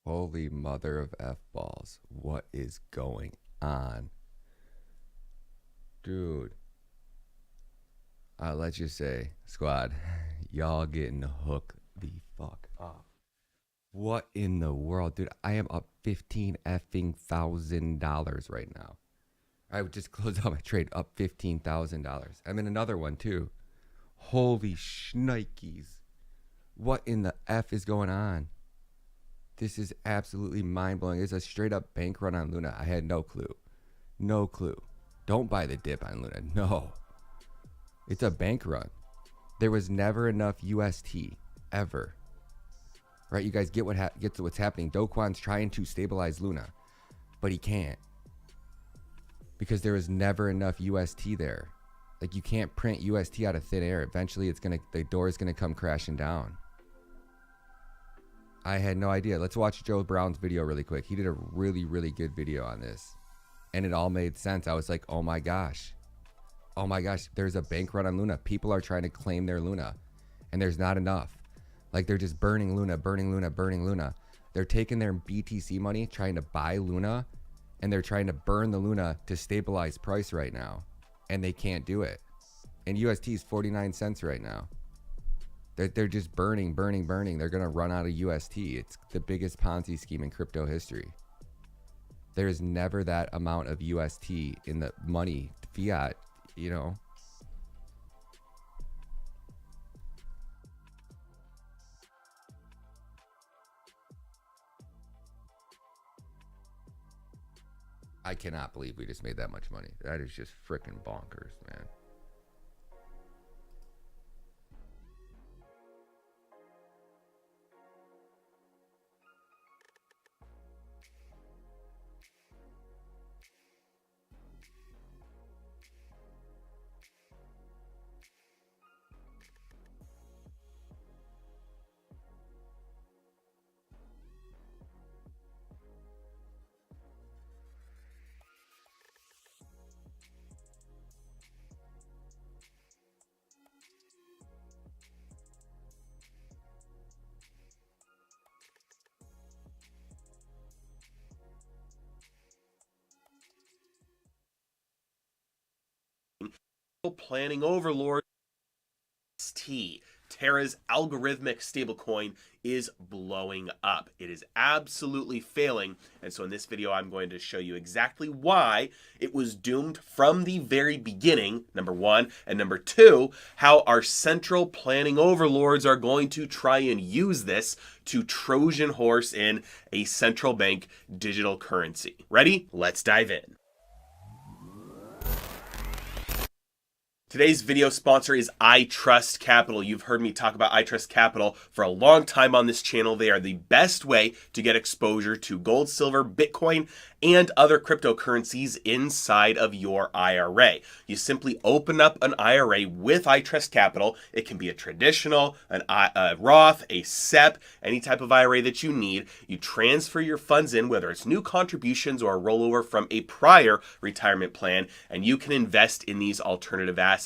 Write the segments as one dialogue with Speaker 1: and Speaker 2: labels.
Speaker 1: Holy mother of F balls. What is going on? Dude. Let's just say, squad, y'all getting hooked the fuck up. What in the world? Dude, I am up $15,000 right now. I would just close out my trade up $15,000. I'm in another one too. Holy shnikes. What in the F is going on? This is absolutely mind-blowing. It's a straight up bank run on Luna. I had no clue. No clue. Don't buy the dip on Luna. No. It's a bank run. There was never enough UST ever. Right? You guys get what's happening. Do Kwon's trying to stabilize Luna, but he can't. Because there was never enough UST there. Like, you can't print UST out of thin air. Eventually the door is gonna come crashing down. I had no idea. Let's watch Joe Brown's video really quick. He did a really, really good video on this. And it all made sense. I was like, oh my gosh. Oh my gosh, there's a bank run on Luna. People are trying to claim their Luna. And there's not enough. Like, they're just burning Luna, burning Luna, burning Luna. They're taking their BTC money, trying to buy Luna. And they're trying to burn the Luna to stabilize price right now. And they can't do it. And UST is 49 cents right now. They're just burning. They're going to run out of UST. It's the biggest Ponzi scheme in crypto history. There's never that amount of UST in the money, fiat, you know. I cannot believe we just made that much money. That is just freaking bonkers, man.
Speaker 2: Planning overlord T. Terra's algorithmic stablecoin is blowing up. It is absolutely failing. And so in this video, I'm going to show you exactly why it was doomed from the very beginning, number one, and number two, how our central planning overlords are going to try and use this to Trojan horse in a central bank digital currency. Ready? Let's dive in. Today's video sponsor is iTrust Capital. You've heard me talk about iTrust Capital for a long time on this channel. They are the best way to get exposure to gold, silver, Bitcoin, and other cryptocurrencies inside of your IRA. You simply open up an IRA with iTrust Capital. It can be a traditional, a Roth, a SEP, any type of IRA that you need. You transfer your funds in, whether it's new contributions or a rollover from a prior retirement plan, and you can invest in these alternative assets.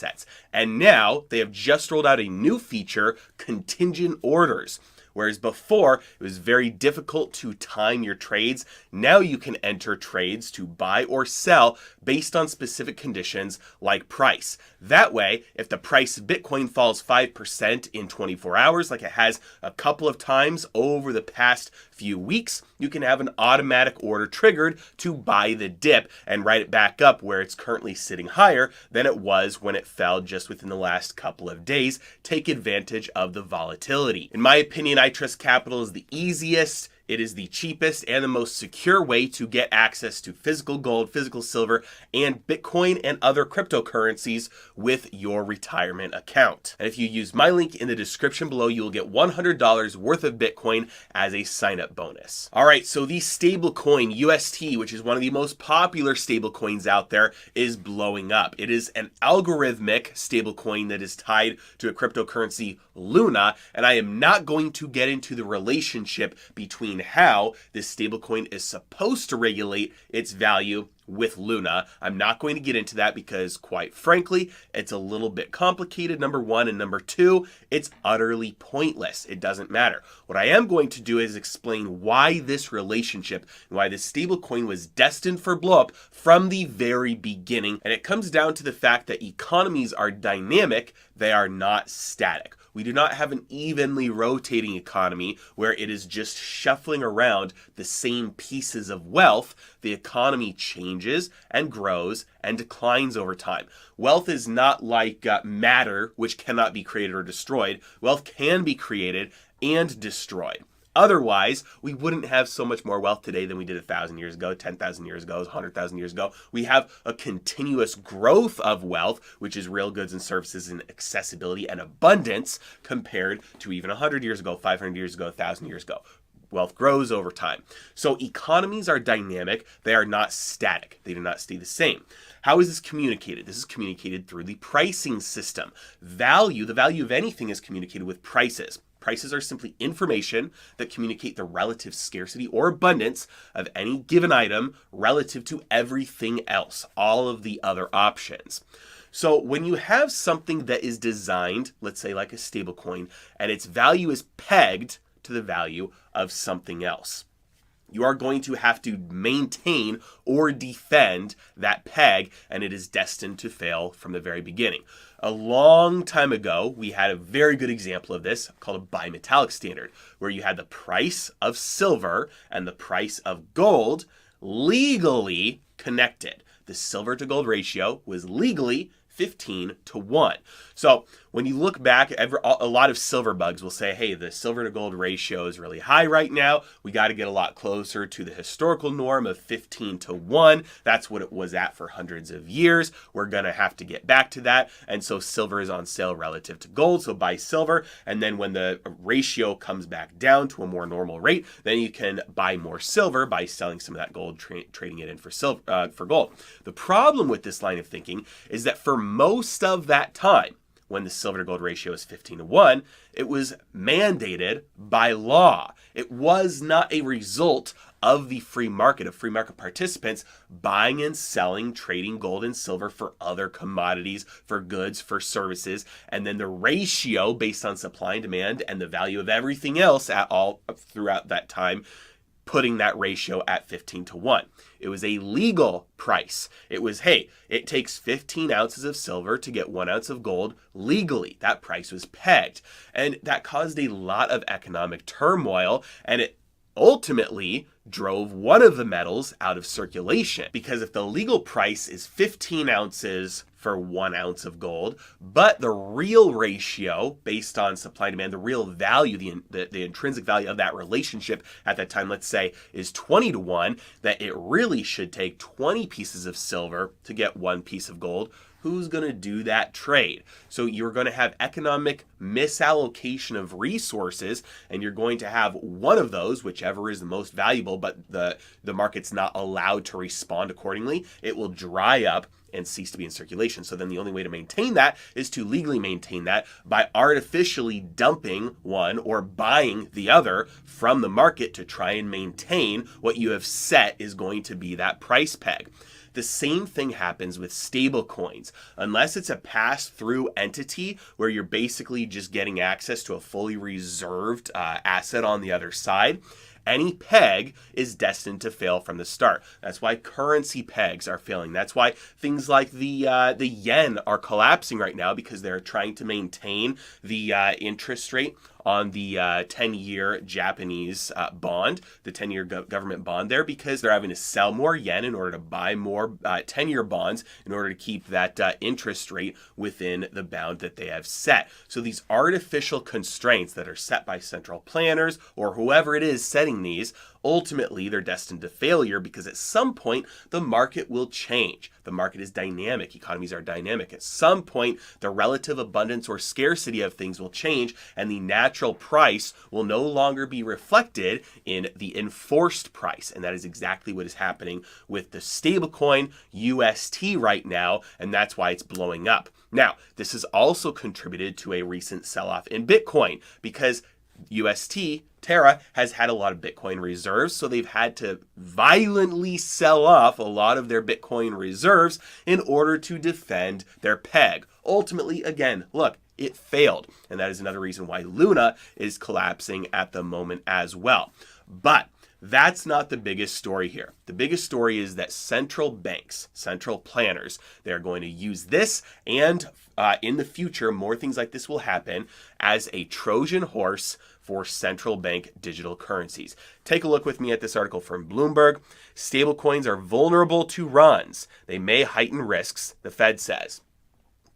Speaker 2: And now they have just rolled out a new feature, contingent orders. Whereas before, it was very difficult to time your trades. Now you can enter trades to buy or sell based on specific conditions like price. That way, if the price of Bitcoin falls 5% in 24 hours, like it has a couple of times over the past few weeks, you can have an automatic order triggered to buy the dip and write it back up where it's currently sitting higher than it was when it fell just within the last couple of days. Take advantage of the volatility. In my opinion, iTrust Capital is the easiest, it is the cheapest and the most secure way to get access to physical gold, physical silver, and Bitcoin and other cryptocurrencies with your retirement account. And if you use my link in the description below, you will get $100 worth of Bitcoin as a sign-up bonus. All right, so the stablecoin UST, which is one of the most popular stablecoins out there, is blowing up. It is an algorithmic stablecoin that is tied to a cryptocurrency, Luna, and I am not going to get into the relationship between how this stablecoin is supposed to regulate its value with Luna. I'm not going to get into that because, quite frankly, it's a little bit complicated, number one, and number two, it's utterly pointless. It doesn't matter. What I am going to do is explain why this relationship and why this stablecoin was destined for blow-up from the very beginning. And it comes down to the fact that economies are dynamic, they are not static. We do not have an evenly rotating economy where it is just shuffling around the same pieces of wealth. The economy changes and grows and declines over time. Wealth is not like matter, which cannot be created or destroyed. Wealth can be created and destroyed. Otherwise, we wouldn't have so much more wealth today than we did 1,000 years ago, 10,000 years ago, 100,000 years ago. We have a continuous growth of wealth, which is real goods and services and accessibility and abundance compared to even 100 years ago, 500 years ago, 1,000 years ago. Wealth grows over time. So economies are dynamic. They are not static. They do not stay the same. How is this communicated? This is communicated through the pricing system. The value of anything is communicated with prices. Prices are simply information that communicate the relative scarcity or abundance of any given item relative to everything else, all of the other options. So when you have something that is designed, let's say like a stablecoin, and its value is pegged to the value of something else, you are going to have to maintain or defend that peg, and it is destined to fail from the very beginning. A long time ago, we had a very good example of this called a bimetallic standard, where you had the price of silver and the price of gold legally connected. The silver to gold ratio was legally 15-1. So when you look back, a lot of silver bugs will say, hey, the silver to gold ratio is really high right now. We got to get a lot closer to the historical norm of 15-1. That's what it was at for hundreds of years. We're going to have to get back to that. And so silver is on sale relative to gold. So buy silver. And then when the ratio comes back down to a more normal rate, then you can buy more silver by selling some of that gold, trading it in for gold. The problem with this line of thinking is that for most of that time, when the silver to gold ratio is 15-1, it was mandated by law. It was not a result of the free market, of free market participants buying and selling, trading gold and silver for other commodities, for goods, for services, and then the ratio based on supply and demand and the value of everything else at all throughout that time, putting that ratio at 15-1. It was a legal price. It was, hey, it takes 15 ounces of silver to get 1 ounce of gold legally. That price was pegged. And that caused a lot of economic turmoil, and it ultimately drove one of the metals out of circulation. Because if the legal price is 15 ounces for 1 ounce of gold, but the real ratio based on supply and demand, the real value, the intrinsic value of that relationship at that time, let's say, is 20-1, that it really should take 20 pieces of silver to get 1 piece of gold. Who's going to do that trade? So you're going to have economic misallocation of resources, and you're going to have one of those, whichever is the most valuable, but the market's not allowed to respond accordingly. It will dry up and cease to be in circulation. So then the only way to maintain that is to legally maintain that by artificially dumping one or buying the other from the market to try and maintain what you have set is going to be that price peg. The same thing happens with stable coins. Unless it's a pass-through entity where you're basically just getting access to a fully reserved asset on the other side, any peg is destined to fail from the start. That's why currency pegs are failing. That's why things like the yen are collapsing right now, because they're trying to maintain the interest rate on the 10-year Japanese bond, the 10-year government bond there, because they're having to sell more yen in order to buy more 10-year bonds in order to keep that interest rate within the bound that they have set. So these artificial constraints that are set by central planners or whoever it is setting these, ultimately they're destined to failure, because at some point the market will change. The market is dynamic. Economies are dynamic. At some point, the relative abundance or scarcity of things will change, and the natural price will no longer be reflected in the enforced price. And that is exactly what is happening with the stablecoin UST right now, and that's why it's blowing up. Now, this has also contributed to a recent sell-off in Bitcoin, because UST, Terra, has had a lot of Bitcoin reserves, so they've had to violently sell off a lot of their Bitcoin reserves in order to defend their peg. Ultimately, again, look, it failed. And that is another reason why Luna is collapsing at the moment as well. But that's not the biggest story here. The biggest story is that central banks, central planners, they're going to use this, and in the future, more things like this will happen, as a Trojan horse for central bank digital currencies. Take a look with me at this article from Bloomberg. Stablecoins are vulnerable to runs. They may heighten risks, the Fed says.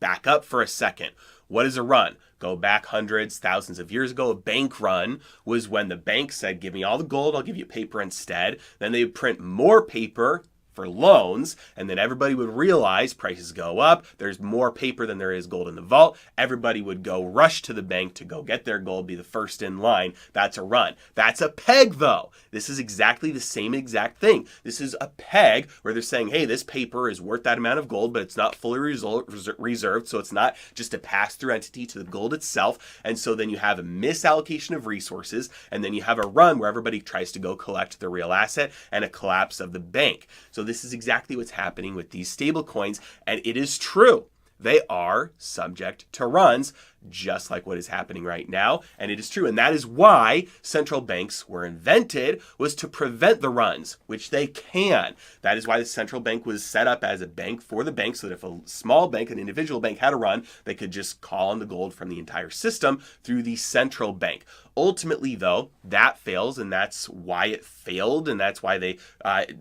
Speaker 2: Back up for a second. What is a run? Go back hundreds, thousands of years ago. A bank run was when the bank said, give me all the gold, I'll give you paper instead. Then they would print more paper for loans, and then everybody would realize prices go up, there's more paper than there is gold in the vault, everybody would go rush to the bank to go get their gold, be the first in line. That's a run. That's a peg, though. This is exactly the same exact thing. This is a peg where they're saying, hey, this paper is worth that amount of gold, but it's not fully reserved, so it's not just a pass-through entity to the gold itself, and so then you have a misallocation of resources, and then you have a run where everybody tries to go collect the real asset, and a collapse of the bank. So this is exactly what's happening with these stable coins, and it is true. They are subject to runs, just like what is happening right now, and it is true. And that is why central banks were invented, was to prevent the runs, which they can. That is why the central bank was set up as a bank for the bank, so that if a small bank, an individual bank, had a run, they could just call on the gold from the entire system through the central bank. Ultimately, though, that fails, and that's why it failed, and that's why they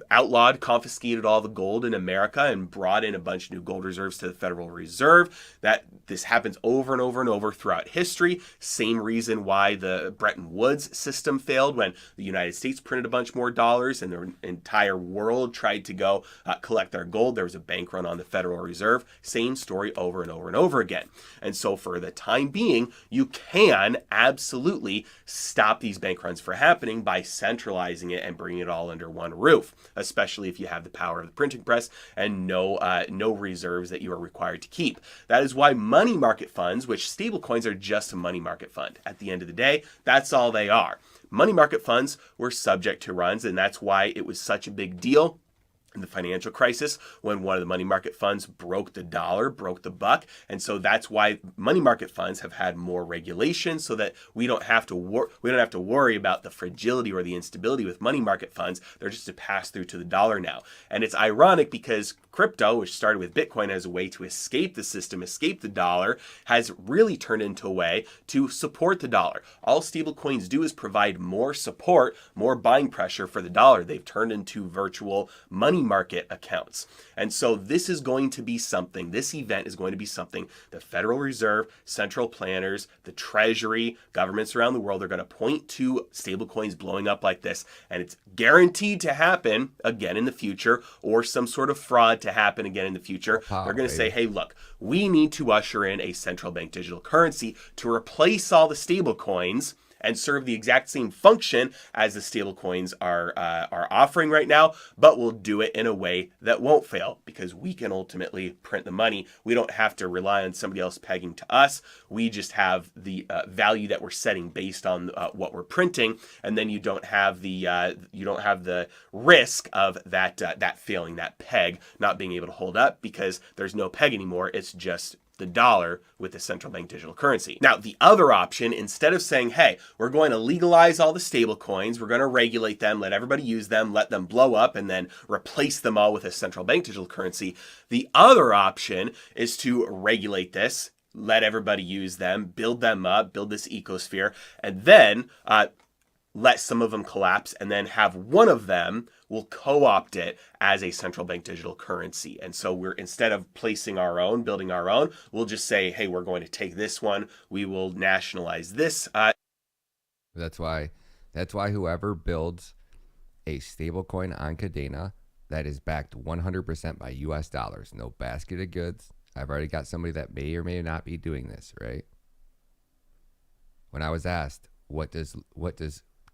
Speaker 2: outlawed, confiscated all the gold in America and brought in a bunch of new gold reserves to the Federal Reserve. That this happens over and over and over throughout history. Same reason why the Bretton Woods system failed, when the United States printed a bunch more dollars and the entire world tried to go collect their gold. There was a bank run on the Federal Reserve. Same story over and over and over again. And so for the time being, you can absolutely stop these bank runs from happening by centralizing it and bringing it all under one roof, especially if you have the power of the printing press and no reserves that you are required to keep. That is why money market funds, which stablecoins are just a money market fund. At the end of the day, that's all they are. Money market funds were subject to runs, and that's why it was such a big deal in the financial crisis, when one of the money market funds broke the dollar, broke the buck. And so that's why money market funds have had more regulation, so that we don't have to worry about the fragility or the instability with money market funds. They're just a pass through to the dollar now. And it's ironic because crypto, which started with Bitcoin as a way to escape the system, escape the dollar, has really turned into a way to support the dollar. All stablecoins do is provide more support, more buying pressure for the dollar. They've turned into virtual money market accounts. And so this is going to be something, this event is going to be something the Federal Reserve, central planners, the Treasury, governments around the world are going to point to stablecoins blowing up like this. And it's guaranteed to happen again in the future, or some sort of fraud to happen again in the future. They're going to say, hey, look, we need to usher in a central bank digital currency to replace all the stablecoins and serve the exact same function as the stablecoins are offering right now, but we'll do it in a way that won't fail, because we can ultimately print the money. We don't have to rely on somebody else pegging to us. We just have the value that we're setting based on what we're printing, and then you don't have the risk of that failing, that peg not being able to hold up, because there's no peg anymore. It's just the dollar with the central bank digital currency. Now, the other option, instead of saying, hey, we're going to legalize all the stable coins, we're going to regulate them, let everybody use them, let them blow up, and then replace them all with a central bank digital currency, the other option is to regulate this, let everybody use them, build them up, build this ecosphere, and then let some of them collapse, and then have one of them will co-opt it as a central bank digital currency. And so we're, instead of placing our own, building our own, we'll just say, hey, we're going to take this one, we will nationalize this.
Speaker 1: That's why whoever builds a stable coin on Cadena that is backed 100% by US dollars, no basket of goods. I've already got somebody that may or may not be doing this, right? When I was asked, what does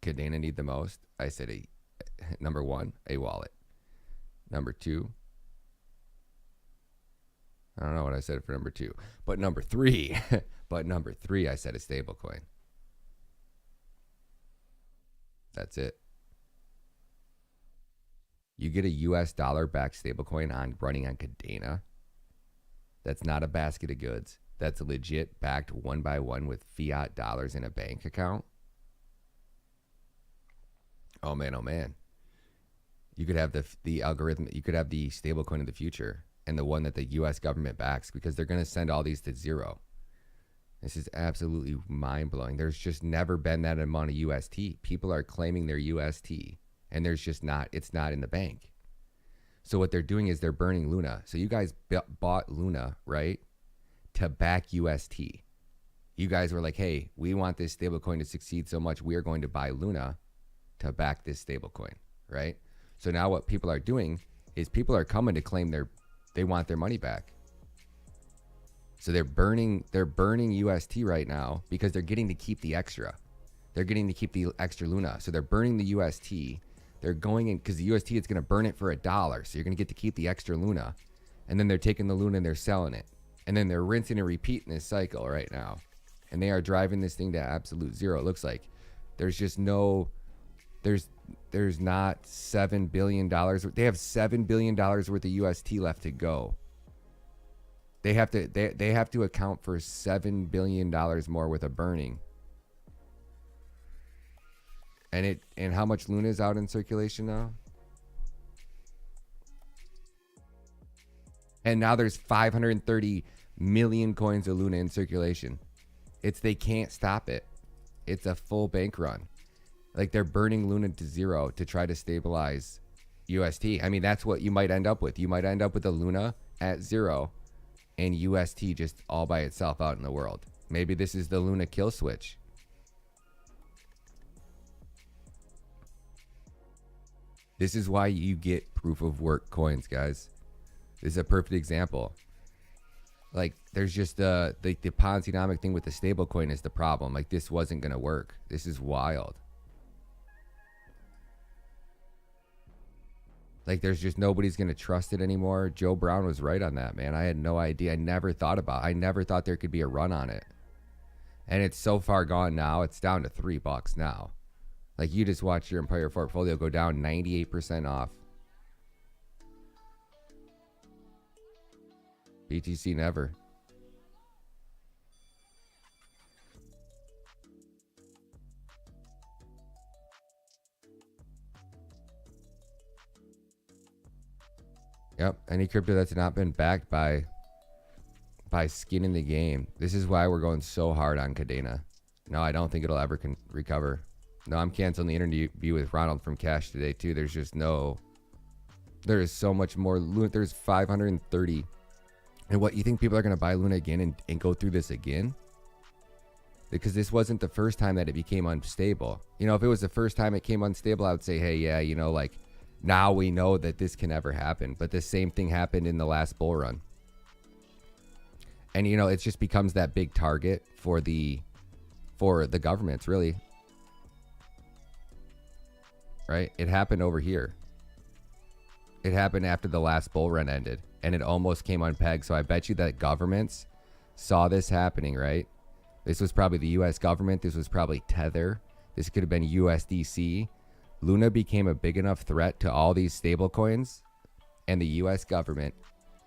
Speaker 1: Cadena need the most? I said, number one, a wallet. Number two, I don't know what I said for number two, but number three, I said a stable coin. That's it. You get a US dollar backed stablecoin on running on Cadena. That's not a basket of goods. That's legit backed one by one with fiat dollars in a bank account. Oh man, oh man. You could have the algorithm, you could have the stablecoin of the future and the one that the US government backs, because they're going to send all these to zero. This is absolutely mind blowing. There's just never been that amount of UST. People are claiming their UST and there's just not, it's not in the bank. So what they're doing is they're burning Luna. So you guys bought Luna, right, to back UST. You guys were like, hey, we want this stablecoin to succeed so much, we are going to buy Luna to back this stablecoin, right? So now what people are doing is people are coming to claim they want their money back. So they're burning UST right now because they're getting to keep the extra. They're getting to keep the extra Luna. So they're burning the UST. They're going in because the UST is going to burn it for $1. So you're going to get to keep the extra Luna. And then they're taking the Luna and they're selling it. And then they're rinsing and repeating this cycle right now. And they are driving this thing to absolute zero. It looks like there's just no, there's not $7 billion. They have $7 billion worth of UST left to go. They have to account for $7 billion more worth of burning. And how much Luna is out in circulation now? And now there's 530 million coins of Luna in circulation. They can't stop it. It's a full bank run. Like, they're burning Luna to zero to try to stabilize UST. I mean, that's what you might end up with. You might end up with a Luna at zero and UST just all by itself out in the world. Maybe this is the Luna kill switch. This is why you get proof of work coins, guys. This is a perfect example. Like, there's just the Ponzi-nomic thing with the stablecoin is the problem. Like, this wasn't going to work. This is wild. Like, there's just nobody's going to trust it anymore. Joe Brown was right on that, man. I had no idea. I never thought there could be a run on it. And it's so far gone now. It's down to $3 now. Like, you just watch your entire portfolio go down 98% off. BTC never. Yep, any crypto that's not been backed by skin in the game. This is why we're going so hard on Cadena. No, I don't think it'll ever recover. No, I'm canceling the interview with Ronald from Cash today too. There is so much more Luna. There's 530. And what, you think people are going to buy Luna again and go through this again? Because this wasn't the first time that it became unstable. You know, if it was the first time it came unstable, I would say, hey, yeah, you know, like, now we know that this can never happen. But the same thing happened in the last bull run. And, you know, it just becomes that big target for the governments, really. Right? It happened over here. It happened after the last bull run ended. And it almost came unpegged. So I bet you that governments saw this happening, right? This was probably the U.S. government. This was probably Tether. This could have been USDC. Luna became a big enough threat to all these stable coins and the U.S. government,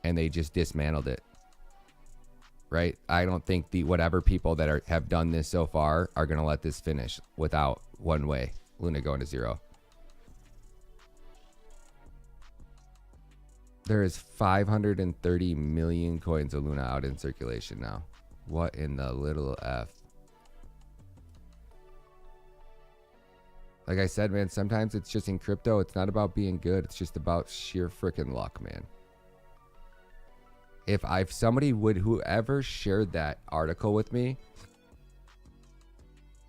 Speaker 1: and they just dismantled it. Right? I don't think whatever people that have done this so far are going to let this finish without one way. Luna going to zero. There is 530 million coins of Luna out in circulation now. What in the little F? Like I said, man, sometimes it's just in crypto. It's not about being good. It's just about sheer freaking luck, man. If whoever shared that article with me,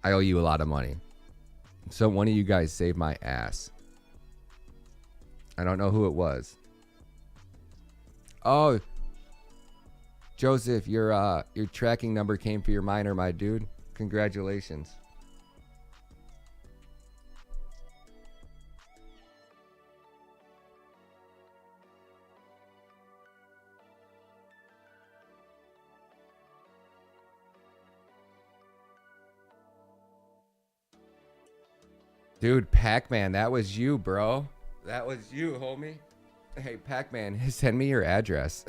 Speaker 1: I owe you a lot of money. So one of you guys saved my ass. I don't know who it was. Oh, Joseph, your tracking number came for your miner, my dude. Congratulations. Dude, Pac-Man, that was you, bro. That was you, homie. Hey, Pac-Man, send me your address.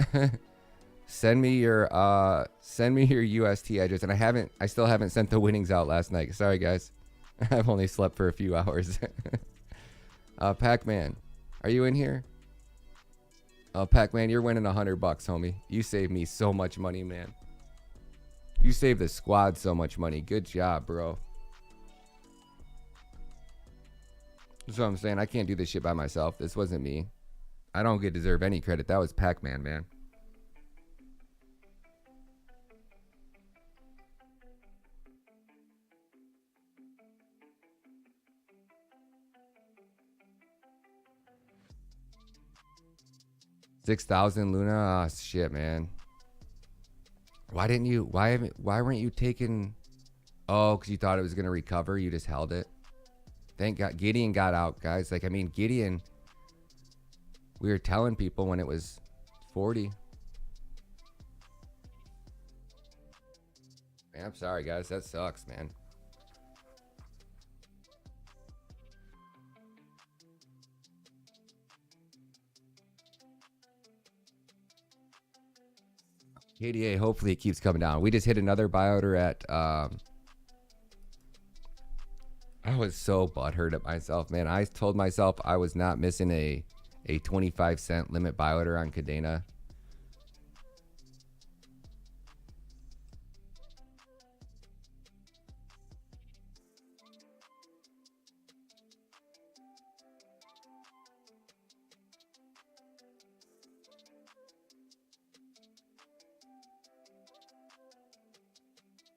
Speaker 1: Send me your UST address. And I still haven't sent the winnings out last night. Sorry, guys. I've only slept for a few hours. Pac-Man, are you in here? Pac-Man, you're winning $100, homie. You saved me so much money, man. You saved the squad so much money. Good job, bro. That's what I'm saying. I can't do this shit by myself. This wasn't me. I don't deserve any credit. That was Pac-Man, man. $6,000 Luna. Oh, shit, man. Why didn't you? Why weren't you taking? Oh, because you thought it was gonna recover. You just held it. Thank God Gideon got out, guys. Like, I mean, Gideon. We were telling people when it was 40. Man, I'm sorry, guys. That sucks, man. KDA, hopefully it keeps coming down. We just hit another buy order at I was so butthurt at myself, man. I told myself I was not missing a 25-cent limit buy order on Cadena.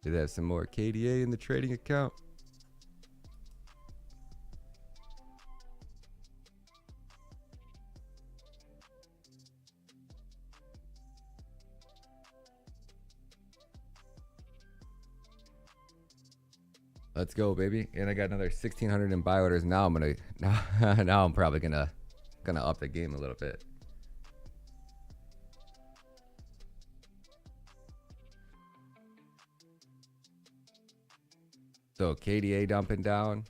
Speaker 1: Did have some more KDA in the trading account. Let's go, baby. And I got another 1,600 in buy orders. Now I'm now I'm probably gonna up the game a little bit. So KDA dumping down.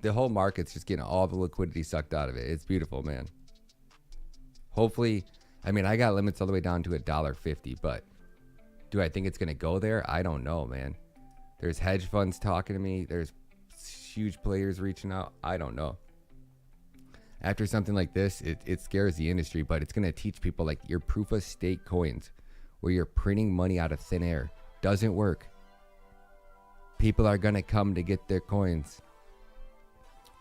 Speaker 1: The whole market's just getting all the liquidity sucked out of it. It's beautiful, man. Hopefully, I mean, I got limits all the way down to $1.50, but do I think it's gonna go there? I don't know, man. There's hedge funds talking to me. There's huge players reaching out. I don't know. After something like this, it scares the industry, but it's gonna teach people like your proof of stake coins, where you're printing money out of thin air, doesn't work. People are gonna come to get their coins,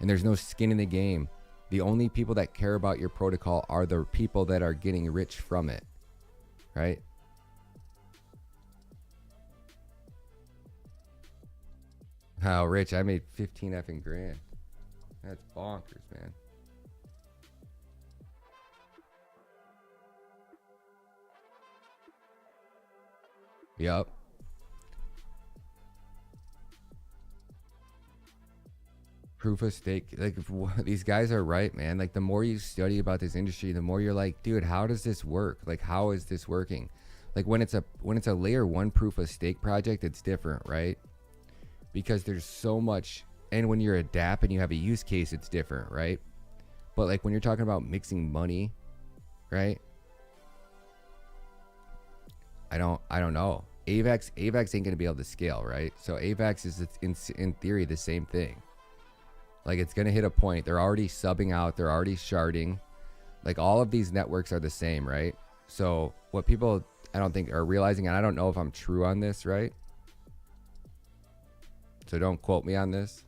Speaker 1: and there's no skin in the game. The only people that care about your protocol are the people that are getting rich from it, right? How rich? I made 15 effing grand. That's bonkers, man. Yup. Proof of stake. Like, if these guys are right, man. Like, the more you study about this industry, the more you're like, dude, how does this work? Like, how is this working? Like, when it's a layer one proof of stake project, it's different, right? Because there's so much, and when you're a DApp and you have a use case, it's different, right? But like when you're talking about mixing money, right? I don't know. AVAX ain't gonna be able to scale, right? So AVAX is in theory the same thing. Like, it's gonna hit a point. They're already subbing out. They're already sharding. Like, all of these networks are the same, right? So what people I don't think are realizing, and I don't know if I'm true on this, right? So don't quote me on this.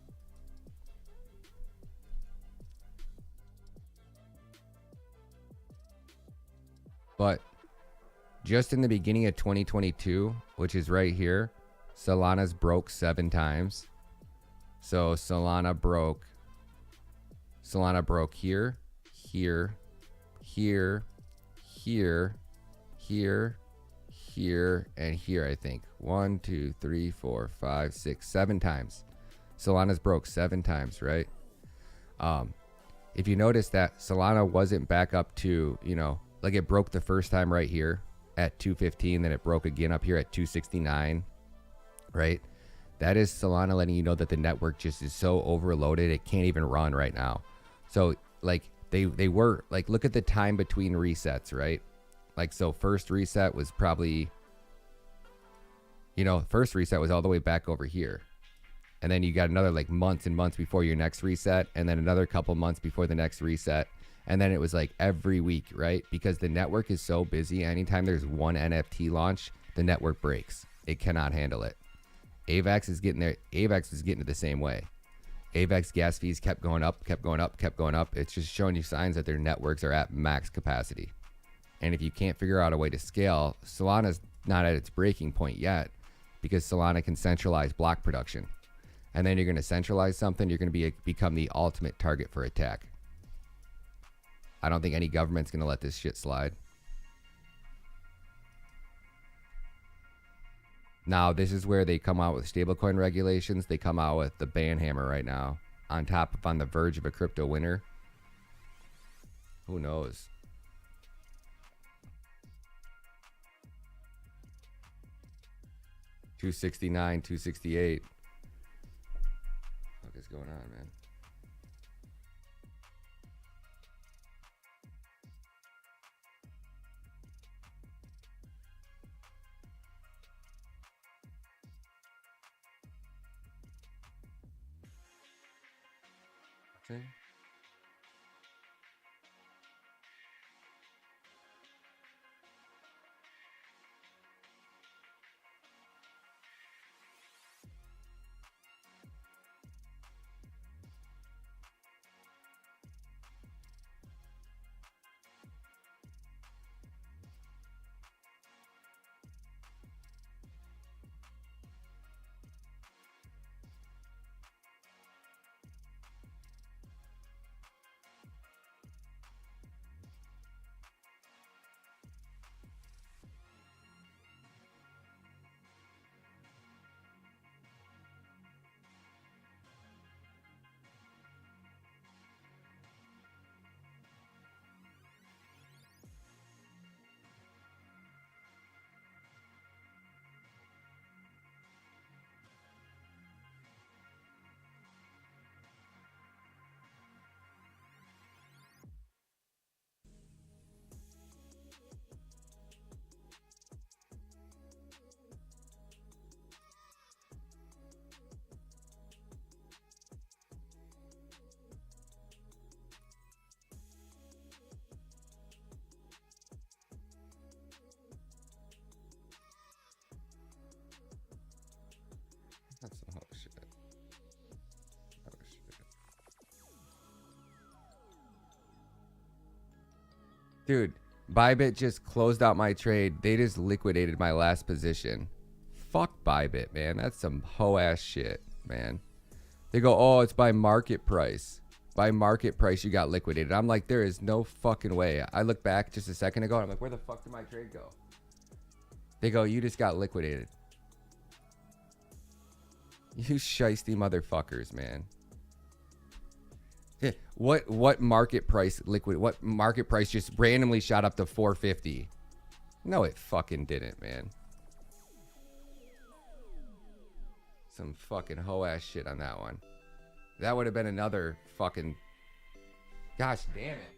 Speaker 1: But just in the beginning of 2022, which is right here, Solana's broke 7 times. So Solana broke here, here, here, here, here, here, and here, I think. 1, 2, 3, 4, 5, 6, 7 times. Solana's broke 7 times, right? If you notice that Solana wasn't back up to, you know, like it broke the first time right here at 215, then it broke again up here at 269, right? That is Solana letting you know that the network just is so overloaded it can't even run right now. So like they were like, look at the time between resets, right? Like, so first reset was probably, first reset was all the way back over here. And then you got another like months and months before your next reset, and then another couple months before the next reset. And then it was like every week, right? Because the network is so busy. Anytime there's one NFT launch, the network breaks. It cannot handle it. AVAX is getting there. AVAX is getting it the same way. AVAX gas fees kept going up. It's just showing you signs that their networks are at max capacity. And if you can't figure out a way to scale, Solana's not at its breaking point yet, because Solana can centralize block production. And then you're going to centralize something, you're going to become the ultimate target for attack. I don't think any government's going to let this shit slide. Now, this is where they come out with stablecoin regulations. They come out with the ban hammer right now, on the verge of a crypto winter. Who knows? $269, $268. What is going on, man? Okay. That's some hot shit. Oh, shit. Dude, Bybit just closed out my trade. They just liquidated my last position. Fuck Bybit, man. That's some hoe ass shit, man. They go, oh, it's by market price. By market price, you got liquidated. I'm like, there is no fucking way. I look back just a second ago, and I'm like, where the fuck did my trade go? They go, you just got liquidated. You shiesty motherfuckers, man. What market price what market price just randomly shot up to 450? No, it fucking didn't, man. Some fucking hoe ass shit on that one. That would have been another fucking, gosh damn it.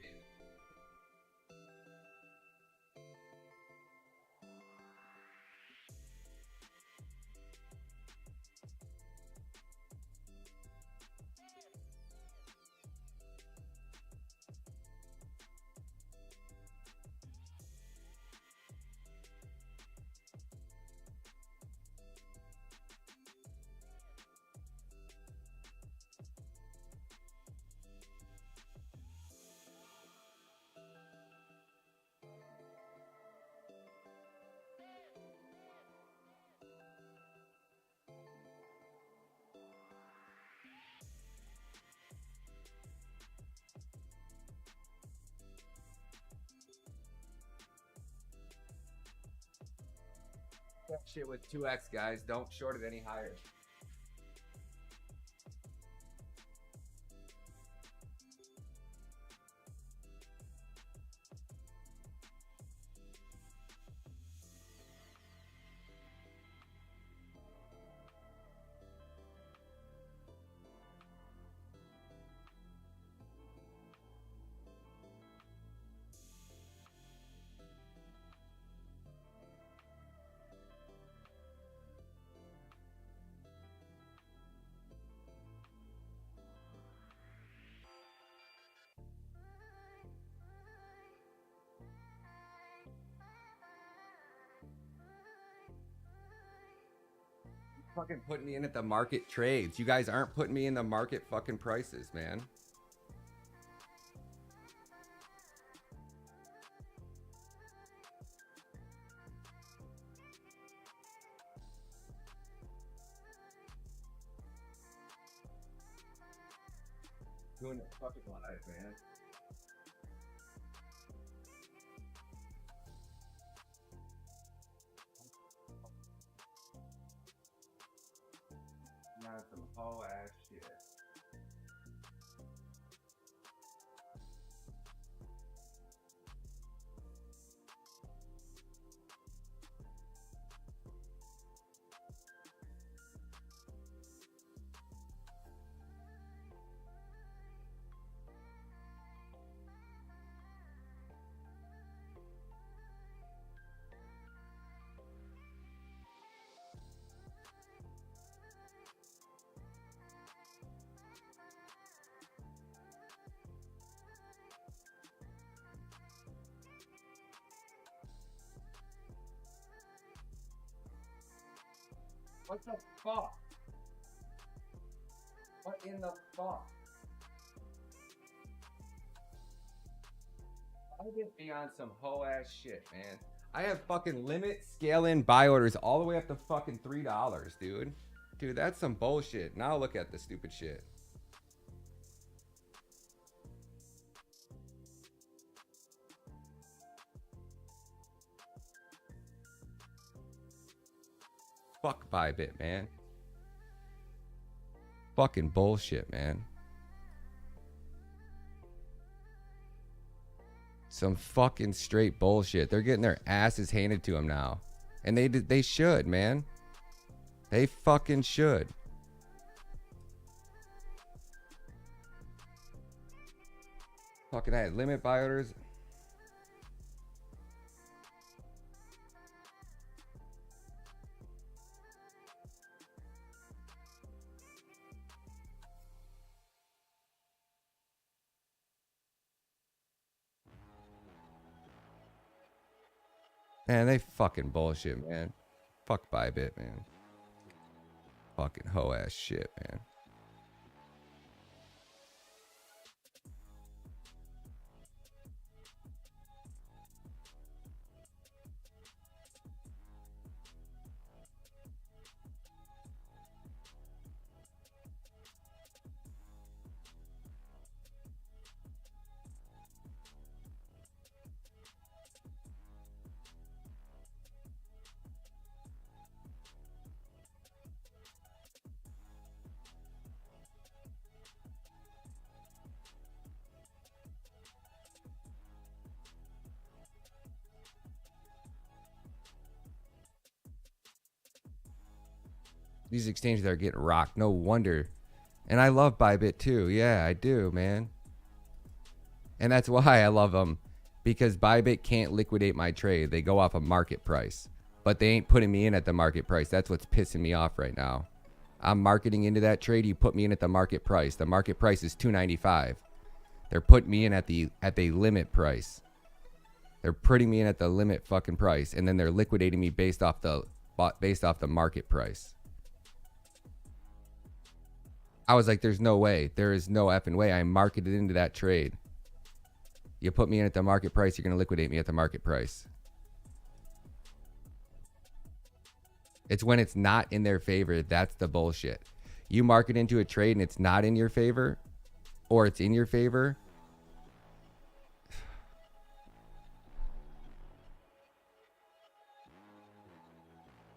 Speaker 1: That shit with 2x, guys. Don't short it any higher. fucking putting me in at the market trades. You guys aren't putting me in the market fucking prices, man. Doing it fucking live, man. Not some whole ass shit. What the fuck? What in the fuck? I get be on some whole ass shit, man. I have fucking limit scale in buy orders all the way up to fucking $3, dude. Dude, that's some bullshit. Now look at the stupid shit. Fuck Bybit, man. Fucking bullshit, man. Some fucking straight bullshit. They're getting their asses handed to them now. And they should, man. They fucking should. Fucking I had limit buy orders. Man, they fucking bullshit, man. Fuck Bybit, man. Fucking hoe ass shit, man. These exchanges are getting rocked. No wonder. And I love Bybit too. Yeah, I do, man. And that's why I love them. Because Bybit can't liquidate my trade. They go off a market price. But they ain't putting me in at the market price. That's what's pissing me off right now. I'm marketing into that trade. You put me in at the market price. The market price is $2.95. They're putting me in at the limit price. They're putting me in at the limit fucking price. And then they're liquidating me based off the market price. I was like, there's no way. There is no effing way. I marketed into that trade. You put me in at the market price, you're going to liquidate me at the market price. It's when it's not in their favor. That's the bullshit. You market into a trade and it's not in your favor, or it's in your favor.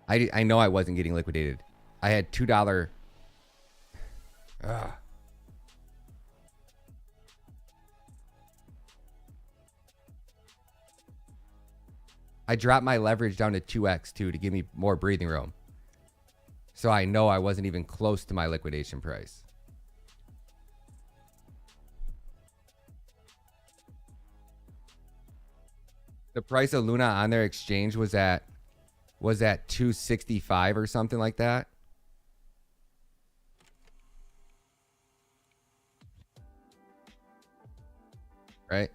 Speaker 1: I know I wasn't getting liquidated. I had $2. Ugh. I dropped my leverage down to 2x too to give me more breathing room. So I know I wasn't even close to my liquidation price. The price of Luna on their exchange was at 265 or something like that. Right?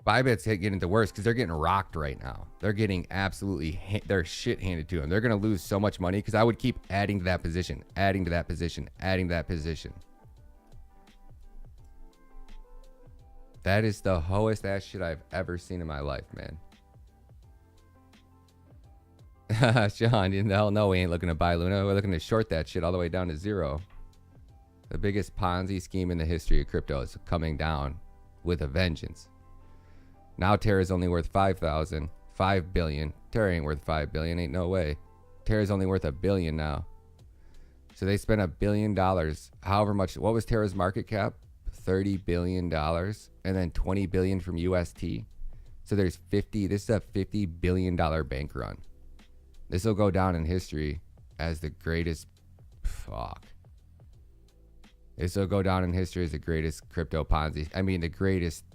Speaker 1: Bybit's getting the worst because they're getting rocked right now. They're getting absolutely their shit handed to them. They're going to lose so much money because I would keep adding to that position, adding to that position, adding to that position. That is the hoest ass shit I've ever seen in my life, man. Sean, you hell no, we ain't looking to buy Luna. We're looking to short that shit all the way down to zero. The biggest Ponzi scheme in the history of crypto is coming down with a vengeance. Now Terra's only worth 5,000, 5 billion. Terra ain't worth 5 billion, ain't no way. Terra's only worth $1 billion now. So they spent $1 billion, however much. What was Terra's market cap? $30 billion, and then 20 billion from UST. So there's 50. This is a $50 billion bank run. This will go down in history as the greatest. Fuck. This will go down in history as the greatest crypto Ponzi. I mean, the greatest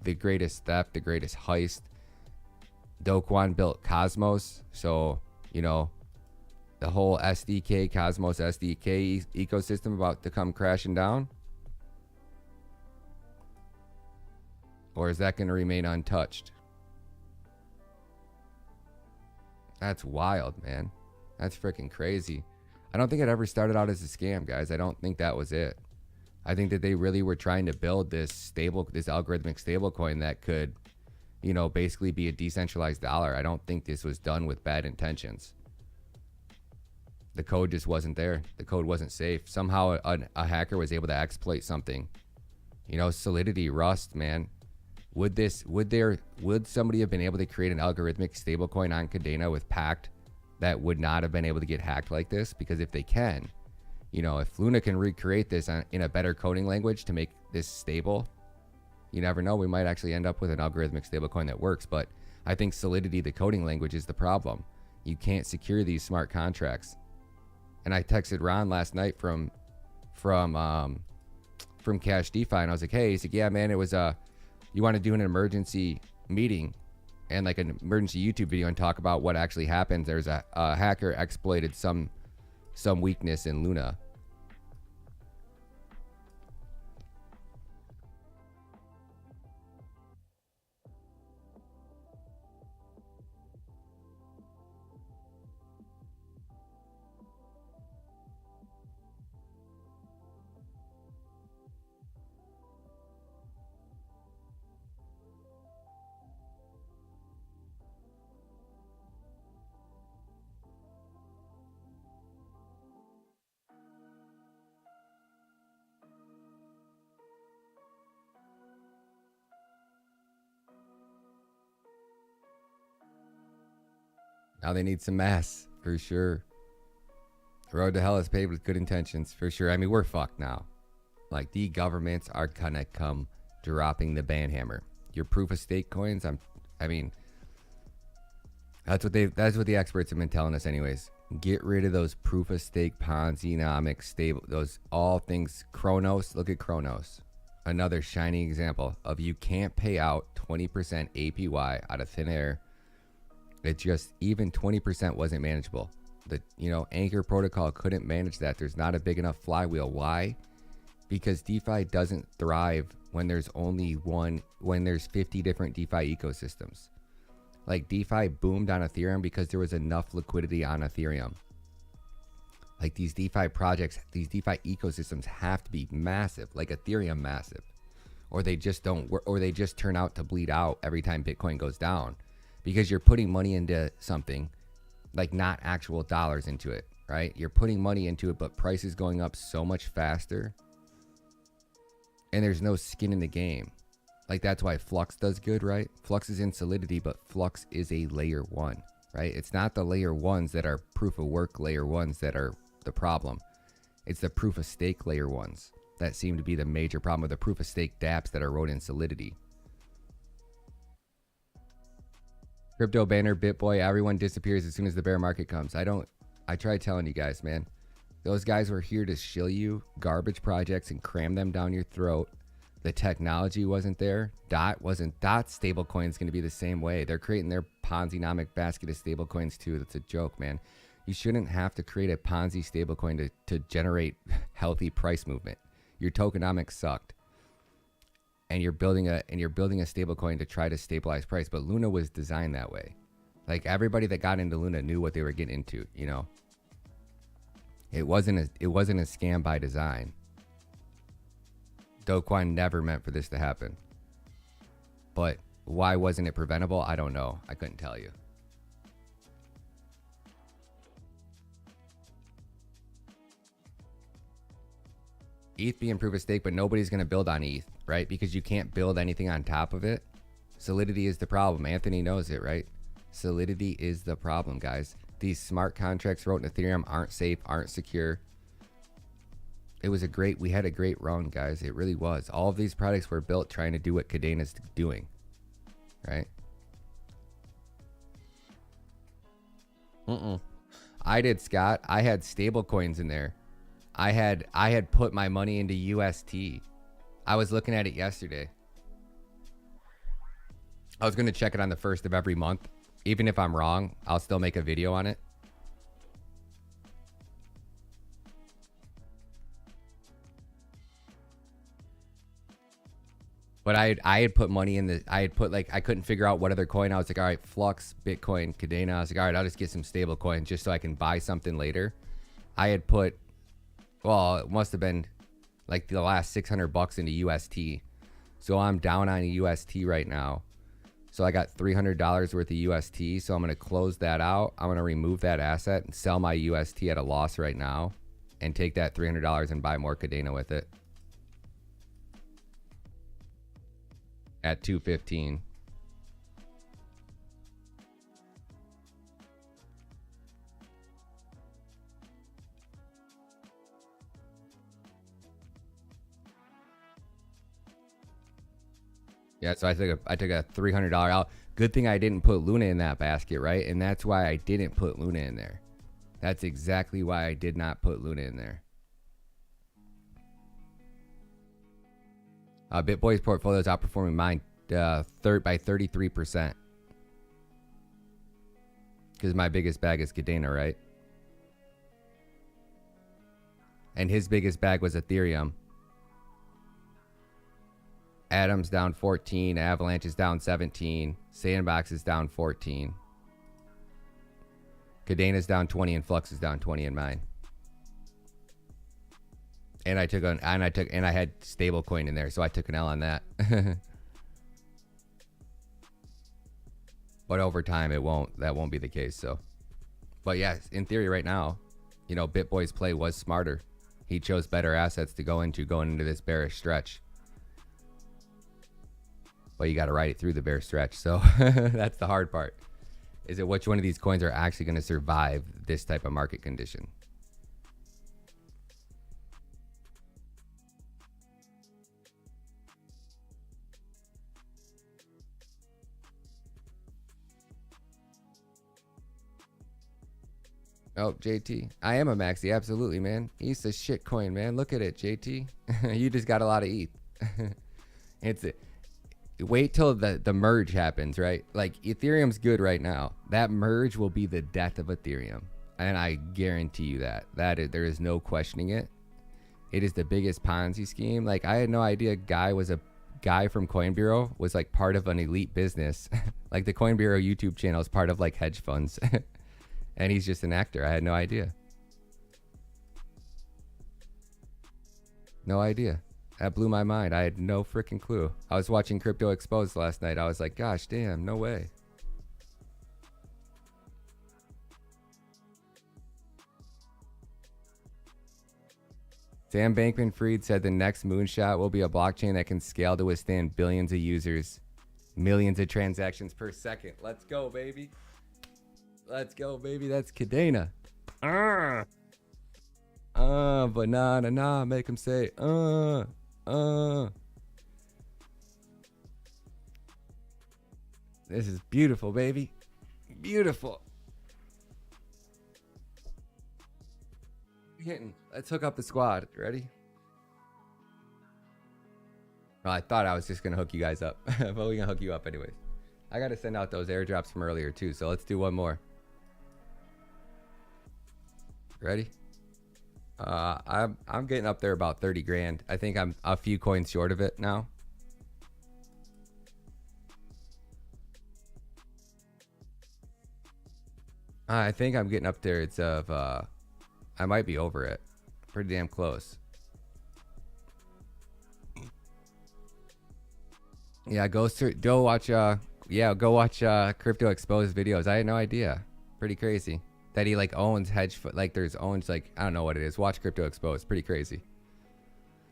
Speaker 1: theft, the greatest heist. Do Kwon built Cosmos, so you know the whole SDK Cosmos SDK ecosystem about to come crashing down, or is that going to remain untouched? That's wild, man. That's freaking crazy. I don't think it ever started out as a scam, guys. I don't think that was it. I think that they really were trying to build this algorithmic stablecoin that could, you know, basically be a decentralized dollar. I don't think this was done with bad intentions. The code just wasn't there. The code wasn't safe. Somehow a hacker was able to exploit something. You know, Solidity, Rust, man. Would somebody have been able to create an algorithmic stablecoin on Cadena with Pact that would not have been able to get hacked like this? Because if they can, you know, if Luna can recreate this in a better coding language to make this stable, you never know. We might actually end up with an algorithmic stablecoin that works. But I think Solidity, the coding language, is the problem. You can't secure these smart contracts. And I texted Ron last night from Cash DeFi, and I was like, hey, he's like, yeah, man, it was you want to do an emergency meeting and like an emergency YouTube video and talk about what actually happened. There's a hacker exploited some weakness in Luna. Now they need some mass, for sure. The road to hell is paved with good intentions, for sure. I mean, we're fucked now. Like, the governments are gonna come dropping the ban hammer. Your proof of stake coins, I mean, that's what the experts have been telling us anyways. Get rid of those proof of stake Ponzi-nomic stable, those all things. Chronos, look at Chronos. Another shining example of you can't pay out 20% APY out of thin air. It just, even 20% wasn't manageable. The, you know, Anchor protocol couldn't manage that. There's not a big enough flywheel. Why? Because DeFi doesn't thrive when there's when there's 50 different DeFi ecosystems. Like, DeFi boomed on Ethereum because there was enough liquidity on Ethereum. Like, these DeFi projects, these DeFi ecosystems have to be massive, like Ethereum massive, or they just don't work, or they just turn out to bleed out every time Bitcoin goes down. Because you're putting money into something, like not actual dollars into it, right? You're putting money into it, but price is going up so much faster. And there's no skin in the game. Like, that's why Flux does good, right? Flux is in Solidity, but Flux is a layer 1, right? It's not the layer 1s that are proof of work layer 1s that are the problem. It's the proof of stake layer 1s that seem to be the major problem with the proof of stake dApps that are wrote in Solidity. Crypto banner, BitBoy, everyone disappears as soon as the bear market comes. I tried telling you guys, man. Those guys were here to shill you garbage projects and cram them down your throat. The technology wasn't there. Dot stablecoin's going to be the same way. They're creating their Ponzi-nomic basket of stablecoins too. That's a joke, man. You shouldn't have to create a Ponzi stablecoin to generate healthy price movement. Your tokenomics sucked. and you're building a stable coin to try to stabilize price. But Luna was designed that way. Like everybody that got into Luna knew what they were getting into, you know. It wasn't a scam by design. Do Kwon never meant for this to happen. But why wasn't it preventable? I don't know. I couldn't tell you. ETH being proof of stake, but nobody's going to build on ETH, right? Because you can't build anything on top of it. Solidity is the problem. Anthony knows it, right? Solidity is the problem, guys. These smart contracts wrote in Ethereum aren't safe, aren't secure. We had a great run, guys. It really was. All of these products were built trying to do what Cadena's doing, right? I did, Scott. I had stable coins in there. I had put my money into UST. I was looking at it yesterday. I was going to check it on the 1st of every month. Even if I'm wrong, I'll still make a video on it. But I had put money in I couldn't figure out what other coin. I was like, all right, Flux, Bitcoin, Cadena. I was like, all right, I'll just get some stable coins just so I can buy something later. I had put, well, it must have been like the last $600 into UST. So I'm down on UST right now. So I got $300 worth of UST. So I'm going to close that out. I'm going to remove that asset and sell my UST at a loss right now and take that $300 and buy more Cadena with it at 215. Yeah, so I took a $300 out. Good thing I didn't put Luna in that basket, right? And that's why I didn't put Luna in there. That's exactly why I did not put Luna in there. BitBoy's portfolio is outperforming mine by 33%. Because my biggest bag is Cadena, right? And his biggest bag was Ethereum. Atom's down 14, Avalanche is down 17, Sandbox is down 14. Cadena's down 20 and Flux is down 20 in mine. And I had stablecoin in there, so I took an L on that. But over time that won't be the case, so. But yeah, in theory right now, you know, BitBoy's play was smarter. He chose better assets to go into going into this bearish stretch. But you got to ride it through the bear stretch. So that's the hard part. Is it which one of these coins are actually going to survive this type of market condition? Oh, JT. I am a maxi. Absolutely, man. ETH's a shit coin, man. Look at it, JT. You just got a lot of ETH. It's it. Wait till the merge happens, right? Like Ethereum's good right now. That merge will be the death of Ethereum, and I guarantee you that there is no questioning it. It is the biggest Ponzi scheme. Like I had no idea a guy from Coin Bureau was like part of an elite business. Like the Coin Bureau YouTube channel is part of like hedge funds, and he's just an actor. I had no idea. No idea. That blew my mind. I had no freaking clue. I was watching Crypto Exposed last night. I was like, gosh, damn, no way. Sam Bankman-Fried said the next moonshot will be a blockchain that can scale to withstand billions of users, millions of transactions per second. Let's go, baby. Let's go, baby. That's Cadena. Banana, make him say, This is beautiful, baby. Beautiful. Hitting. Let's hook up the squad. Ready? Well, I thought I was just gonna hook you guys up, but we're gonna hook you up anyways. I gotta send out those airdrops from earlier too, so let's do one more. Ready? I'm getting up there about 30 grand. I think I'm a few coins short of it now. I think I'm getting up there. It's of I might be over it. Pretty damn close. Yeah, go watch go watch Crypto Exposed videos. I had no idea. Pretty crazy that he like owns owns like I don't know what it is. Watch Crypto Exposed. Pretty crazy.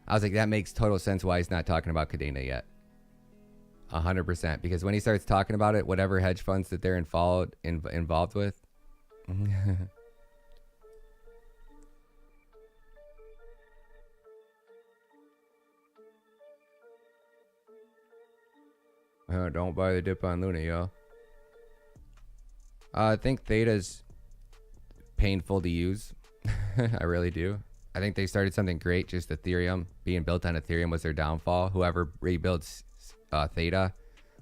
Speaker 1: I was like, that makes total sense why he's not talking about Cadena yet. 100%, because when he starts talking about it, whatever hedge funds that they're involved with. Don't buy the dip on Luna, yo. I think Theta's painful to use. I really do. I think they started something great. Just Ethereum being built on Ethereum was their downfall. Whoever rebuilds Theta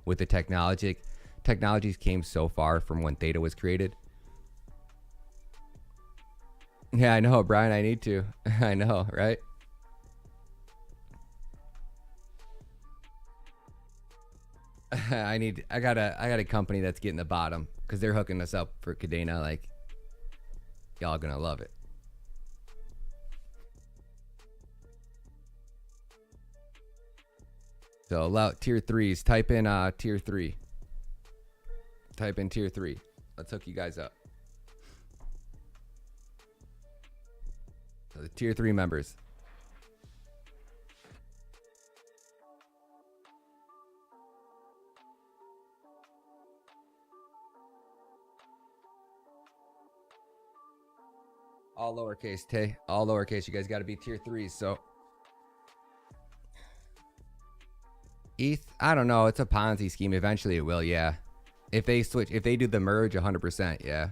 Speaker 1: with the technologies came so far from when Theta was created. Yeah, I know, Brian. I need to. I know, right? I got a company that's getting the bottom because they're hooking us up for Cadena. Like, y'all gonna love it. So allow tier 3s. Type in tier 3. Type in tier 3. Let's hook you guys up. So the tier 3 members. All lowercase, Tay. All lowercase. You guys got to be tier 3s. So ETH, I don't know. It's a Ponzi scheme. Eventually it will, yeah. If they do the merge, 100%, yeah.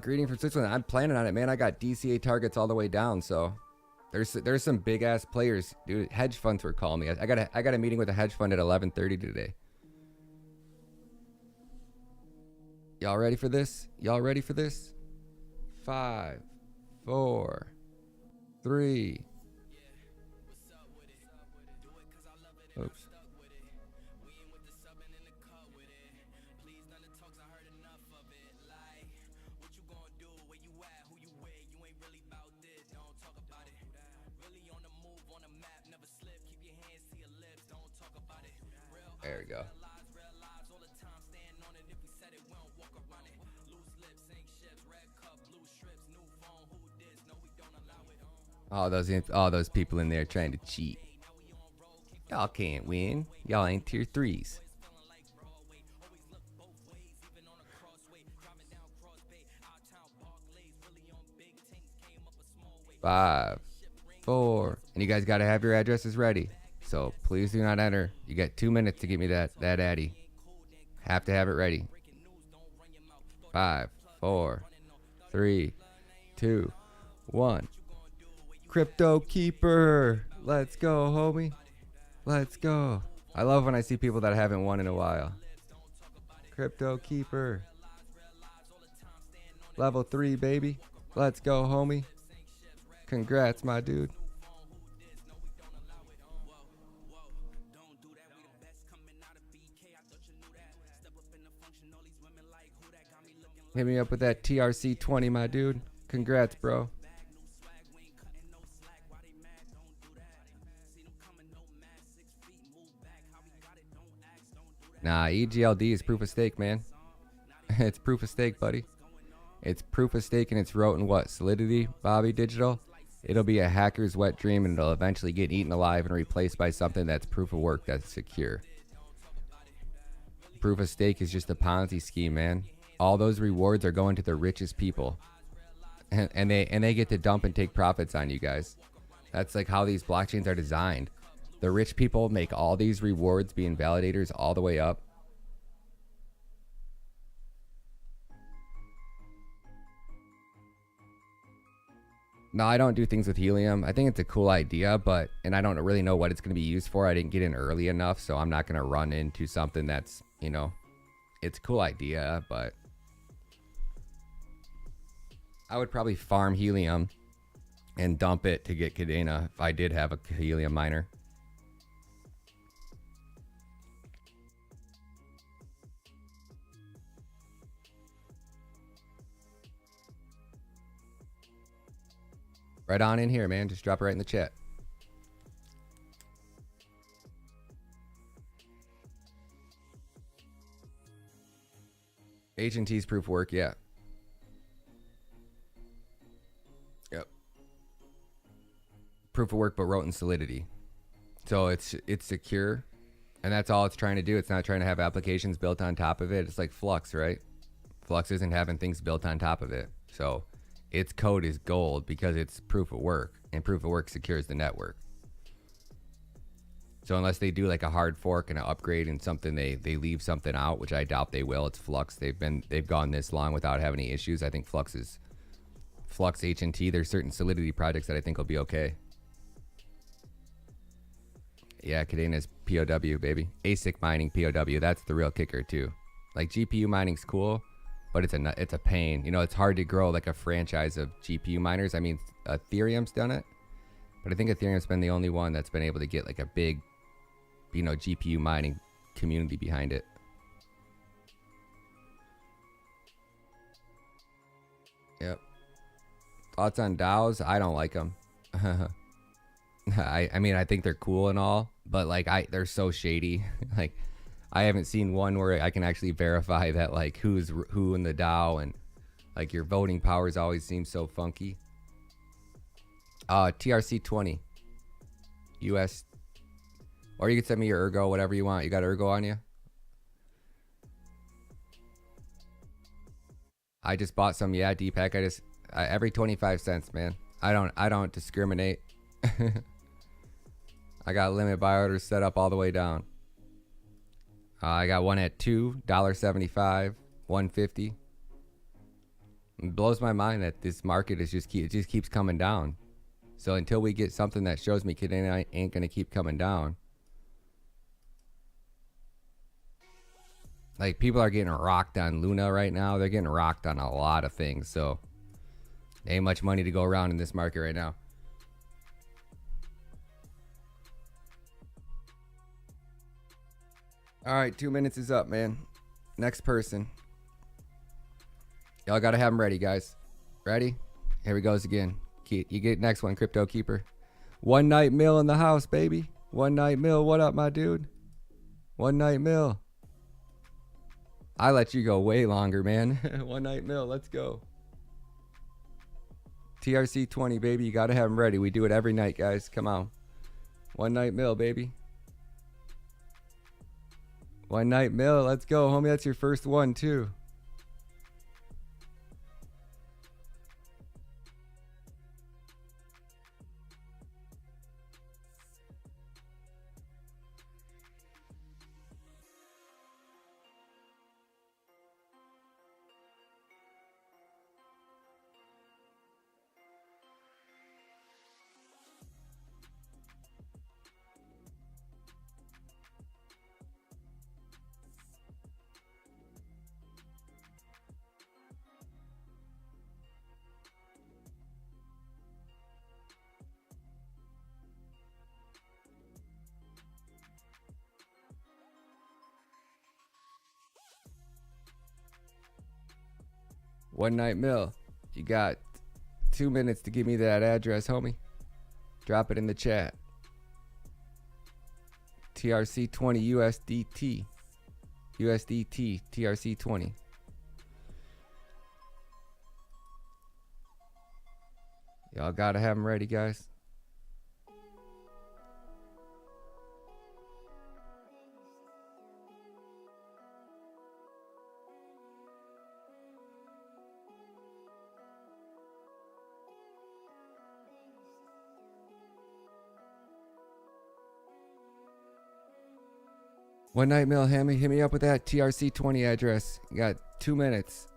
Speaker 1: Greeting from Switzerland. I'm planning on it, man. I got DCA targets all the way down, so there's some big ass players, dude. Hedge funds were calling me. I got a meeting with a hedge fund at 11:30 today. Y'all ready for this? Y'all ready for this? 5, 4, 3. Oops. There we go. All those people in there trying to cheat. Y'all can't win. Y'all ain't tier 3s. Five, 4, and you guys got to have your addresses ready. So please do not enter. You got 2 minutes to get me that addy. Have to have it ready. 5, 4, 3, 2, 1. Crypto Keeper. Let's go, homie. Let's go. I love when I see people that I haven't won in a while. Crypto Keeper. Level 3, baby. Let's go, homie. Congrats, my dude. Hit me up with that TRC 20, my dude. Congrats, bro. Nah, EGLD is proof of stake, man. It's proof of stake, buddy. It's proof of stake, and it's wrote in what? Solidity, Bobby Digital? It'll be a hacker's wet dream, and it'll eventually get eaten alive and replaced by something that's proof of work that's secure. Proof of stake is just a Ponzi scheme, man. All those rewards are going to the richest people. And they get to dump and take profits on you guys. That's like how these blockchains are designed. The rich people make all these rewards being validators all the way up. No, I don't do things with helium. I think it's a cool idea, and I don't really know what it's going to be used for. I didn't get in early enough, so I'm not going to run into something that's, it's a cool idea, but I would probably farm helium and dump it to get Cadena if I did have a helium miner. Right on in here, man. Just drop it right in the chat. H&T's proof work, yeah. Yep. Proof of work, but wrote in Solidity. So it's secure, and that's all it's trying to do. It's not trying to have applications built on top of it. It's like Flux, right? Flux isn't having things built on top of it. So its code is gold because it's proof of work, and proof of work secures the network. So unless they do like a hard fork and an upgrade and something, they leave something out, which I doubt they will. It's Flux. They've gone this long without having any issues. I think Flux H&T. There's certain Solidity projects that I think will be okay. Yeah, Kadena's POW, baby. ASIC mining POW. That's the real kicker too. Like GPU mining's cool, but it's a pain. You know, it's hard to grow like a franchise of GPU miners. I mean, Ethereum's done it, but I think Ethereum's been the only one that's been able to get like a big, you know, GPU mining community behind it. Yep. Thoughts on DAOs? I don't like them. I mean, I think they're cool and all, but like they're so shady. Like I haven't seen one where I can actually verify that like who's who in the DAO, and like your voting powers always seem so funky. TRC20 US, or you can send me your Ergo, whatever you want. You got Ergo on you? I just bought some. Yeah, Deepak. Every 25 cents, man. I don't discriminate. I got limit buy orders set up all the way down. I got one at $2.75, $1.50. It blows my mind that this market is it just keeps coming down. So until we get something that shows me Cadena ain't gonna keep coming down. Like people are getting rocked on Luna right now. They're getting rocked on a lot of things. So ain't much money to go around in this market right now. All right, 2 minutes is up, man. Next person. Y'all gotta have them ready, guys. Ready? Here we goes again. You get next one, Crypto Keeper. One Night Mill in the house, baby. One Night Mill, what up, my dude? One Night Mill. I let you go way longer, man. One Night Mill, let's go. TRC20, baby. You gotta have them ready. We do it every night, guys. Come on. One Night Mill, baby. One Night Mill, let's go, homie. That's your first one, too. One Night Mill. You got 2 minutes to give me that address, homie. Drop it in the chat. TRC20 USDT. USDT TRC20. Y'all gotta have them ready, guys. One Night Mill, hit me up with that TRC20 address. You got 2 minutes.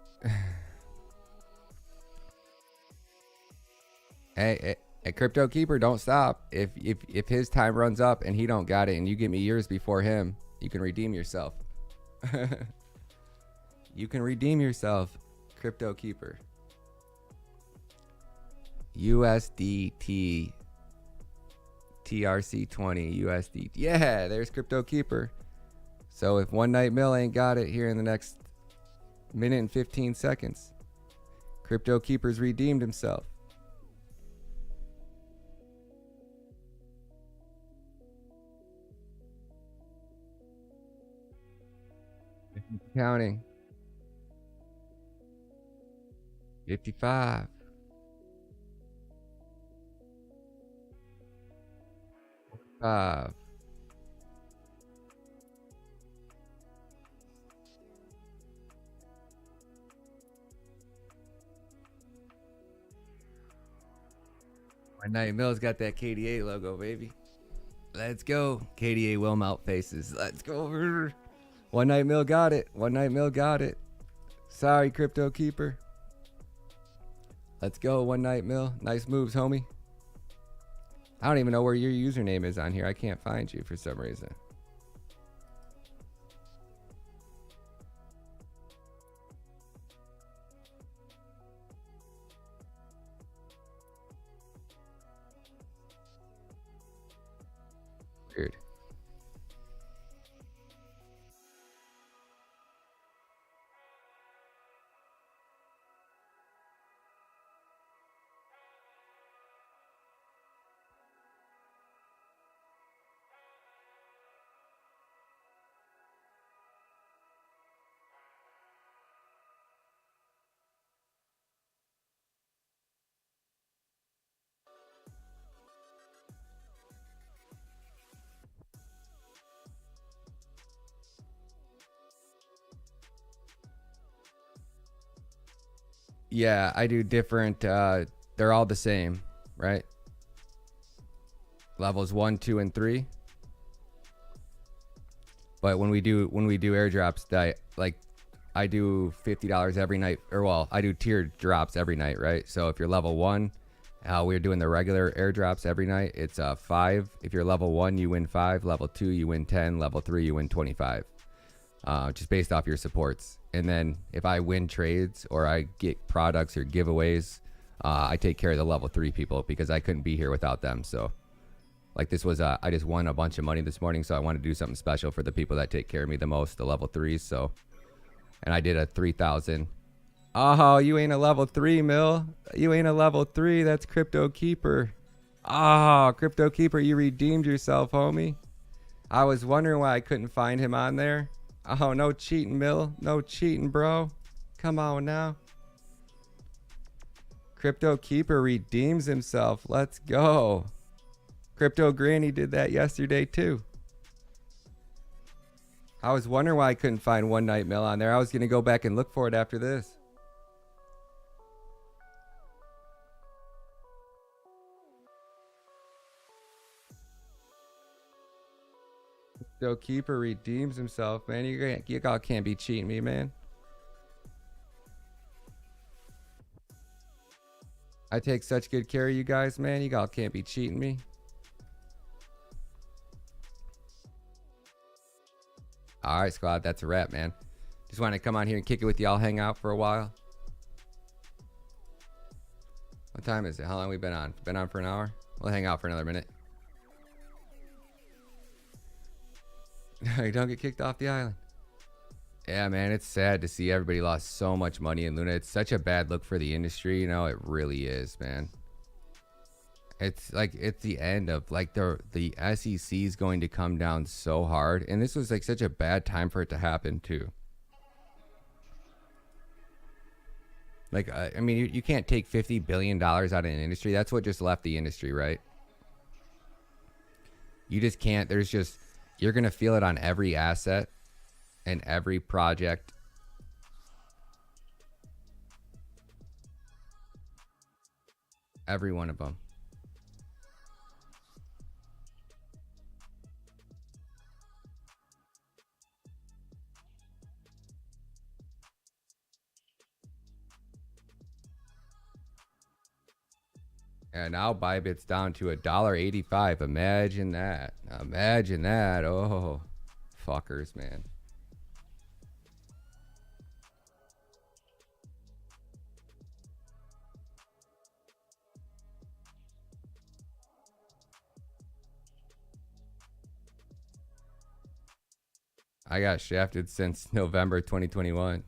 Speaker 1: Hey, Crypto Keeper, don't stop. If his time runs up and he don't got it and you get me yours before him, you can redeem yourself. You can redeem yourself, Crypto Keeper. USDT. TRC20 USD. Yeah, there's Crypto Keeper. So if One Night Mill ain't got it here in the next minute and 15 seconds, Crypto Keeper's redeemed himself. Counting. 55. 5. One Night Mill's got that KDA logo, baby. Let's go. KDA will melt faces. Let's go. One Night Mill got it. One Night Mill got it. Sorry, Crypto Keeper. Let's go, One Night Mill. Nice moves, homie. I don't even know where your username is on here. I can't find you for some reason. Weird. Yeah, I do different. They're all the same, right? Levels 1, 2, and 3. But when we do airdrops, I do $50 every night, or well, I do tiered drops every night, right? So if you're level 1, we're doing the regular airdrops every night. It's 5. If you're level 1, you win 5. Level 2, you win 10. Level 3, you win 25. Just based off your supports. And then if I win trades or I get products or giveaways, I take care of the level 3 people because I couldn't be here without them. So like this was, I just won a bunch of money this morning. So I want to do something special for the people that take care of me the most, the level 3s. So, and I did a 3,000. Oh, you ain't a level 3, Mill. You ain't a level 3. That's Crypto Keeper. Oh, Crypto Keeper, you redeemed yourself, homie. I was wondering why I couldn't find him on there. Oh, no cheating, Mill. No cheating, bro. Come on now. Crypto Keeper redeems himself. Let's go. Crypto Granny did that yesterday, too. I was wondering why I couldn't find One Night Mill on there. I was going to go back and look for it after this. Crypto Keeper redeems himself, man. You all can't be cheating me, man. I take such good care of you guys, man. You all can't be cheating me. All right, squad. That's a wrap, man. Just wanted to come on here and kick it with y'all, hang out for a while. What time is it? How long we been on? Been on for an hour? We'll hang out for another minute. You don't get kicked off the island. Yeah, man, it's sad to see everybody lost so much money in Luna. It's such a bad look for the industry, you know. It really is, man. It's like it's the end of like the SEC is going to come down so hard, and this was like such a bad time for it to happen too. Like I mean, you can't take $50 billion out of an industry. That's what just left the industry, right? You just can't. There's just, you're gonna feel it on every asset and every project. Every one of them. And now Bybit's down to $1.85. Imagine that. Imagine that. Oh, fuckers, man. I got shafted since November 2021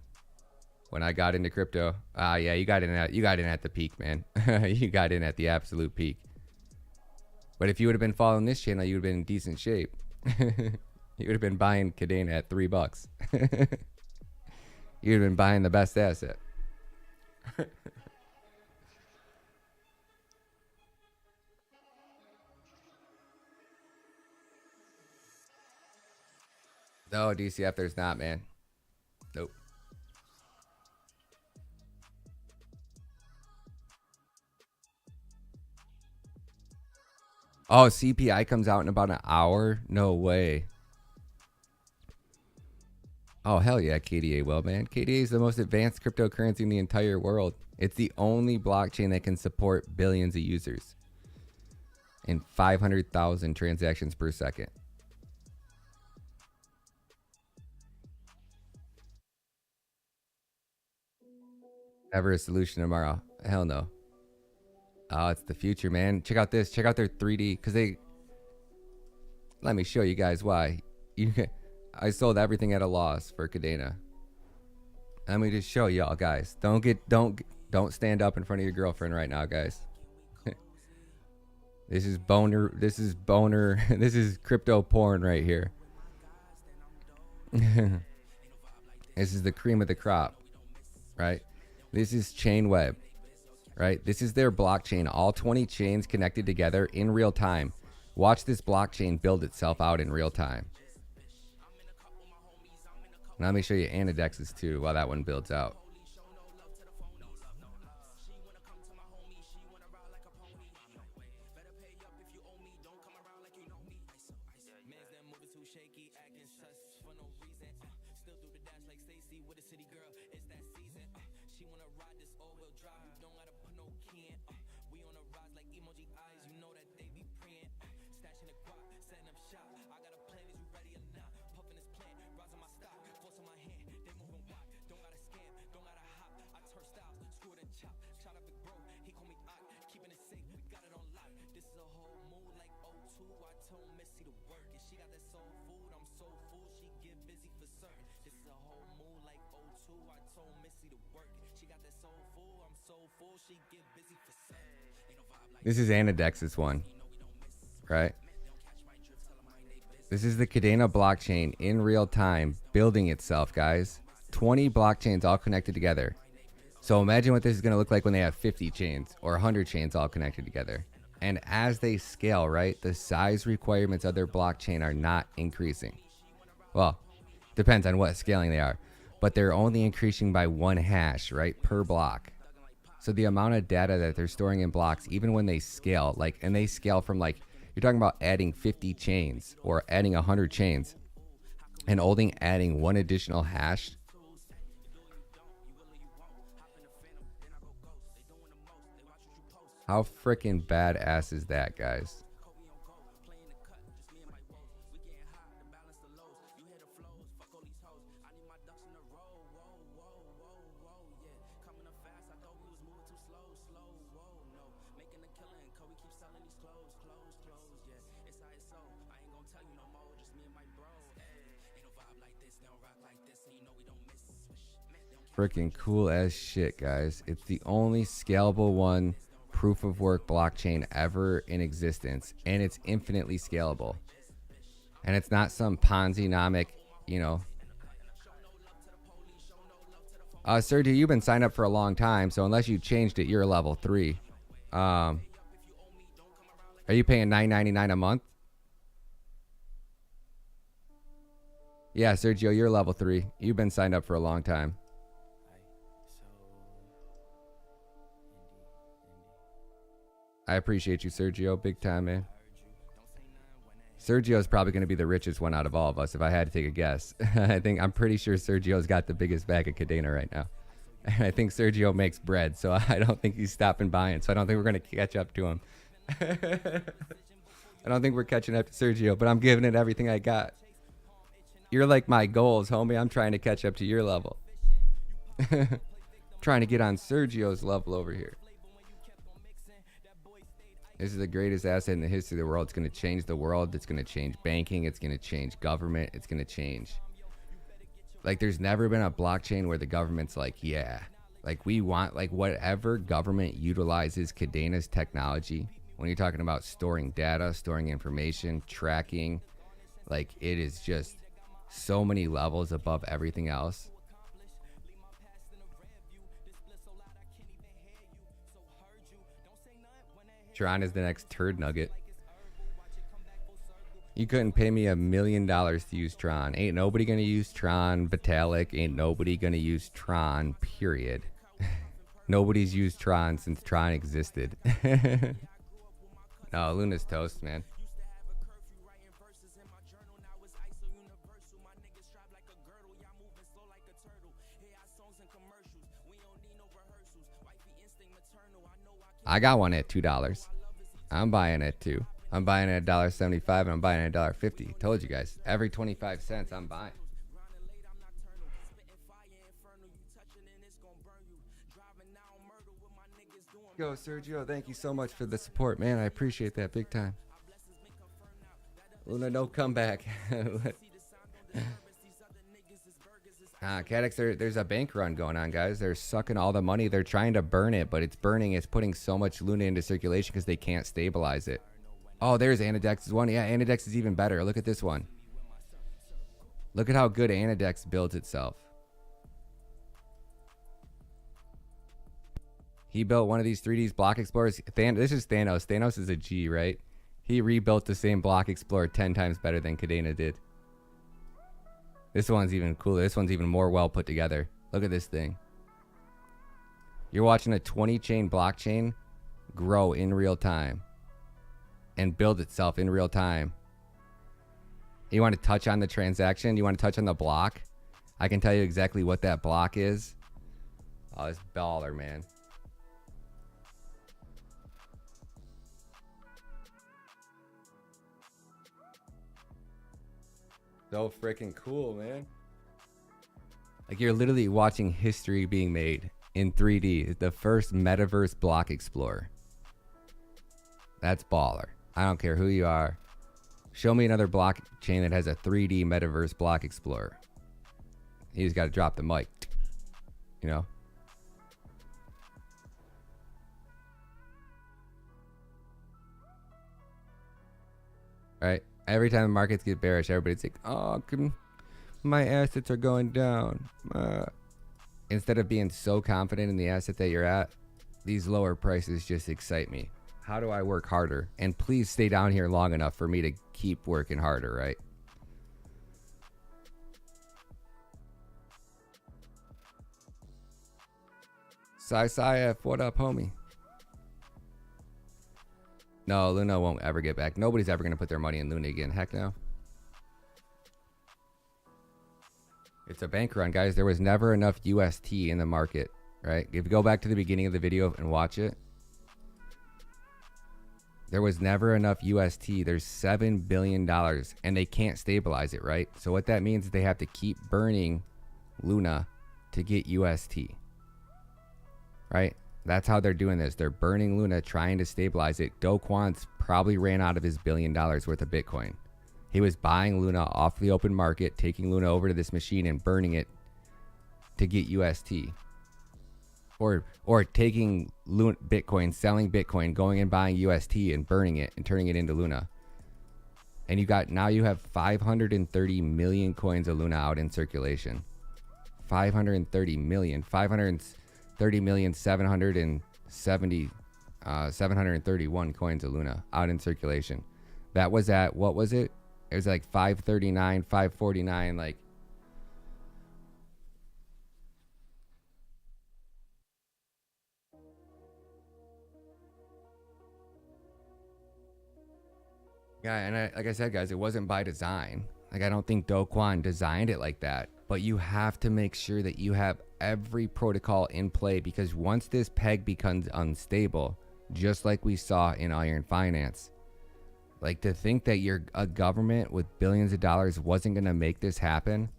Speaker 1: when I got into crypto. Yeah, you got in at the peak, man. You got in at the absolute peak. But if you would have been following this channel, you would have been in decent shape. You would have been buying Cadena at $3. You'd have been buying the best asset. No, DCF, there's not, man. Nope. Oh, CPI comes out in about an hour? No way. Oh, hell yeah, KDA will, man. KDA is the most advanced cryptocurrency in the entire world. It's the only blockchain that can support billions of users and 500,000 transactions per second. Never a solution tomorrow. Hell no. Oh, it's the future, man. Check out this. Check out their 3D. Because they... Let me show you guys why. I sold everything at a loss for Cadena. Let me just show y'all, guys. Don't stand up in front of your girlfriend right now, guys. This is boner. This is crypto porn right here. This is the cream of the crop, right? This is Chainweb, right? This is their blockchain. All 20 chains connected together in real time. Watch this blockchain build itself out in real time. Now let me show you Anodex's too while that one builds out. This is Anodex's one, right? This is the Kadena blockchain in real time building itself, guys. 20 blockchains all connected together. So imagine what this is going to look like when they have 50 chains or 100 chains all connected together. And as they scale, right, the size requirements of their blockchain are not increasing. Well, depends on what scaling they are. But they're only increasing by 1 hash, right, per block. So the amount of data that they're storing in blocks, even when they scale, like, and they scale from like, you're talking about adding 50 chains or adding 100 chains and only adding 1 additional hash. How freaking badass is that, guys? Freaking cool as shit, guys. It's the only scalable one proof of work blockchain ever in existence, and it's infinitely scalable. And it's not some Ponzi-nomic, you know. Sergio, you've been signed up for a long time, so unless you changed it, you're level 3. Are you paying $9.99 a month? Yeah, Sergio, you're level 3. You've been signed up for a long time. I appreciate you, Sergio. Big time, man. Sergio's probably going to be the richest one out of all of us, if I had to take a guess. I'm pretty sure Sergio's got the biggest bag of Cadena right now. And I think Sergio makes bread, so I don't think he's stopping buying. So I don't think we're going to catch up to him. I don't think we're catching up to Sergio, but I'm giving it everything I got. You're like my goals, homie. I'm trying to catch up to your level. Trying to get on Sergio's level over here. This is the greatest asset in the history of the world. It's going to change the world. It's going to change banking. It's going to change government. It's going to change Like, there's never been a blockchain where the government's like, yeah, like, we want, like, whatever government utilizes Kadena's technology, when you're talking about storing data, storing information, tracking, like, it is just so many levels above everything else. Tron is the next turd nugget. You couldn't pay me $1 million to use Tron. Ain't nobody gonna use Tron. Vitalik, ain't nobody gonna use Tron, period. Nobody's used Tron since Tron existed. No, Luna's toast, man. I got one at $2. I'm buying it too. I'm buying it at $1.75 and I'm buying it at $1.50. Told you guys, every 25 cents I'm buying. Go, Sergio. Thank you so much for the support, man. I appreciate that big time. Luna, no comeback. Cadex, there's a bank run going on, guys. They're sucking all the money. They're trying to burn it, but it's burning. It's putting so much Luna into circulation because they can't stabilize it. Oh, there's Anodex's one. Yeah, Anodex is even better. Look at this one. Look at how good Anodex builds itself. He built one of these 3D block explorers. This is Thanos. Thanos is a G, right? He rebuilt the same block explorer 10 times better than Cadena did. This one's even cooler. This one's even more well put together. Look at this thing. You're watching a 20-chain blockchain grow in real time and build itself in real time. You want to touch on the transaction? You want to touch on the block? I can tell you exactly what that block is. Oh, it's baller, man. So freaking cool, man. Like, you're literally watching history being made in 3D. The first metaverse block explorer. That's baller. I don't care who you are. Show me another blockchain that has a 3D metaverse block explorer. You just got to drop the mic. You know? Right? Every time the markets get bearish, everybody's like, oh, my assets are going down. Instead of being so confident in the asset that you're at, these lower prices just excite me. How do I work harder? And please stay down here long enough for me to keep working harder, right? Sai, what up, homie? No, Luna won't ever get back. Nobody's ever going to put their money in Luna again. Heck no. It's a bank run, guys. There was never enough UST in the market, right? If you go back to the beginning of the video and watch it, there was never enough UST. There's $7 billion and they can't stabilize it, right? So what that means is they have to keep burning Luna to get UST, right? That's how they're doing this. They're burning Luna, trying to stabilize it. Do Kwon's probably ran out of his $1 billion worth of Bitcoin. He was buying Luna off the open market, taking Luna over to this machine and burning it to get UST. Or taking Luna, Bitcoin, selling Bitcoin, going and buying UST and burning it and turning it into Luna. And now you have 530 million coins of Luna out in circulation. 530 million. 731 coins of Luna out in circulation. That was at, what was it? It was like 539, 549, like. Yeah, and like I said, guys, it wasn't by design. Like, I don't think Do Kwon designed it like that. But you have to make sure that you have every protocol in play, because once this peg becomes unstable, just like we saw in Iron Finance, like, to think that a government with billions of dollars wasn't going to make this happen,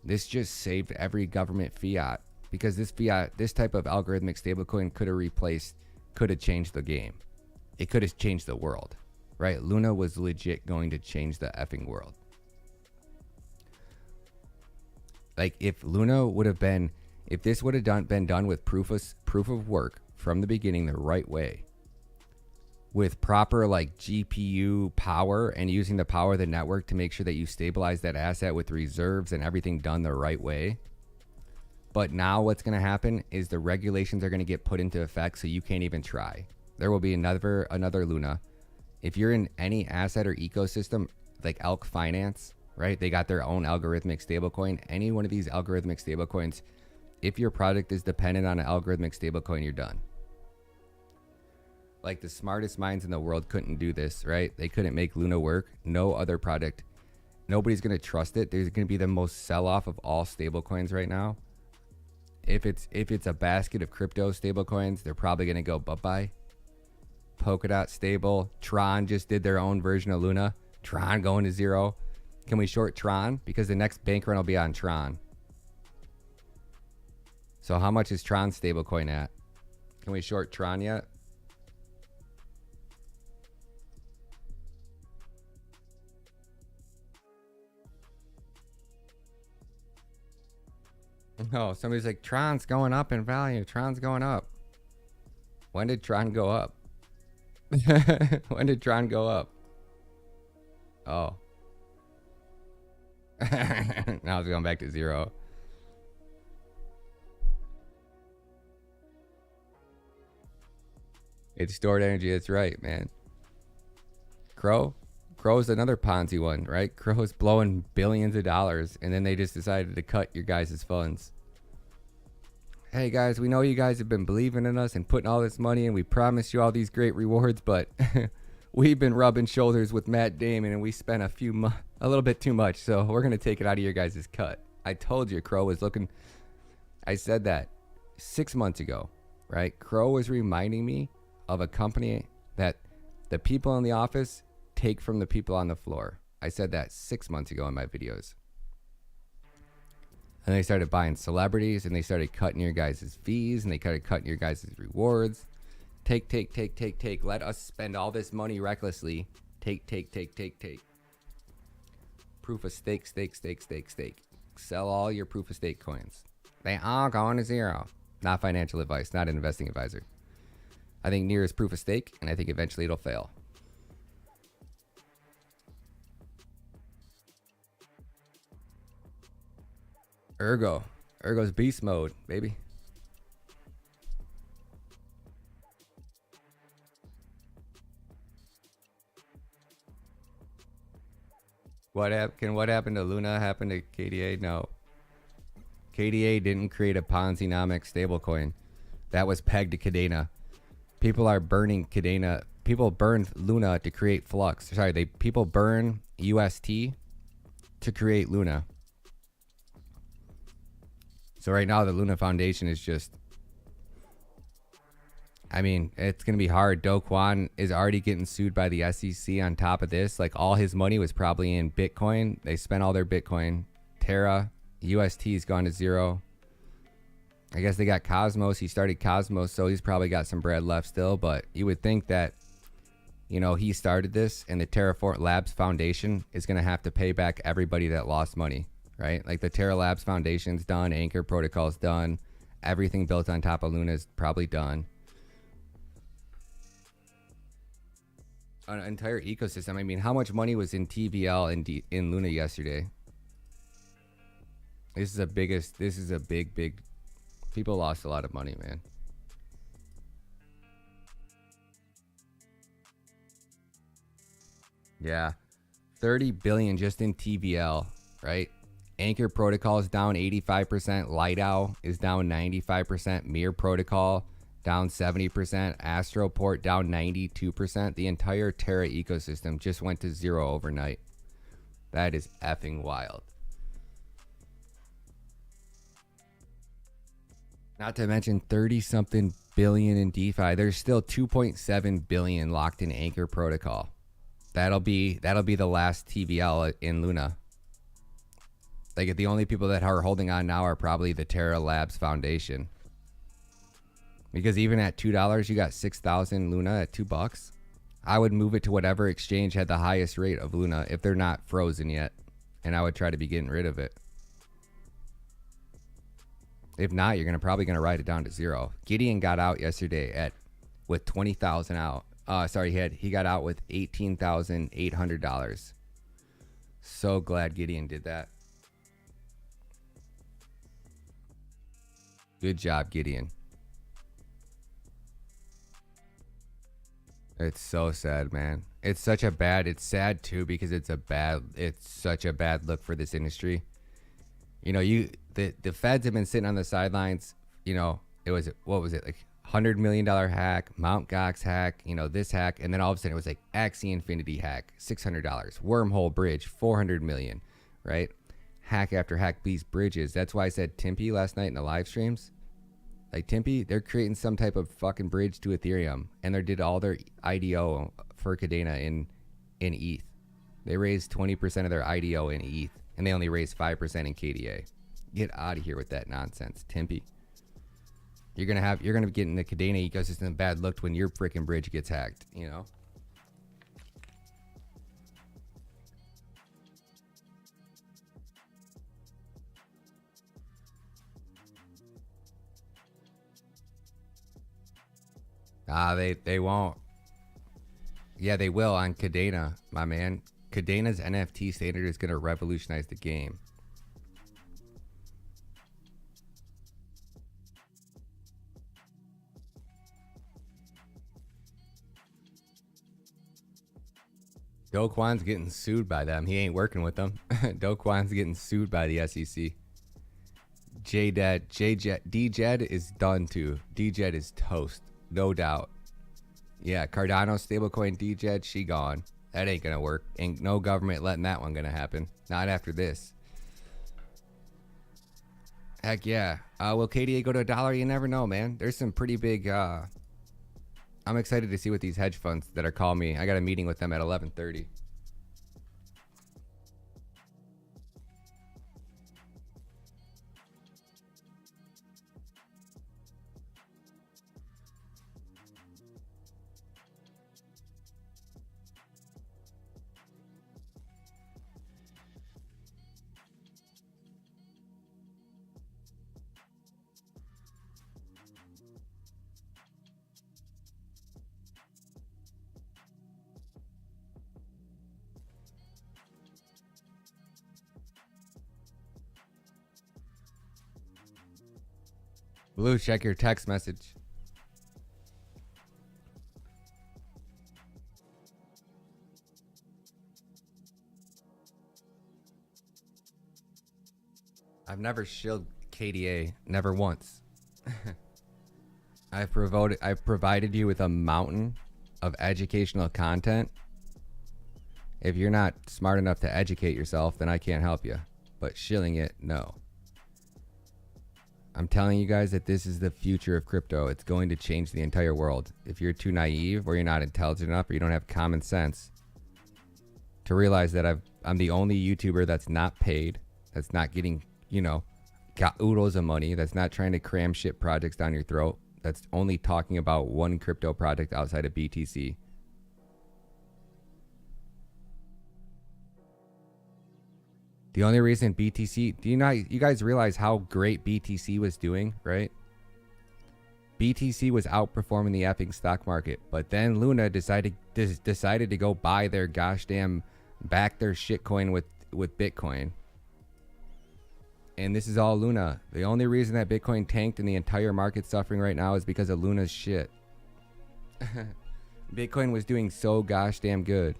Speaker 1: this just saved every government fiat, because this type of algorithmic stablecoin could have changed the game. It could have changed the world, right? Luna was legit going to change the effing world. Like if Luna would have been, if this would have been done with proof of work from the beginning the right way, with proper like GPU power and using the power of the network to make sure that you stabilize that asset with reserves and everything done the right way. But now what's going to happen is the regulations are going to get put into effect, so you can't even try. There will be another Luna. If you're in any asset or ecosystem like Elk Finance, right? They got their own algorithmic stablecoin. Any one of these algorithmic stablecoins, if your product is dependent on an algorithmic stablecoin, you're done. Like the smartest minds in the world couldn't do this, right? They couldn't make Luna work. No other product. Nobody's going to trust it. There's going to be the most sell-off of all stablecoins right now. If it's a basket of crypto stablecoins, they're probably going to go bye-bye. Polkadot stable. Tron just did their own version of Luna. Tron going to zero. Can we short Tron? Because the next bank run will be on Tron. So how much is Tron stablecoin at? Can we short Tron yet? No, somebody's like, Tron's going up in value. Tron's going up. When did Tron go up? When did Tron go up? Oh. Now it's going back to zero. It's stored energy. That's right, man. Crow's another Ponzi one, right? Crow's blowing billions of dollars, and then they just decided to cut your guys' funds. Hey guys, we know you guys have been believing in us and putting all this money in. We promised you all these great rewards, but we've been rubbing shoulders with Matt Damon, and we spent a little bit too much, so we're gonna take it out of your guys' cut. I told you Crow was looking. I said that 6 months ago, right? Crow was reminding me of a company that the people in the office take from the people on the floor. I said that 6 months ago in my videos. And they started buying celebrities, and they started cutting your guys' fees, and they started cutting your guys' rewards. Take. Let us spend all this money recklessly. Take. Proof of stake. Sell all your proof of stake coins. They all going to zero. Not financial advice, not an investing advisor. I think near is proof of stake, and I think eventually it'll fail. Ergo's beast mode, baby. What happened to Luna happen to KDA? No. KDA didn't create a Ponzi-nomic stablecoin. That was pegged to Cadena. People are burning Cadena. People burn Luna to create Flux. Sorry, people burn UST to create Luna. So right now the Luna Foundation is just, I mean, it's going to be hard. Do Kwon is already getting sued by the SEC on top of this. Like all his money was probably in Bitcoin. They spent all their Bitcoin. Terra, UST's gone to zero. I guess they got Cosmos. He started Cosmos, so he's probably got some bread left still. But you would think that, you know, he started this and the Terra Labs Foundation is going to have to pay back everybody that lost money, right? Like the Terra Labs Foundation's done. Anchor Protocol's done. Everything built on top of Luna is probably done. An entire ecosystem. I mean, how much money was in TVL and in Luna yesterday? This is a big. People lost a lot of money, man. Yeah. 30 billion just in TVL, right? Anchor Protocol is down 85%. Light Owl is down 95%. Mirror Protocol down 70%. Astroport down 92%. The entire Terra ecosystem just went to zero overnight. That is effing wild. Not to mention 30-something billion in DeFi. There's still 2.7 billion locked in Anchor Protocol. That'll be the last TVL in Luna. Like the only people that are holding on now are probably the Terra Labs Foundation. Because even at $2, you got 6,000 Luna at $2. I would move it to whatever exchange had the highest rate of Luna if they're not frozen yet. And I would try to be getting rid of it. If not, you're probably gonna ride it down to zero. Gideon got out yesterday with 20,000 out. Sorry, he got out with $18,800. So glad Gideon did that. Good job, Gideon. It's so sad, man. It's sad too because it's such a bad look for this industry. You know, the feds have been sitting on the sidelines. You know, what was it, like $100 million hack, Mt. Gox hack, you know, this hack, and then all of a sudden it was like Axie Infinity hack, $600, Wormhole Bridge, 400 million, right? Hack after hack, these bridges. That's why I said Timpy last night in the live streams. Like Timpy, they're creating some type of fucking bridge to Ethereum, and they did all their IDO for Cadena in ETH. They raised 20% of their IDO in ETH, and they only raised 5% in KDA. Get out of here with that nonsense, Timpy. You're gonna be getting the Kadena ecosystem bad looked when your freaking bridge gets hacked, you know? They won't. Yeah, they will on Cadena, my man. Cadena's NFT standard is gonna revolutionize the game. Do Kwon's getting sued by them. He ain't working with them. Do Kwon's getting sued by the SEC. D-Jed is done too. D-Jed is toast. No doubt. Yeah, Cardano stablecoin D-Jed, she gone. That ain't gonna work. Ain't no government letting that one gonna happen. Not after this. Heck yeah. Will KDA go to $1? You never know, man. There's some pretty big... I'm excited to see what these hedge funds that are calling me. I got a meeting with them at 11:30. Blue, check your text message. I've never shilled KDA, never once. I've provided you with a mountain of educational content. If you're not smart enough to educate yourself, then I can't help you. But shilling it, no. I'm telling you guys that this is the future of crypto. It's going to change the entire world. If you're too naive or you're not intelligent enough or you don't have common sense to realize that I'm the only YouTuber that's not paid, that's not getting, you know, got oodles of money, that's not trying to cram shit projects down your throat, that's only talking about one crypto project outside of BTC. The only reason BTC, you guys realize how great BTC was doing, right? BTC was outperforming the effing stock market, but then Luna decided to go buy their gosh damn, back their shitcoin with Bitcoin. And this is all Luna. The only reason that Bitcoin tanked and the entire market's suffering right now is because of Luna's shit. Bitcoin was doing so gosh damn good.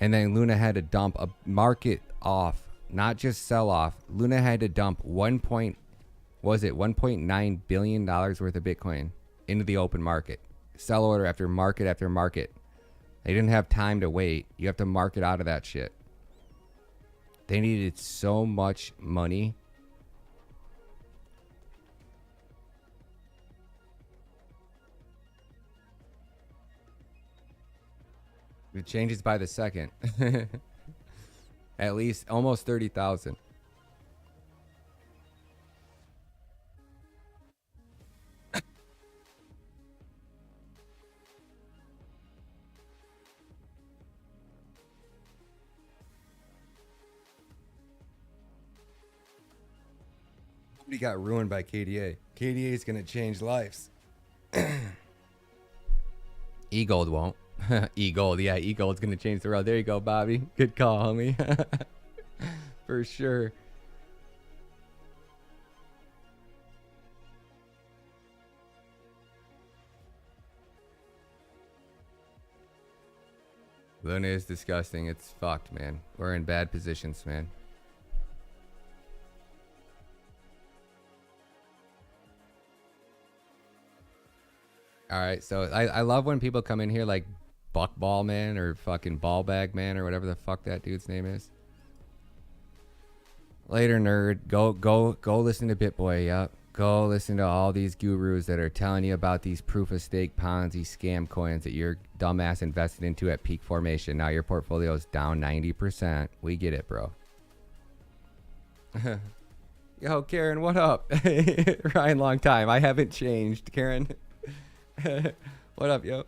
Speaker 1: And then Luna had to dump a market off, not just sell off. Luna had to dump $1.9 billion worth of Bitcoin into the open market. Sell order after market after market. They didn't have time to wait. You have to market out of that shit. They needed so much money. It changes by the second. At least almost 30,000. We got ruined by KDA. KDA is gonna change lives. E-gold won't. E-gold, yeah, E-gold's gonna change the world. There you go, Bobby. Good call, homie. For sure. Luna is disgusting. It's fucked, man. We're in bad positions, man. All right, so I love when people come in here like Buckball Man or fucking Ballbag Man or whatever the fuck that dude's name is. Later, nerd. Go listen to BitBoy. Yep. Go listen to all these gurus that are telling you about these proof of stake Ponzi scam coins that your dumbass invested into at peak formation. Now your portfolio is down 90%. We get it, bro. Yo, Karen, what up? Ryan, long time. I haven't changed, Karen. What up, yo?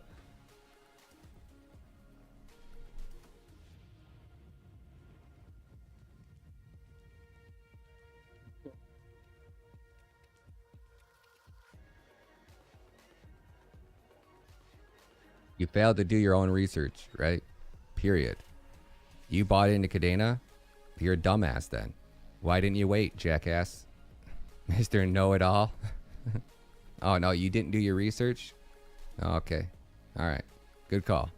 Speaker 1: You failed to do your own research, right? Period. You bought into Cadena? You're a dumbass then. Why didn't you wait, jackass? Mr. Know-It-All? Oh, no, you didn't do your research? Okay. All right. Good call.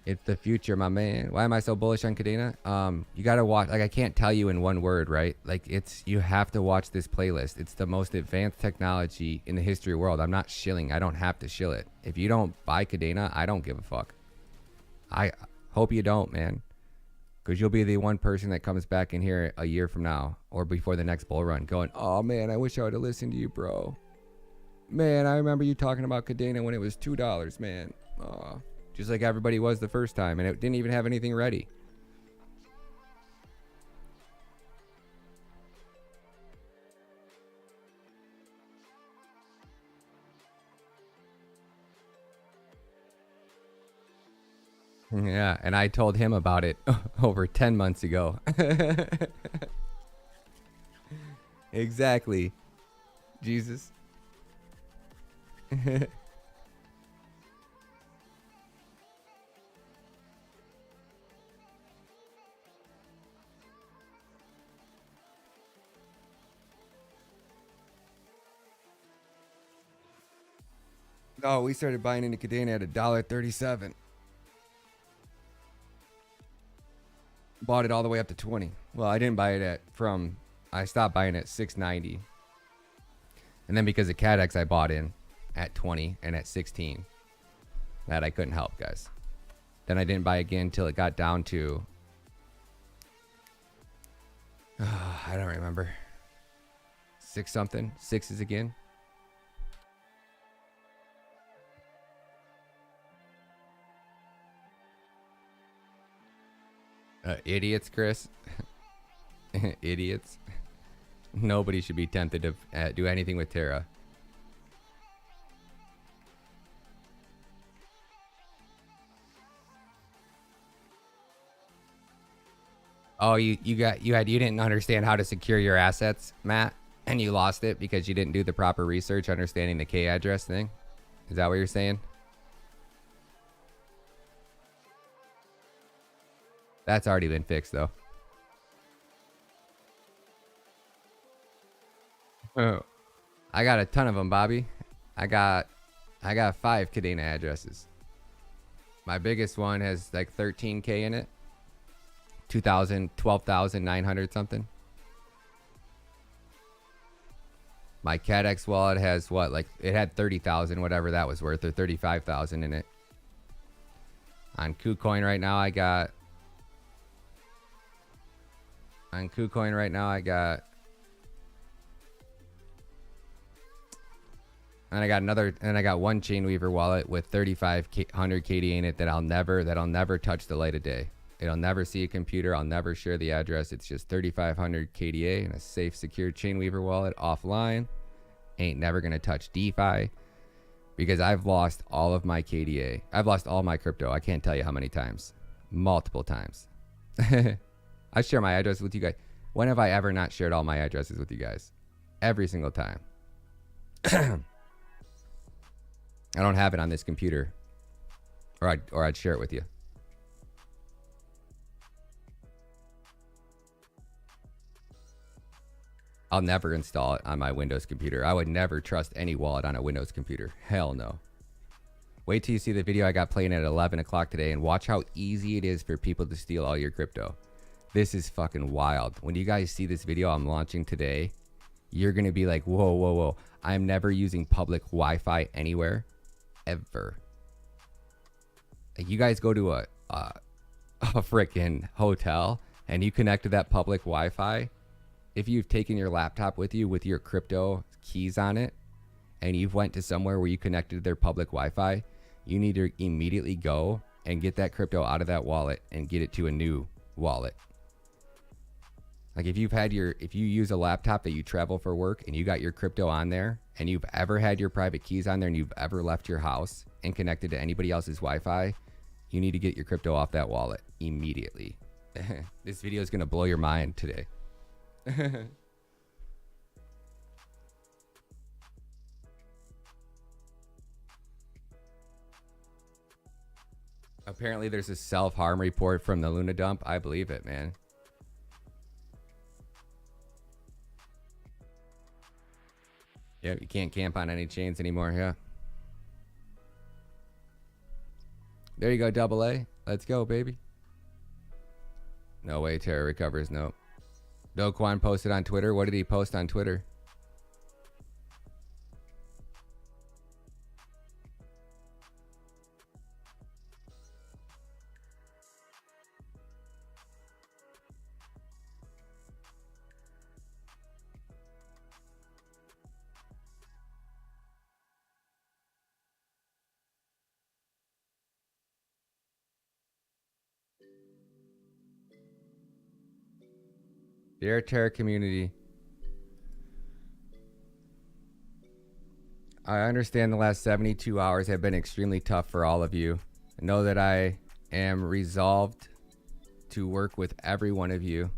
Speaker 1: It's the future, my man. Why am I so bullish on Cadena? You gotta watch. Like, I can't tell you in one word, right? Like, you have to watch this playlist. It's the most advanced technology in the history of the world. I'm not shilling. I don't have to shill it. If you don't buy Cadena, I don't give a fuck. I hope you don't, man. Because you'll be the one person that comes back in here a year from now or before the next bull run going, oh, man, I wish I would have listened to you, bro. Man, I remember you talking about Cadena when it was $2, man. Aw. Just like everybody was the first time, and it didn't even have anything ready. Yeah, and I told him about it over 10 months ago. Exactly. Jesus. No, we started buying into Cadena at $1.37. Bought it all the way up to 20. Well, I didn't buy it I stopped buying it at 6.90. And then because of CADX, I bought in at 20 and at 16. That I couldn't help, guys. Then I didn't buy again until it got down to I don't remember. 6 something. 6s again. Idiots, Chris. Idiots. Nobody should be tempted to do anything with Terra. Oh, you didn't understand how to secure your assets, Matt, and you lost it because you didn't do the proper research understanding the K address thing. Is that what you're saying? That's already been fixed, though. Oh, I got a ton of them, Bobby. I got 5 Cadena addresses. My biggest one has like 13K in it. 12,900 something. My CADX wallet has what? Like it had 30,000, whatever that was worth, or 35,000 in it. On KuCoin right now, I got. On KuCoin right now, I got. And I got another, and I got one Chainweaver wallet with 3,500 KD in it that'll never touch the light of day. It'll never see a computer. I'll never share the address. It's just 3,500 KDA and a safe, secure Chainweaver wallet offline. Ain't never gonna touch DeFi because I've lost all of my KDA. I've lost all my crypto. I can't tell you how many times. Multiple times. I I share my address with you guys. When have I ever not shared all my addresses with you guys? Every single time. I don't have it on this computer. Or I'd share it with you. I'll never install it on my Windows computer. I would never trust any wallet on a Windows computer. Hell no. Wait till you see the video I got playing at 11 o'clock today and watch how easy it is for people to steal all your crypto. This is fucking wild. When you guys see this video I'm launching today, you're going to be like, whoa, whoa, whoa. I'm never using public Wi-Fi anywhere, ever. Like, you guys go to a freaking hotel and you connect to that public Wi-Fi. If you've taken your laptop with you with your crypto keys on it and you've went to somewhere where you connected to their public Wi-Fi, you need to immediately go and get that crypto out of that wallet and get it to a new wallet. Like if you use a laptop that you travel for work and you got your crypto on there and you've ever had your private keys on there and you've ever left your house and connected to anybody else's Wi-Fi, you need to get your crypto off that wallet immediately. This video is going to blow your mind today. Apparently there's a self-harm report from the Luna dump. I believe it, man. Yeah, you can't camp on any chains anymore, yeah. There you go, double A. Let's go, baby. No way Terra recovers, nope. Do Kwon posted on Twitter. What did he post on Twitter? Dear Terra community, I understand the last 72 hours have been extremely tough for all of you. I know that I am resolved to work with every one of you,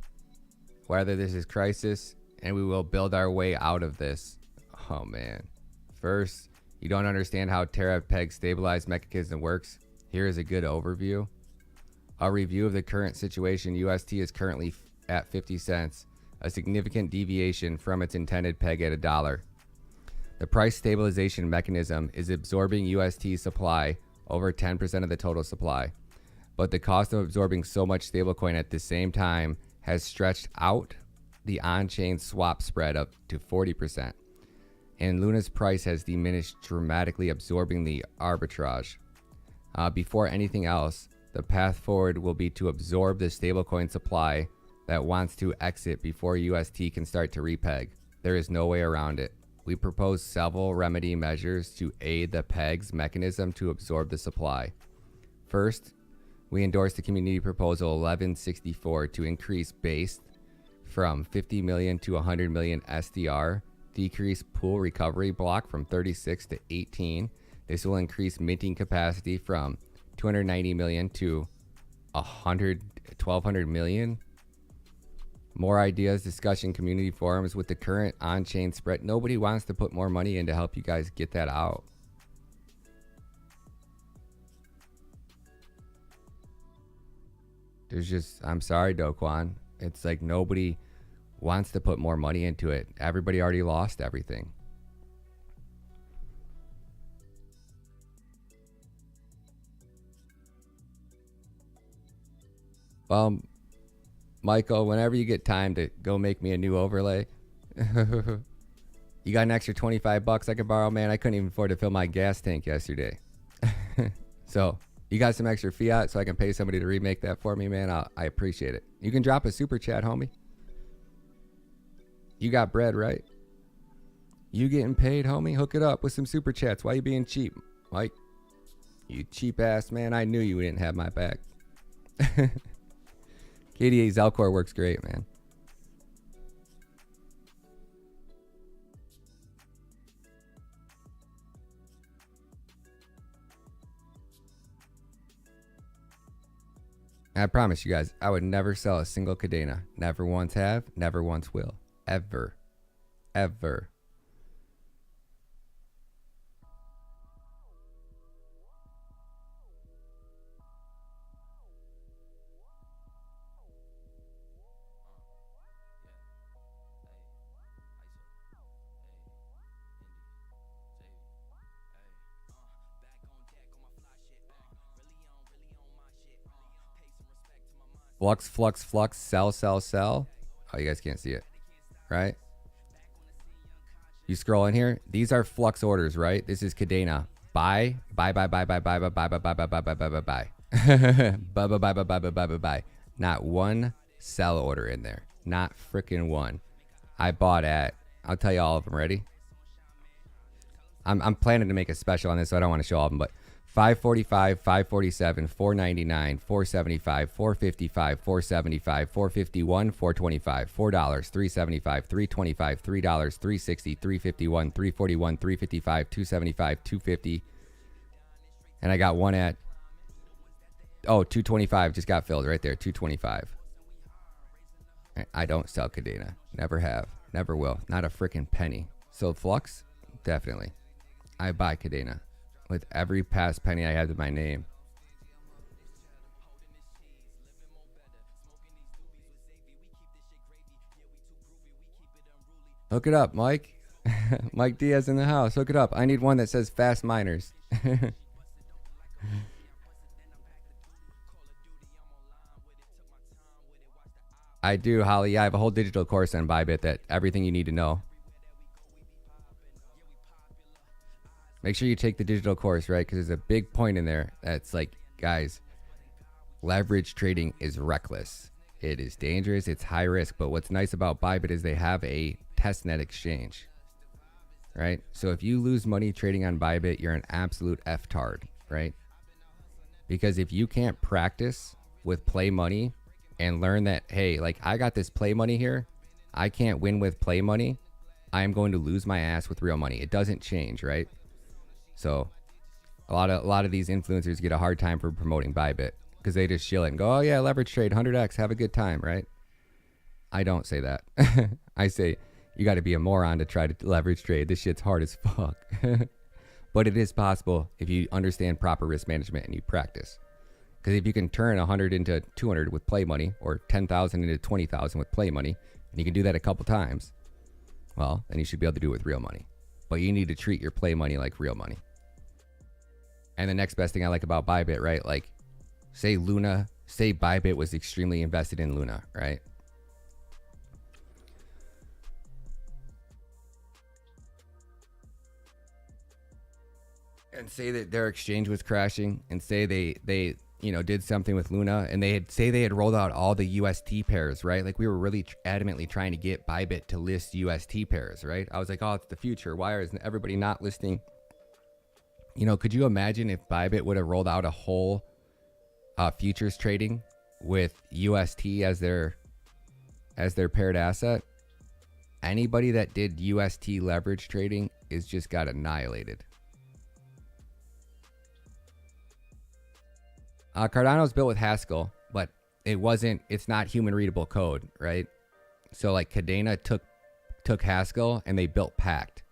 Speaker 1: whether this is crisis, and we will build our way out of this. Oh man. First, you don't understand how Terra Peg stabilized mechanism works. Here is a good overview. A review of the current situation. UST is currently at 50 cents, a significant deviation from its intended peg at $1. The price stabilization mechanism is absorbing UST supply over 10% of the total supply, but the cost of absorbing so much stablecoin at the same time has stretched out the on-chain swap spread up to 40%, and Luna's price has diminished dramatically, absorbing the arbitrage. Before anything else, the path forward will be to absorb the stablecoin supply that wants to exit before UST can start to repeg. There is no way around it. We propose several remedy measures to aid the PEG's mechanism to absorb the supply. First, we endorse the community proposal 1164 to increase base from 50 million to 100 million SDR, decrease pool recovery block from 36 to 18. This will increase minting capacity from 290 million to 1,200 million. More ideas, discussion, community forums with the current on-chain spread. Nobody wants to put more money in to help you guys get that out. There's just, I'm sorry, Do Kwon. It's like nobody wants to put more money into it. Everybody already lost everything. Well, Michael, whenever you get time to go make me a new overlay, you got an extra 25 bucks I can borrow, man. I couldn't even afford to fill my gas tank yesterday. So you got some extra fiat so I can pay somebody to remake that for me, man. I appreciate it. You can drop a super chat, homie. You got bread, right? You getting paid, homie? Hook it up with some super chats. Why you being cheap, Mike? You cheap ass, man. I knew you didn't have my back. KDA Zelcore works great, man. I promise you guys, I would never sell a single Cadena. Never once have, never once will. Ever. Ever. Flux, flux, flux, sell, sell, sell. Oh, you guys can't see it, right? You scroll in here. These are flux orders, right? This is Cadena. Buy, buy, buy, buy, buy, buy, buy, buy, buy, buy, buy, buy, buy, buy, buy, buy. Buy, buy, buy, buy, buy, buy, buy, buy, buy. Not one sell order in there. Not freaking one. I bought at, I'll tell you all of them. Ready? I'm planning to make a special on this, so I don't want to show all of them, but 545, 547, 499, 475, 455, 475, 451, 425, $4, 375, 325, $3, 360, 351, 341, 355, 275, 250. And I got one at 225 just got filled right there, 225. I don't sell Cadena. Never have. Never will. Not a freaking penny. So Flux? Definitely. I buy Cadena with every past penny I had to my name. Hook it up, Mike. Mike Diaz in the house. Hook it up. I need one that says fast miners. I do, Holly. Yeah, I have a whole digital course on Bybit that everything you need to know. Make sure you take the digital course, right? Because there's a big point in there that's like, guys, leverage trading is reckless. It is dangerous. It's high risk. But what's nice about Bybit is they have a testnet exchange, right? So if you lose money trading on Bybit, you're an absolute F-tard, right? Because if you can't practice with play money and learn that, hey, like I got this play money here, I can't win with play money, I am going to lose my ass with real money. It doesn't change, right? So a lot of these influencers get a hard time for promoting Bybit because they just chill it and go, oh yeah, leverage trade 100x, have a good time, right? I don't say that. I say you got to be a moron to try to leverage trade. This shit's hard as fuck. But it is possible if you understand proper risk management and you practice. Because if you can turn 100 into 200 with play money, or 10,000 into 20,000 with play money, and you can do that a couple times, well, then you should be able to do it with real money. But you need to treat your play money like real money. And the next best thing I like about Bybit, right? Like, say Bybit was extremely invested in Luna, right? And say that their exchange was crashing, and say they did something with Luna, and they had rolled out all the UST pairs, right? Like we were really adamantly trying to get Bybit to list UST pairs, right? I was like, oh, it's the future. Why is everybody not listing? Could you imagine if Bybit would have rolled out a whole futures trading with UST as their paired asset? Anybody that did UST leverage trading is just got annihilated. Cardano's built with Haskell, but it's not human readable code, right? So like Cadena took Haskell and they built Pact,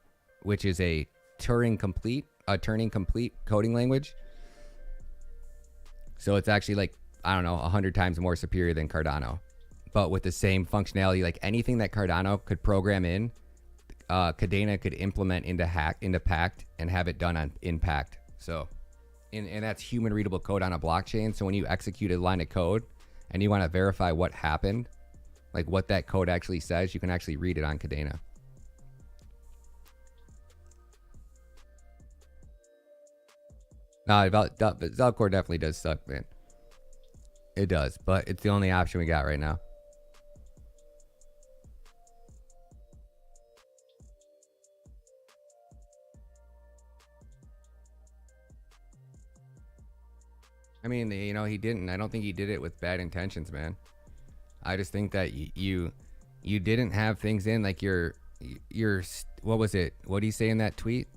Speaker 1: which is a Turing complete coding language. So it's actually like, I don't know, 100 times more superior than Cardano, but with the same functionality. Like anything that Cardano could program in, Cadena could implement into Pact and have it done in Pact. So, and that's human readable code on a blockchain. So when you execute a line of code and you want to verify what happened, like what that code actually says, you can actually read it on Cadena. No, Zelcore definitely does suck, man. It does, but it's the only option we got right now. I mean, he didn't. I don't think he did it with bad intentions, man. I just think that you didn't have things in like your what was it? What do you say in that tweet?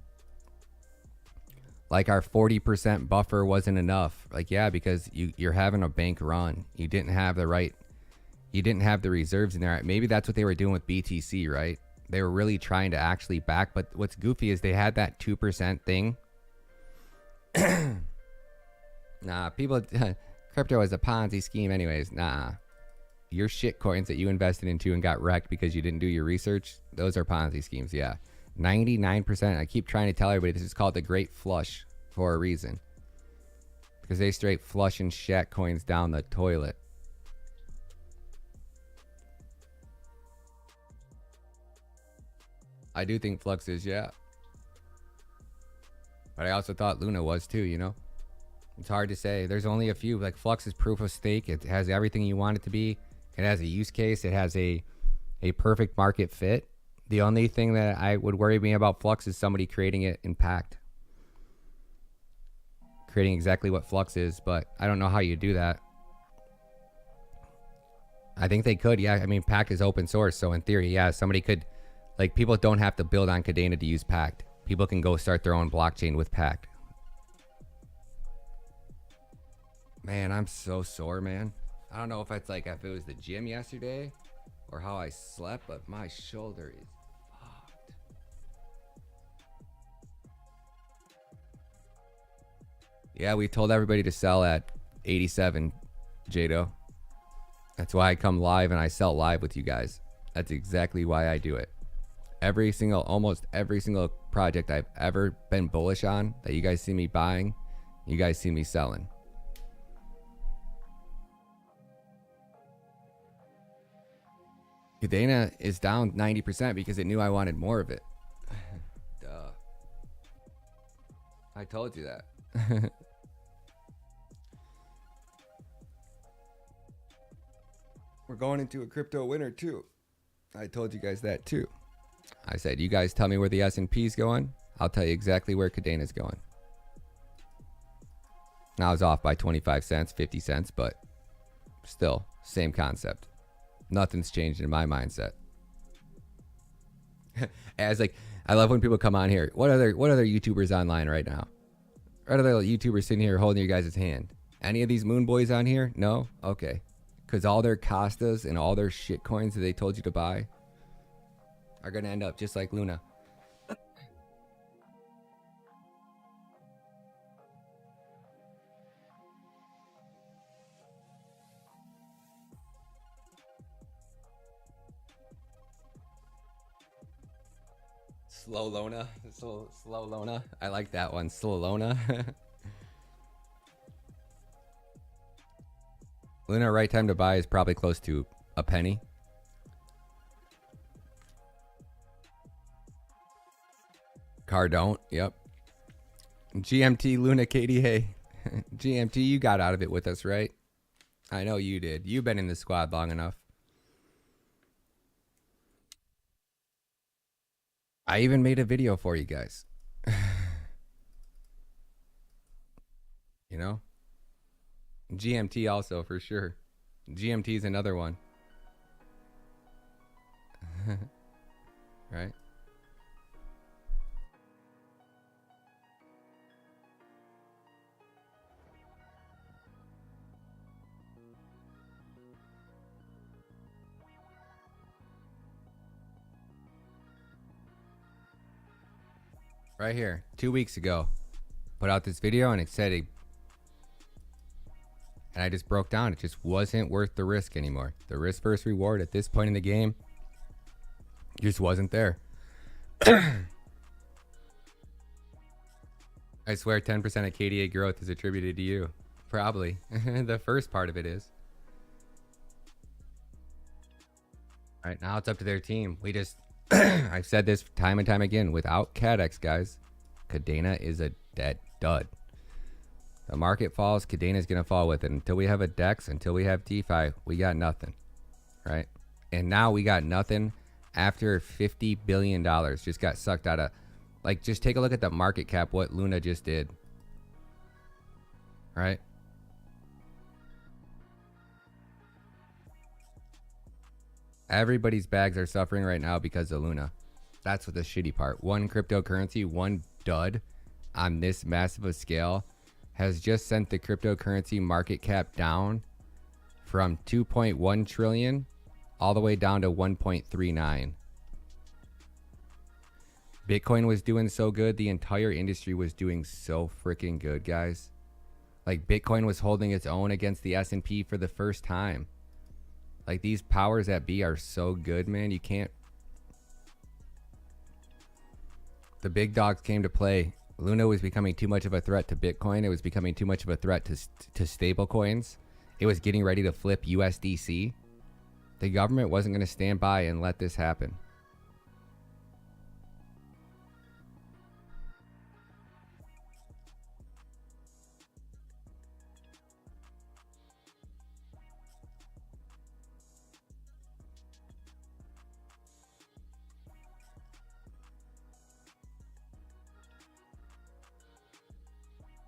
Speaker 1: Like our 40% buffer wasn't enough. Like, yeah, because you're having a bank run. You didn't have the reserves in there. Maybe that's what they were doing with BTC, right? They were really trying to actually back. But what's goofy is they had that 2% thing. Nah, people, crypto is a Ponzi scheme anyways. Nah. Your shit coins that you invested into and got wrecked because you didn't do your research, those are Ponzi schemes, yeah. 99%. I keep trying to tell everybody this is called the Great Flush for a reason. Because they straight flushing shat coins down the toilet. I do think Flux is, yeah. But I also thought Luna was too, you know? It's hard to say. There's only a few. Like Flux is proof of stake. It has everything you want it to be. It has a use case. It has a perfect market fit. The only thing that I would worry me about Flux is somebody creating it in Pact. Creating exactly what Flux is, but I don't know how you do that. I think they could, yeah. I mean, Pact is open source, so in theory, yeah, somebody could, like, people don't have to build on Cadena to use Pact. People can go start their own blockchain with Pact. Man, I'm so sore, man. I don't know if it's like if it was the gym yesterday or how I slept, but my shoulder is fucked. Yeah, we told everybody to sell at 87, Jado. That's why I come live and I sell live with you guys. That's exactly why I do it. Almost every single project I've ever been bullish on that you guys see me buying, you guys see me selling. Cadena is down 90% because it knew I wanted more of it. Duh. I told you that. We're going into a crypto winter too. I told you guys that too. I said, you guys tell me where the S&P's going. I'll tell you exactly where Cadena's going. Now I was off by 25 cents, 50 cents, but still, same concept. Nothing's changed in my mindset. As like, I love when people come on here. What other YouTubers online right now? What other YouTubers sitting here holding your guys' hand? Any of these moon boys on here? No? Okay. Because all their Costas and all their shit coins that they told you to buy are going to end up just like Luna. Slow Lona. Slow Lona. I like that one. Slow Lona. Luna, right time to buy is probably close to a penny. Cardone. Yep. GMT Luna KDA. GMT, you got out of it with us, right? I know you did. You've been in the squad long enough. I even made a video for you guys. You know? GMT also, for sure. GMT is another one. Right? Right here, 2 weeks ago, put out this video and it said and I just broke down. It just wasn't worth the risk anymore. The risk versus reward at this point in the game just wasn't there. I swear 10% of KDA growth is attributed to you. Probably. The first part of it is. All right, now it's up to their team. We just... I've said this time and time again. Without CADX, guys, Cadena is a dead dud. The market falls, Cadena is going to fall with it. Until we have a DEX, until we have DeFi, we got nothing. Right? And now we got nothing after $50 billion just got sucked out of... Like, just take a look at the market cap, what Luna just did. Right? Everybody's bags are suffering right now because of Luna. That's what the shitty part. One cryptocurrency, one dud, on this massive a scale has just sent the cryptocurrency market cap down from 2.1 trillion all the way down to 1.39. Bitcoin was doing so good. The entire industry was doing so freaking good, guys. Like, Bitcoin was holding its own against the S&P for the first time. Like, these powers that be are so good, man. You can't. The big dogs came to play. Luna was becoming too much of a threat to Bitcoin. It was becoming too much of a threat to stablecoins. It was getting ready to flip USDC. The government wasn't going to stand by and let this happen.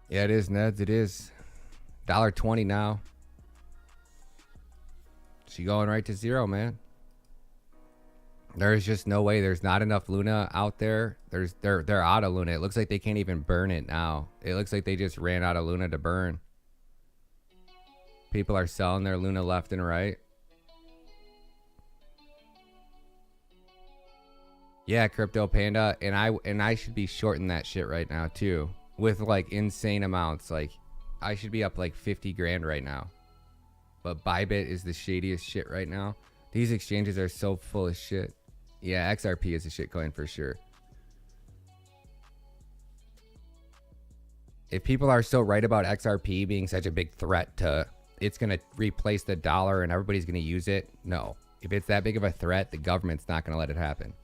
Speaker 1: Yeah, it is, Neds. It is. $1.20 now. She going right to zero, man. There's just no way. There's not enough Luna out there. They're out of Luna. It looks like they can't even burn it now. It looks like they just ran out of Luna to burn. People are selling their Luna left and right. Yeah, Crypto Panda, and I should be shorting that shit right now too, with like insane amounts. Like, I should be up like 50 grand right now. But Bybit is the shadiest shit right now. These exchanges are so full of shit. Yeah, XRP is a shitcoin for sure. If people are so right about XRP being such a big threat to, it's going to replace the dollar and everybody's going to use it. No. If it's that big of a threat, the government's not going to let it happen.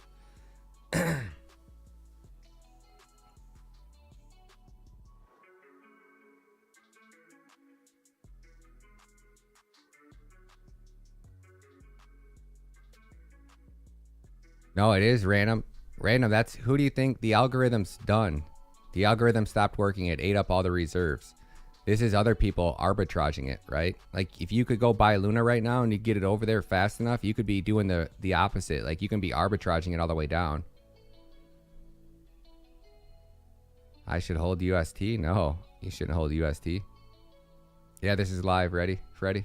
Speaker 1: No, it is random. Random, that's, who do you think the algorithm's done? The algorithm stopped working. It ate up all the reserves. This is other people arbitraging it, right? Like, if you could go buy Luna right now and you get it over there fast enough, you could be doing the opposite. Like, you can be arbitraging it all the way down. I should hold UST? No, you shouldn't hold UST. Yeah, this is live. Ready, Freddy?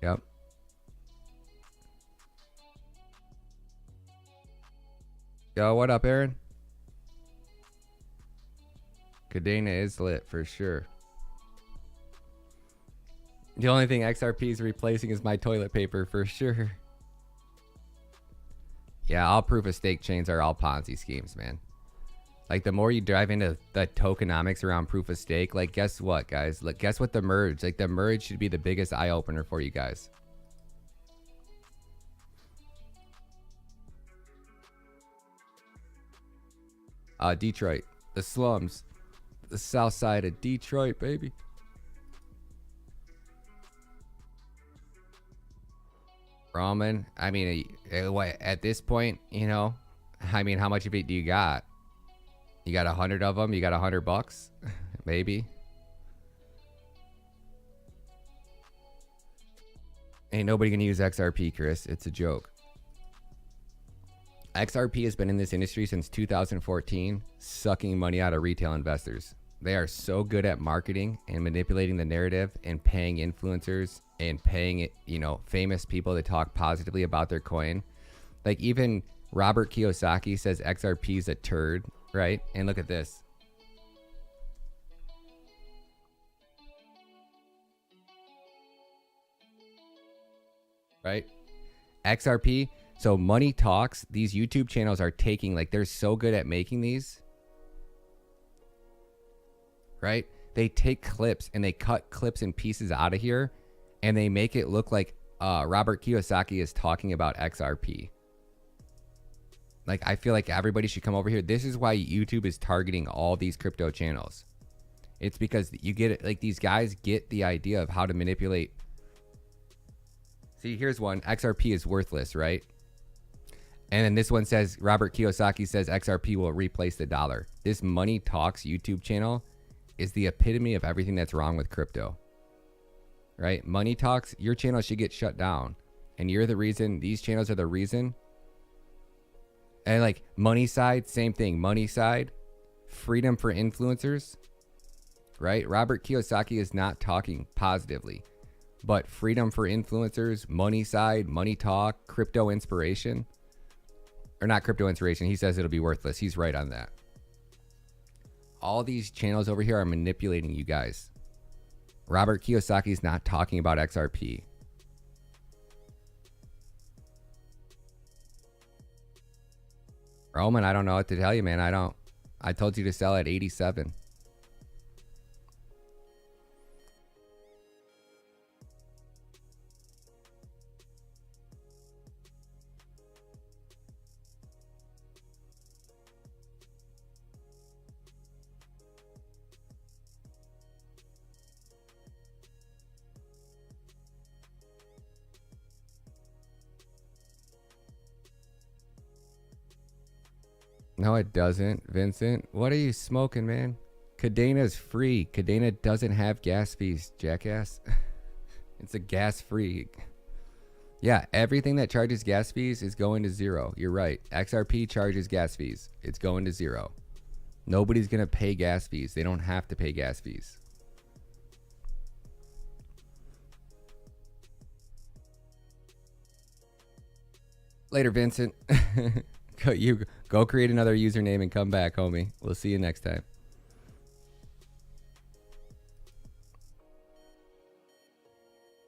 Speaker 1: Yep. Yo, what up, Aaron? Cadena is lit for sure. The only thing XRP is replacing is my toilet paper for sure. Yeah, all proof of stake chains are all Ponzi schemes, man. Like, the more you dive into the tokenomics around proof of stake, like, guess what, guys? Like, guess what the merge? Like, the merge should be the biggest eye opener for you guys. Detroit, the slums, the south side of Detroit, baby. Ramen, I mean, at this point, you know, I mean, how much of it do you got? You got 100 of them? You got $100? Maybe. Ain't nobody gonna use XRP, Chris. It's a joke. XRP has been in this industry since 2014, sucking money out of retail investors. They are so good at marketing and manipulating the narrative and paying influencers and paying it, you know, famous people to talk positively about their coin. Like, even Robert Kiyosaki says XRP is a turd, right? And look at this. Right? XRP. So Money Talks, these YouTube channels are taking, like, they're so good at making these. Right? They take clips and they cut clips and pieces out of here and they make it look like Robert Kiyosaki is talking about XRP. Like, I feel like everybody should come over here. This is why YouTube is targeting all these crypto channels. It's because you get it, like, these guys get the idea of how to manipulate. See, here's one. XRP is worthless, right? And then this one says, Robert Kiyosaki says XRP will replace the dollar. This Money Talks YouTube channel is the epitome of everything that's wrong with crypto. Right? Money Talks, your channel should get shut down. And you're the reason, these channels are the reason And like money side, same thing. Money side, freedom for influencers, right? Robert Kiyosaki is not talking positively, but freedom for influencers, money side, money talk, crypto inspiration, or not crypto inspiration. He says it'll be worthless. He's right on that. All these channels over here are manipulating you guys. Robert Kiyosaki is not talking about XRP. Roman, I don't know what to tell you, man. I told you to sell at 87. No, it doesn't, Vincent. What are you smoking, man? Cadena's free. Cadena doesn't have gas fees, jackass. It's a gas free. Yeah, everything that charges gas fees is going to zero. You're right. XRP charges gas fees. It's going to zero. Nobody's going to pay gas fees. They don't have to pay gas fees. Later, Vincent. Go create another username and come back, homie. We'll see you next time.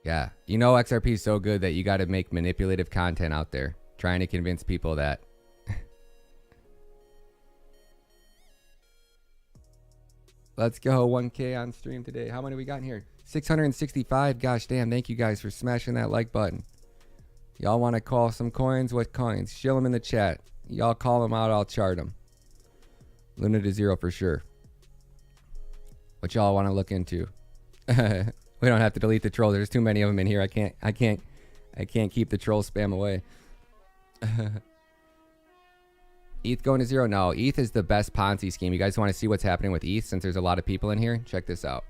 Speaker 1: Yeah, you know XRP is so good that you got to make manipulative content out there, trying to convince people that. Let's go, 1K on stream today. How many we got in here? 665. Gosh damn, thank you guys for smashing that like button. Y'all want to call some coins? What coins? Shill them in the chat. Y'all call them out, I'll chart them. Luna to zero for sure. What y'all want to look into? We don't have to delete the trolls. There's too many of them in here. I can't keep the troll spam away. ETH going to zero? No, ETH is the best Ponzi scheme. You guys want to see what's happening with ETH since there's a lot of people in here? Check this out.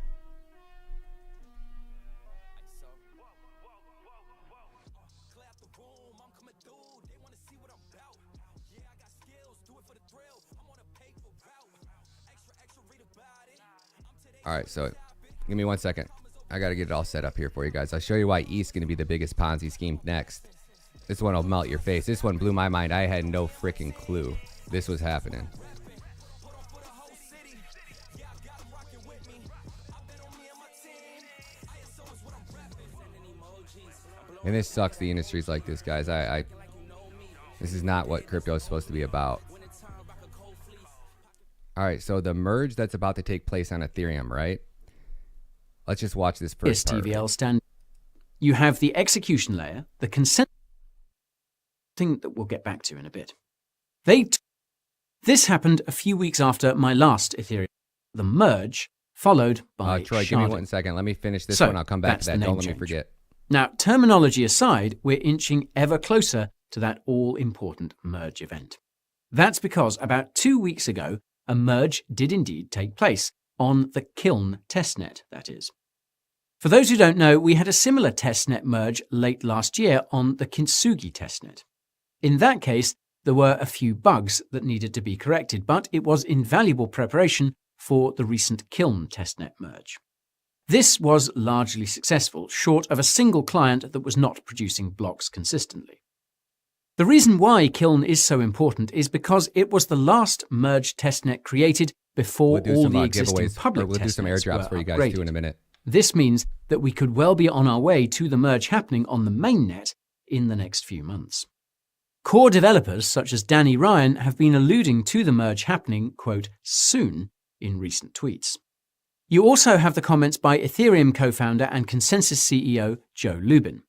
Speaker 1: All right, so give me 1 second. I got to get it all set up here for you guys. I'll show you why ETH's going to be the biggest Ponzi scheme next. This one will melt your face. This one blew my mind. I had no freaking clue this was happening. And this sucks the industry's like this, guys. This is not what crypto is supposed to be about. All right, so the merge that's about to take place on Ethereum, right? Let's just watch this first part.
Speaker 3: TVL stand. You have the execution layer, the consent thing that we'll get back to in a bit. This happened a few weeks after my last Ethereum. The merge followed by
Speaker 1: Troy,
Speaker 3: sharding.
Speaker 1: give me 1 second. Let me finish this one. I'll come back to that. Don't let me forget.
Speaker 3: Now, terminology aside, we're inching ever closer to that all-important merge event. That's because about 2 weeks ago, a merge did indeed take place, on the Kiln testnet, that is. For those who don't know, we had a similar testnet merge late last year on the Kintsugi testnet. In that case, there were a few bugs that needed to be corrected, but it was invaluable preparation for the recent Kiln testnet merge. This was largely successful, short of a single client that was not producing blocks consistently. The reason why Kiln is so important is because it was the last merge testnet created before all the existing public testnets
Speaker 1: we'll do some airdrops for you guys too in a minute.
Speaker 3: This means that we could well be on our way to the merge happening on the mainnet in the next few months. Core developers such as Danny Ryan have been alluding to the merge happening, quote, soon in recent tweets. You also have the comments by Ethereum co-founder and Consensus CEO Joe Lubin.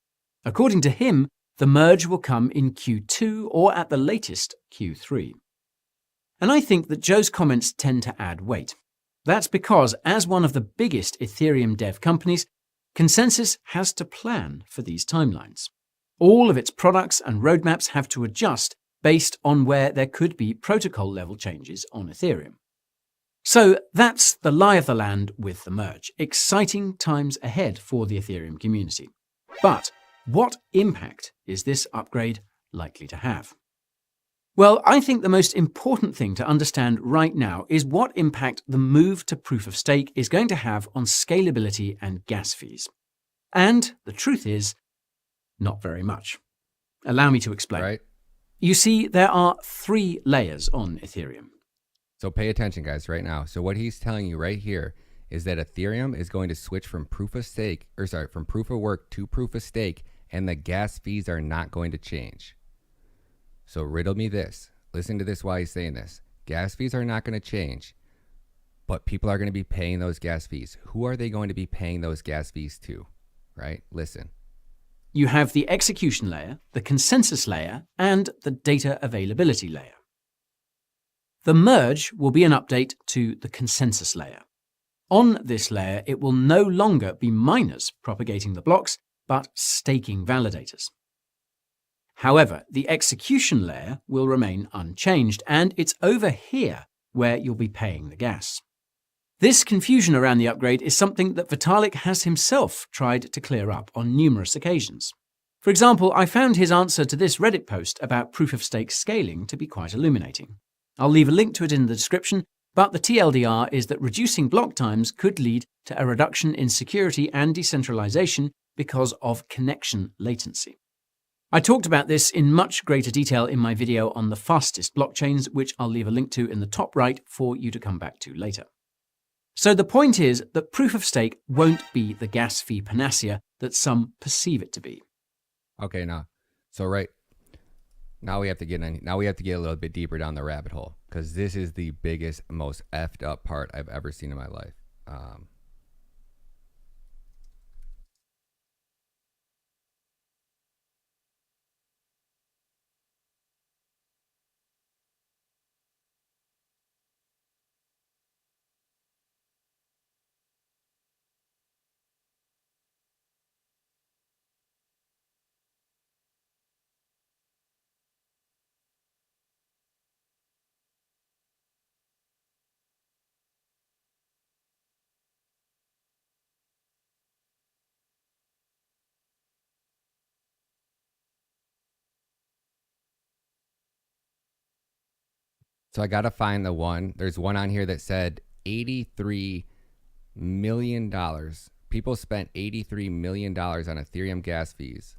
Speaker 3: According to him, the merge will come in Q2 or at the latest Q3. And I think that Joe's comments tend to add weight. That's because, as one of the biggest Ethereum dev companies, Consensus has to plan for these timelines. All of its products and roadmaps have to adjust based on where there could be protocol level changes on Ethereum. So that's the lie of the land with the merge. Exciting times ahead for the Ethereum community. But what impact is this upgrade likely to have? Well, I think the most important thing to understand right now is what impact the move to proof of stake is going to have on scalability and gas fees. And the truth is, not very much. Allow me to explain.
Speaker 1: Right?
Speaker 3: You see, there are 3 layers on Ethereum.
Speaker 1: So pay attention, guys, right now. So what he's telling you right here is that Ethereum is going to switch from proof of work to proof of stake, and the gas fees are not going to change. So riddle me this. Listen to this while he's saying this. Gas fees are not going to change, but people are going to be paying those gas fees. Who are they going to be paying those gas fees to? Right? Listen.
Speaker 3: You have the execution layer, the consensus layer, and the data availability layer. The merge will be an update to the consensus layer. On this layer, it will no longer be miners propagating the blocks, but staking validators. However, the execution layer will remain unchanged, and it's over here where you'll be paying the gas. This confusion around the upgrade is something that Vitalik has himself tried to clear up on numerous occasions. For example, I found his answer to this Reddit post about proof-of-stake scaling to be quite illuminating. I'll leave a link to it in the description, but the TLDR is that reducing block times could lead to a reduction in security and decentralization because of connection latency. I talked about this in much greater detail in my video on the fastest blockchains, which I'll leave a link to in the top right for you to come back to later. So the point is that proof of stake won't be the gas fee panacea that some perceive it to be.
Speaker 1: Okay, now we have to get a little bit deeper down the rabbit hole, because this is the biggest, most effed up part I've ever seen in my life. So I got to find the one. There's one on here that said $83 million. People spent $83 million on Ethereum gas fees.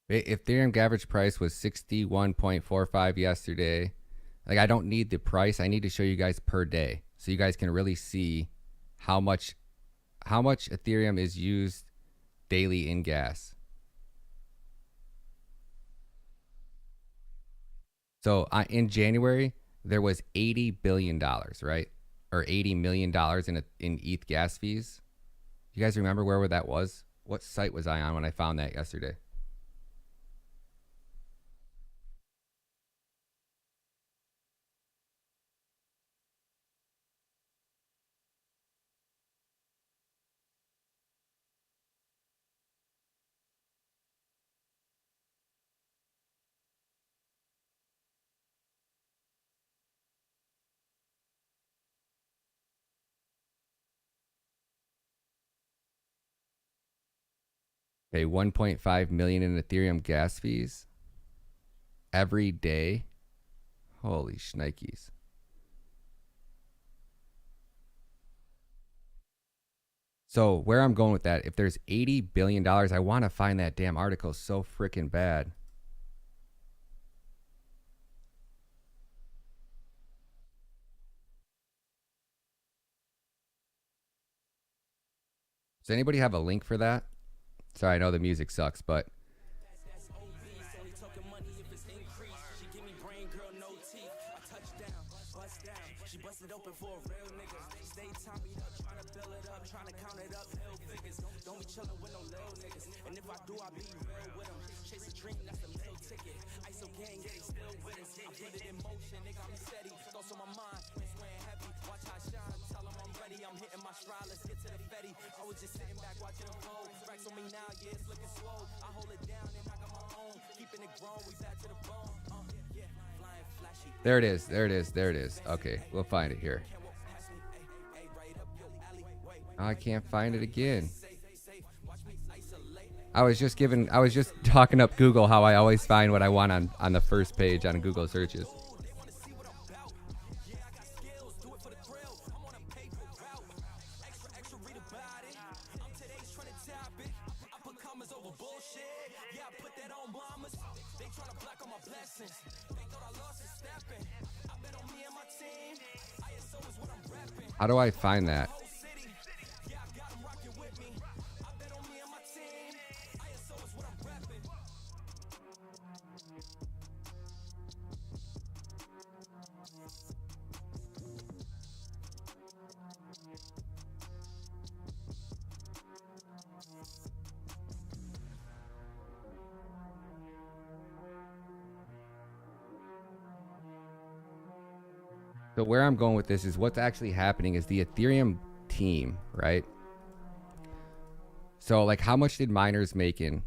Speaker 1: Ethereum average price was 61.45 yesterday. Like, I don't need the price. I need to show you guys per day, so you guys can really see how much Ethereum is used daily in gas. So in January, there was $80 billion, right? Or $80 million in ETH gas fees. You guys remember where that was? What site was I on when I found that yesterday? Okay, 1.5 million in Ethereum gas fees every day. Holy shnikes. So where I'm going with that, if there's $80 billion, I want to find that damn article so freaking bad. Does anybody have a link for that? Sorry, I know the music sucks, but There it is. There it is. There it is. Okay, we'll find it here. Oh, I can't find it again. I was just talking up Google how I always find what I want on the first page on Google searches. How do I find that? So where I'm going with this is what's actually happening is the Ethereum team, right? So like how much did miners make in?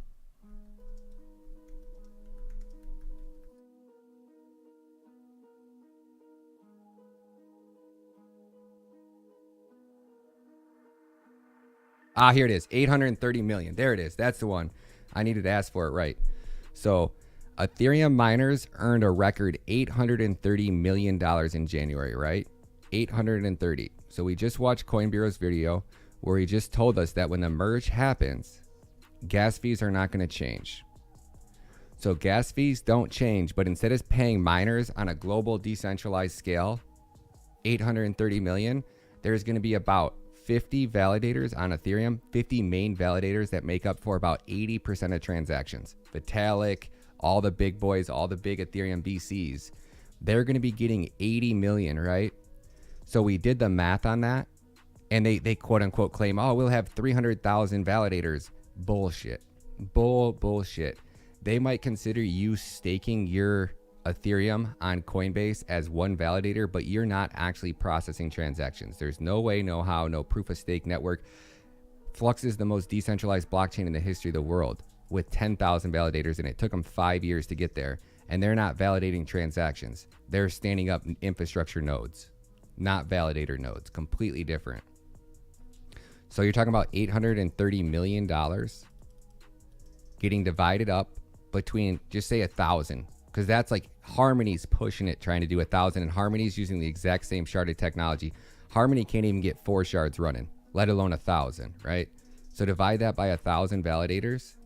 Speaker 1: Here it is, 830 million. There it is. That's the one. I needed to ask for it, right? So Ethereum miners earned a record $830 million in January, right? 830. So we just watched Coin Bureau's video where he just told us that when the merge happens, gas fees are not going to change. So gas fees don't change, but instead of paying miners on a global decentralized scale, 830 million, there's going to be about 50 validators on Ethereum, 50 main validators that make up for about 80% of transactions. Vitalik, all the big boys, all the big Ethereum VCs, they're going to be getting 80 million, right? So we did the math on that, and they quote unquote claim, oh, we'll have 300,000 validators. Bullshit. Bullshit. They might consider you staking your Ethereum on Coinbase as one validator, but you're not actually processing transactions. There's no way, no how, no proof of stake network. Flux is the most decentralized blockchain in the history of the world with 10,000 validators, and it took them 5 years to get there. And they're not validating transactions. They're standing up infrastructure nodes, not validator nodes. Completely different. So you're talking about $830 million getting divided up between, just say 1,000, because that's like Harmony's pushing it, trying to do 1,000, and Harmony's using the exact same sharded technology. Harmony can't even get 4 shards running, let alone 1,000, right? So divide that by 1,000 validators.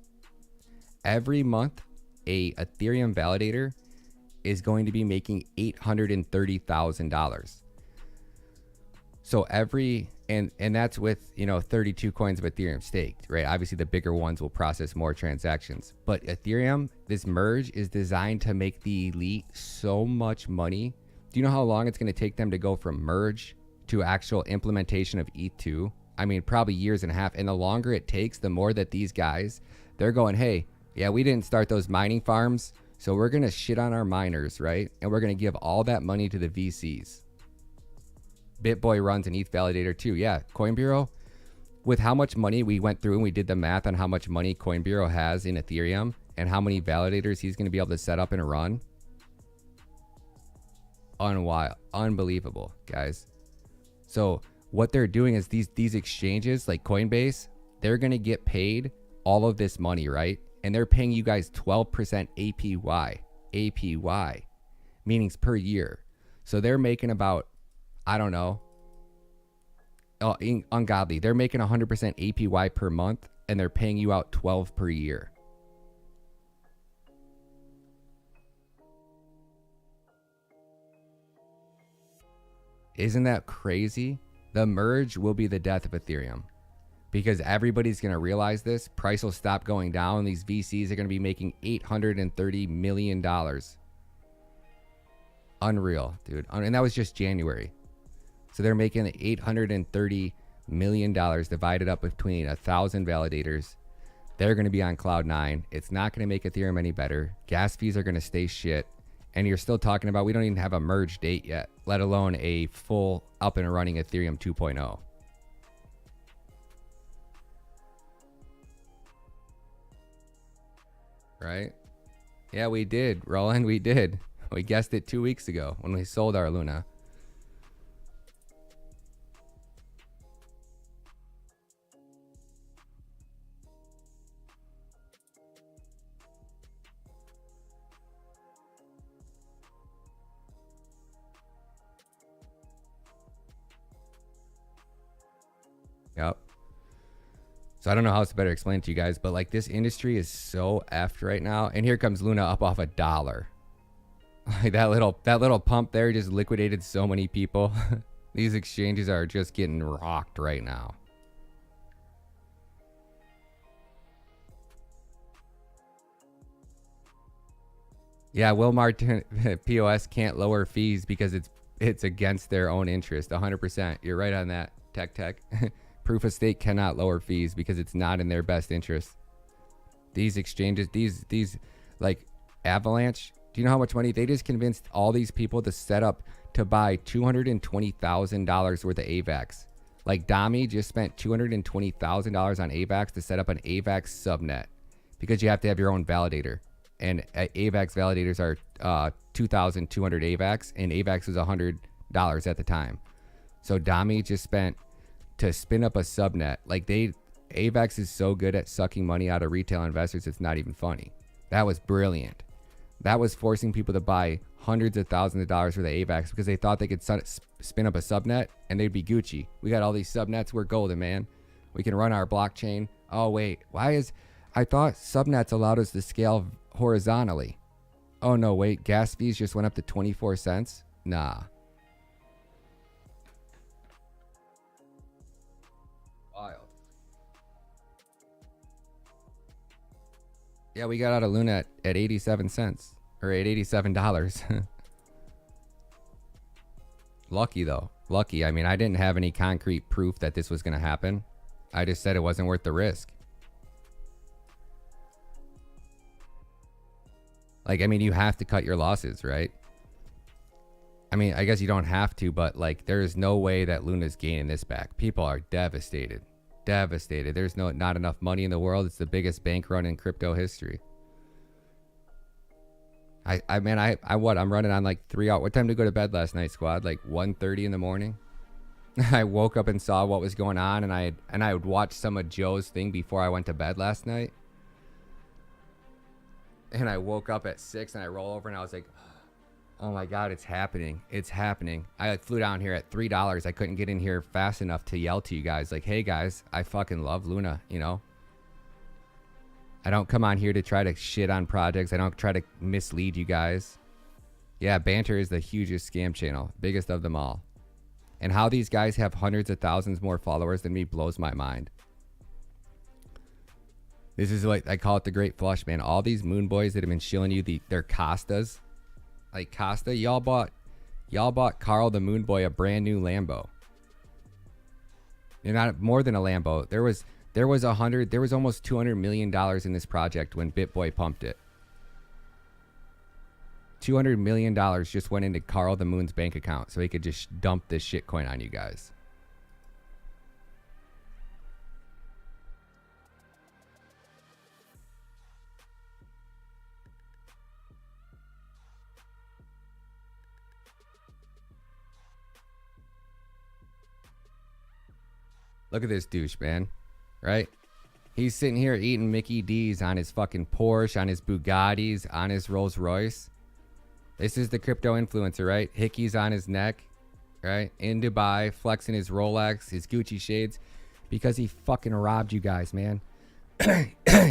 Speaker 1: Every month, a Ethereum validator is going to be making $830,000. So and that's with, 32 coins of Ethereum staked, right? Obviously the bigger ones will process more transactions, but Ethereum, this merge is designed to make the elite so much money. Do you know how long it's going to take them to go from merge to actual implementation of ETH2? I mean, probably years and a half. And the longer it takes, the more that these guys, they're going, hey, yeah, we didn't start those mining farms, so we're going to shit on our miners, right? And we're going to give all that money to the VCs. BitBoy runs an ETH validator too. Yeah, Coin Bureau, with how much money we went through and we did the math on how much money Coin Bureau has in Ethereum and how many validators he's going to be able to set up and run. Unbelievable, guys. So what they're doing is these exchanges like Coinbase, they're going to get paid all of this money, right? And they're paying you guys 12% APY, meanings per year. So they're making about, I don't know, ungodly. They're making 100% APY per month, and they're paying you out 12 per year. Isn't that crazy? The merge will be the death of Ethereum because everybody's going to realize this. Price will stop going down. These VCs are going to be making $830 million. Unreal, dude. And that was just January. So they're making $830 million divided up between 1,000 validators. They're going to be on cloud 9. It's not going to make Ethereum any better. Gas fees are going to stay shit. And you're still talking about, we don't even have a merge date yet, let alone a full up and running Ethereum 2.0. right? Yeah, we did, Roland. We did. We guessed it 2 weeks ago when we sold our Luna. Yep. So I don't know how else to better explain it to you guys, but like this industry is so effed right now. And here comes Luna up off $1. Like that little pump there just liquidated so many people. These exchanges are just getting rocked right now. Yeah, Wilmar POS can't lower fees because it's against their own interest. 100%. You're right on that. Tech. Proof of stake cannot lower fees because it's not in their best interest. These exchanges, these like Avalanche, do you know how much money they just convinced all these people to set up to buy $220,000 worth of AVAX? Like Dami just spent $220,000 on AVAX to set up an AVAX subnet because you have to have your own validator. And AVAX validators are 2,200 AVAX, and AVAX was $100 at the time. So Dami just spent to spin up a subnet. Like AVAX is so good at sucking money out of retail investors, it's not even funny. That was brilliant. That was forcing people to buy hundreds of thousands of dollars for the AVAX because they thought they could spin up a subnet and they'd be Gucci. We got all these subnets. We're golden, man. We can run our blockchain. Oh, wait. I thought subnets allowed us to scale horizontally. Oh, no, wait. Gas fees just went up to 24 cents? Nah. Wild. Yeah, we got out of Luna at 87 cents. Or at $87. Lucky, though. Lucky. I mean, I didn't have any concrete proof that this was going to happen. I just said it wasn't worth the risk. Like, I mean, you have to cut your losses, right? I mean, I guess you don't have to, but like, there is no way that Luna's gaining this back. People are devastated. Devastated. There's not enough money in the world. It's the biggest bank run in crypto history. I'm running on like 3 hours. What time did I go to bed last night, squad? Like 1:30 in the morning. I woke up and saw what was going on, and I would watch some of Joe's thing before I went to bed last night. And I woke up at 6 and I roll over and I was like, oh my God, it's happening. It's happening. I flew down here at $3. I couldn't get in here fast enough to yell to you guys like, hey guys, I fucking love Luna, you know? I don't come on here to try to shit on projects. I don't try to mislead you guys. Yeah, Banter is the hugest scam channel, biggest of them all. And how these guys have hundreds of thousands more followers than me blows my mind. This is like, I call it the great flush, man. All these moon boys that have been shilling you their Costas. Like Costa, y'all bought Carl the Moon Boy a brand new Lambo. You're not more than a Lambo. There was almost $200 million in this project when BitBoy pumped it. $200 million just went into Carl the Moon's bank account so he could just dump this shitcoin on you guys. Look at this douche, man. Right? He's sitting here eating Mickey D's on his fucking Porsche, on his Bugattis, on his Rolls Royce. This is the crypto influencer, right? Hickey's on his neck, right? In Dubai, flexing his Rolex, his Gucci shades, because he fucking robbed you guys, man.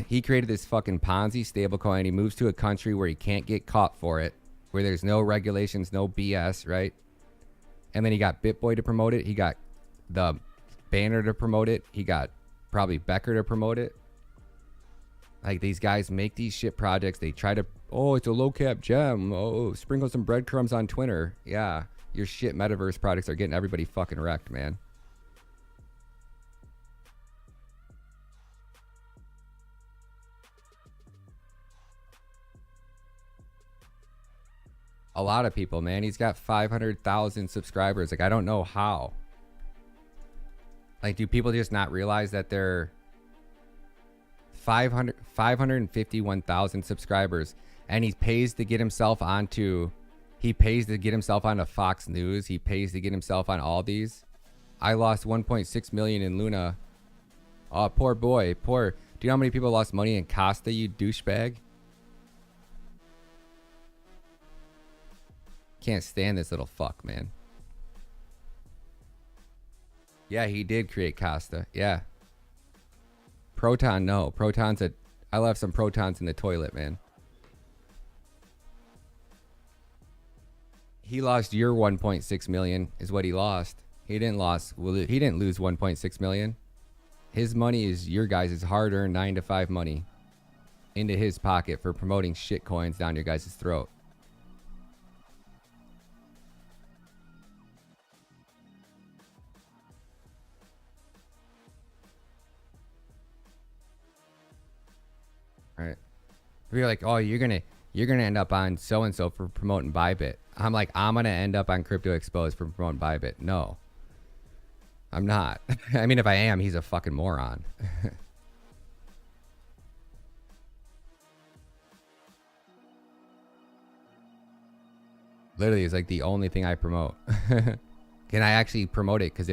Speaker 1: He created this fucking Ponzi stablecoin. He moves to a country where he can't get caught for it, where there's no regulations, no BS, right? And then he got BitBoy to promote it. He got the Banner to promote it. He got probably Becker to promote it. Like, these guys make these shit projects. They try to, oh, it's a low cap gem. Oh, sprinkle some breadcrumbs on Twitter. Yeah, your shit metaverse products are getting everybody fucking wrecked, man. A lot of people, man. He's got 500,000 subscribers. Like, I don't know how. Like, do people just not realize that they're 551,000 subscribers, and he pays to get himself onto Fox News. He pays to get himself on all these. I lost 1.6 million in Luna. Oh, poor boy. Poor. Do you know how many people lost money in Costa, you douchebag? Can't stand this little fuck, man. Yeah, he did create Costa. Yeah. Proton, no. I left some protons in the toilet, man. He lost your 1.6 million is what he lost. He didn't lose 1.6 million. His money is your guys' hard-earned 9 to 5 money into his pocket for promoting shit coins down your guys' throat. Right. We're like, oh, you're gonna end up on so and so for promoting Bybit. I'm like, I'm gonna end up on Crypto Exposed for promoting Bybit. No, I'm not. I mean, if I am, he's a fucking moron. Literally, it's like the only thing I promote. Can I actually promote it because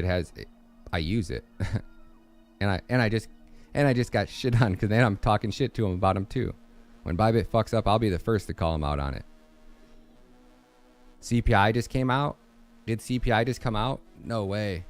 Speaker 1: I use it, and I just got shit on because then I'm talking shit to him about him too. When Bybit fucks up, I'll be the first to call him out on it. CPI just came out? Did CPI just come out? No way.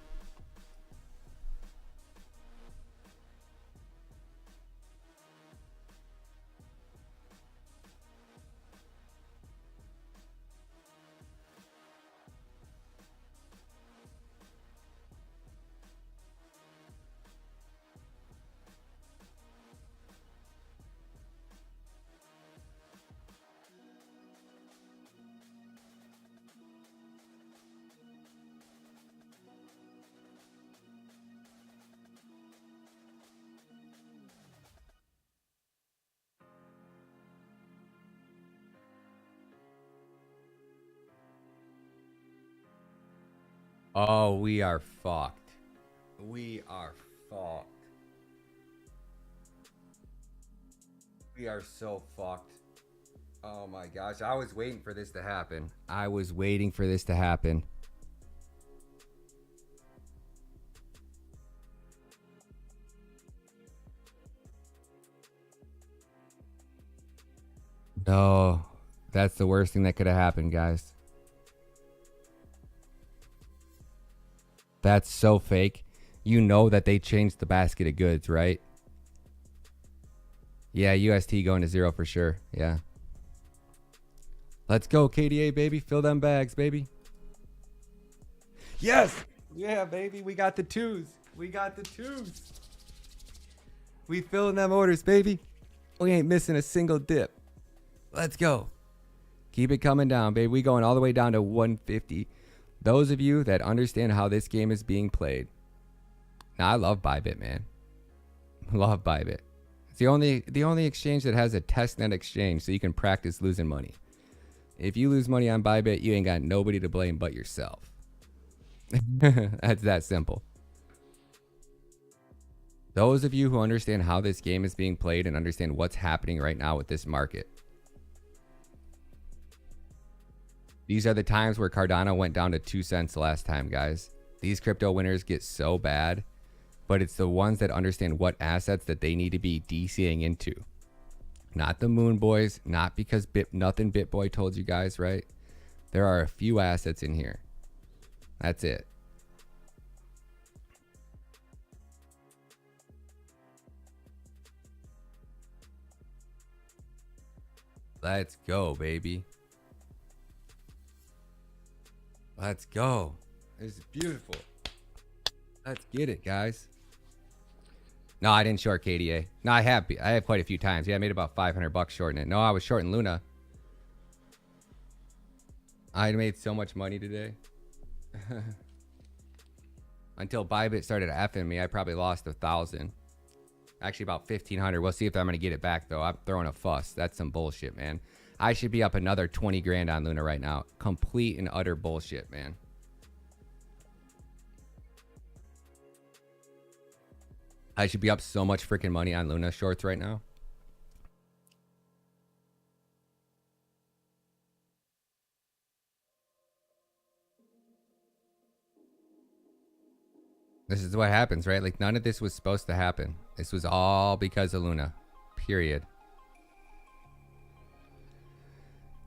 Speaker 1: Oh, we are fucked. We are fucked. We are so fucked. Oh my gosh. I was waiting for this to happen. No, that's the worst thing that could have happened, guys. That's so fake. You know that they changed the basket of goods, right? Yeah, UST going to 0 for sure. Yeah. Let's go, KDA, baby. Fill them bags, baby. Yes! Yeah, baby. We got the twos. We filling them orders, baby. We ain't missing a single dip. Let's go. Keep it coming down, baby. We going all the way down to 150. Those of you that understand how this game is being played. Now, I love Bybit, man. Love Bybit. It's the only exchange that has a testnet exchange so you can practice losing money. If you lose money on Bybit, you ain't got nobody to blame but yourself. That's that simple. Those of you who understand how this game is being played and understand what's happening right now with this market. These are the times where Cadena went down to 2 cents last time, guys. These crypto winners get so bad, but it's the ones that understand what assets that they need to be DCing into. Not the Moon Boys, not because nothing BitBoy told you guys, right? There are a few assets in here. That's it. Let's go, baby. Let's go. This is beautiful. Let's get it, guys. No, I didn't short KDA. No, I have quite a few times. Yeah, I made about $500 shorting it. No, I was shorting Luna. I made so much money today. Until Bybit started effing me, I probably lost 1,000. Actually, about 1,500. We'll see if I'm going to get it back, though. I'm throwing a fuss. That's some bullshit, man. I should be up another 20 grand on Luna right now. Complete and utter bullshit, man. I should be up so much freaking money on Luna shorts right now. This is what happens, right? Like, none of this was supposed to happen. This was all because of Luna. Period.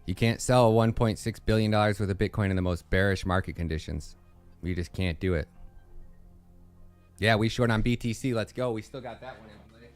Speaker 1: You can't sell $1.6 billion worth of Bitcoin in the most bearish market conditions. You just can't do it. Yeah, we short on BTC. Let's go. We still got that one in play.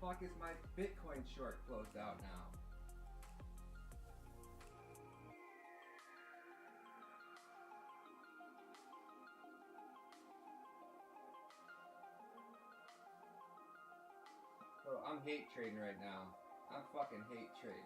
Speaker 1: Fuck is my Bitcoin short closed out now? Bro, I'm hate trading right now. I'm fucking hate trading.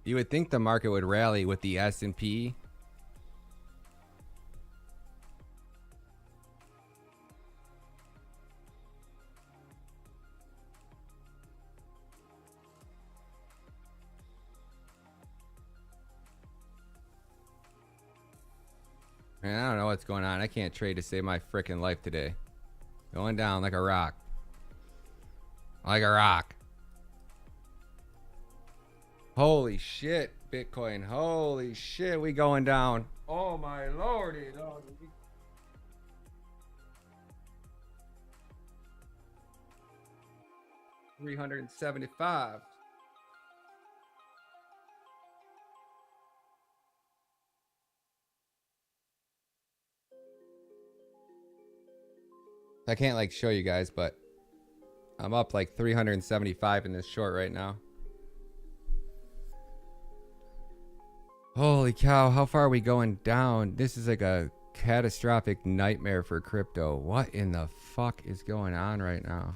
Speaker 1: You would think the market would rally with the S&P. Man, I don't know what's going on. I can't trade to save my freaking life today. Going down like a rock. Like a rock. Holy shit, Bitcoin. Holy shit, we going down. Oh my lordy, lordy. $375. I can't like show you guys, but I'm up like 375 in this short right now. Holy cow, how far are we going down? This is like a catastrophic nightmare for crypto. What in the fuck is going on right now?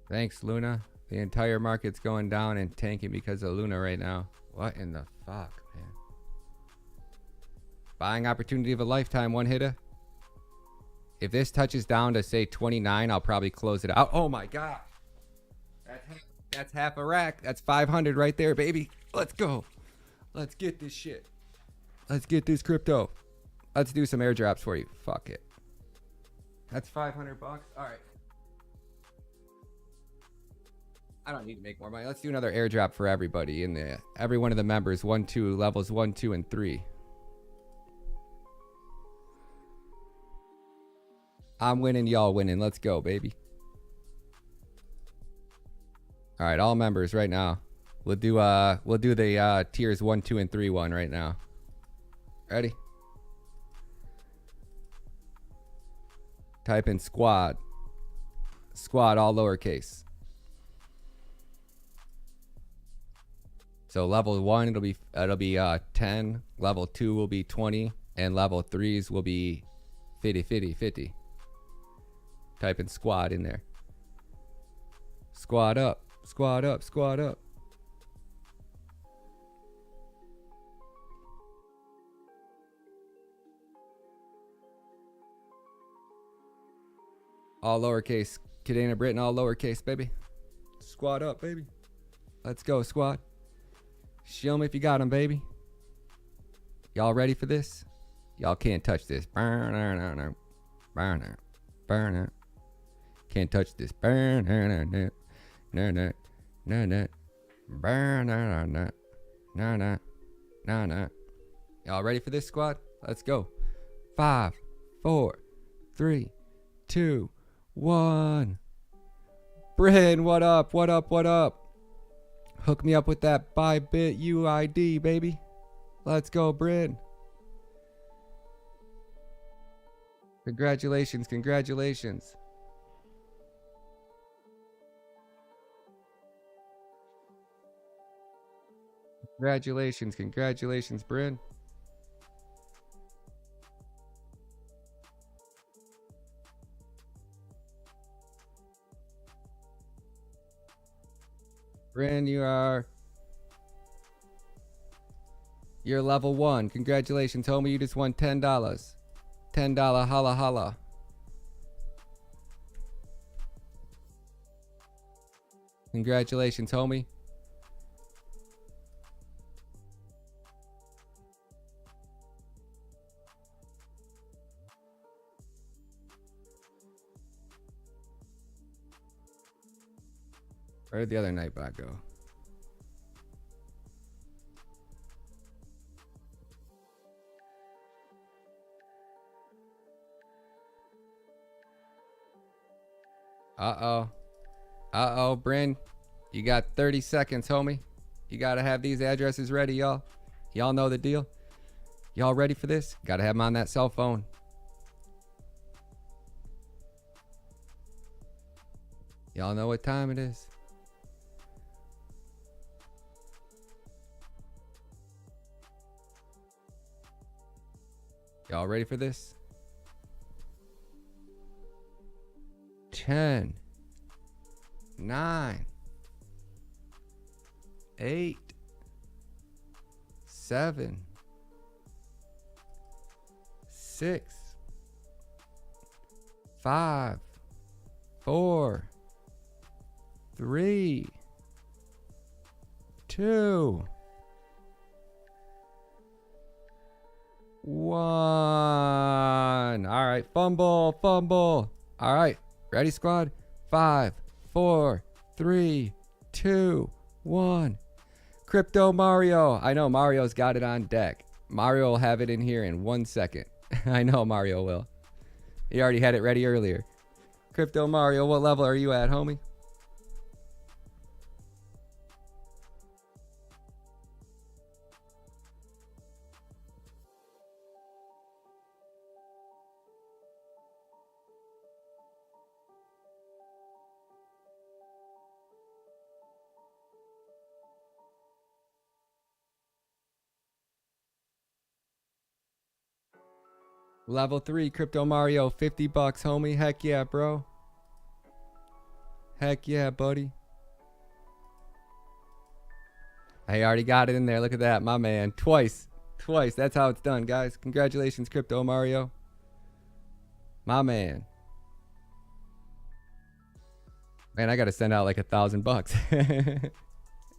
Speaker 1: Thanks, Luna. The entire market's going down and tanking because of Luna right now. What in the fuck, man? Buying opportunity of a lifetime, one hitter. If this touches down to say 29, I'll probably close it out. Oh my god. That's half a rack. That's 500 right there, baby. Let's go. Let's get this shit. Let's get this crypto. Let's do some airdrops for you. Fuck it. That's 500 bucks. All right. I don't need to make more money. Let's do another airdrop for everybody in the every one of the members. 1, 2 levels 1, 2, and 3. I'm winning, y'all winning. Let's go, baby. All right, all members right now. We'll do the tiers 1, 2, and 3 one right now. Ready? Type in squad. Squad all lowercase. So level 1 it'll be 10, level 2 will be 20, and level 3s will be 50. Type in squad in there. Squad up. Squad up. Squad up. All lowercase. Cadena Britain, all lowercase, baby. Squad up, baby. Let's go, squad. Show me if you got them, baby. Y'all ready for this? Y'all can't touch this. Burn it. Can't touch this. Burn it. Y'all ready for this, squad? Let's go. 5, 4, 3, 2, 1. Bryn, what up? What up? What up? Hook me up with that Bybit UID, baby. Let's go, Bryn. Congratulations, congratulations. Congratulations, congratulations, Bryn. Bryn, you're level 1. Congratulations, homie. You just won $10. $10 holla holla. Congratulations, homie. Where did the other Nightbot go? Uh-oh, Bryn. You got 30 seconds, homie. You gotta have these addresses ready, y'all. Y'all know the deal. Y'all ready for this? Gotta have them on that cell phone. Y'all know what time it is. Y'all ready for this? 10, 9, 8, 7, 6, 5, 4, 3, 2, 1. All right, fumble. All right, ready, squad? 5, 4, 3, 2, 1. Crypto Mario. I know Mario's got it on deck. Mario will have it in here in 1 second. I know Mario will. He already had it ready earlier. Crypto Mario, what level are you at, homie? Level 3, Crypto Mario, 50 bucks, homie. Heck yeah, bro. Heck yeah, buddy. I already got it in there. Look at that, my man. Twice. That's how it's done, guys. Congratulations, Crypto Mario. My man. Man, I gotta send out like $1,000.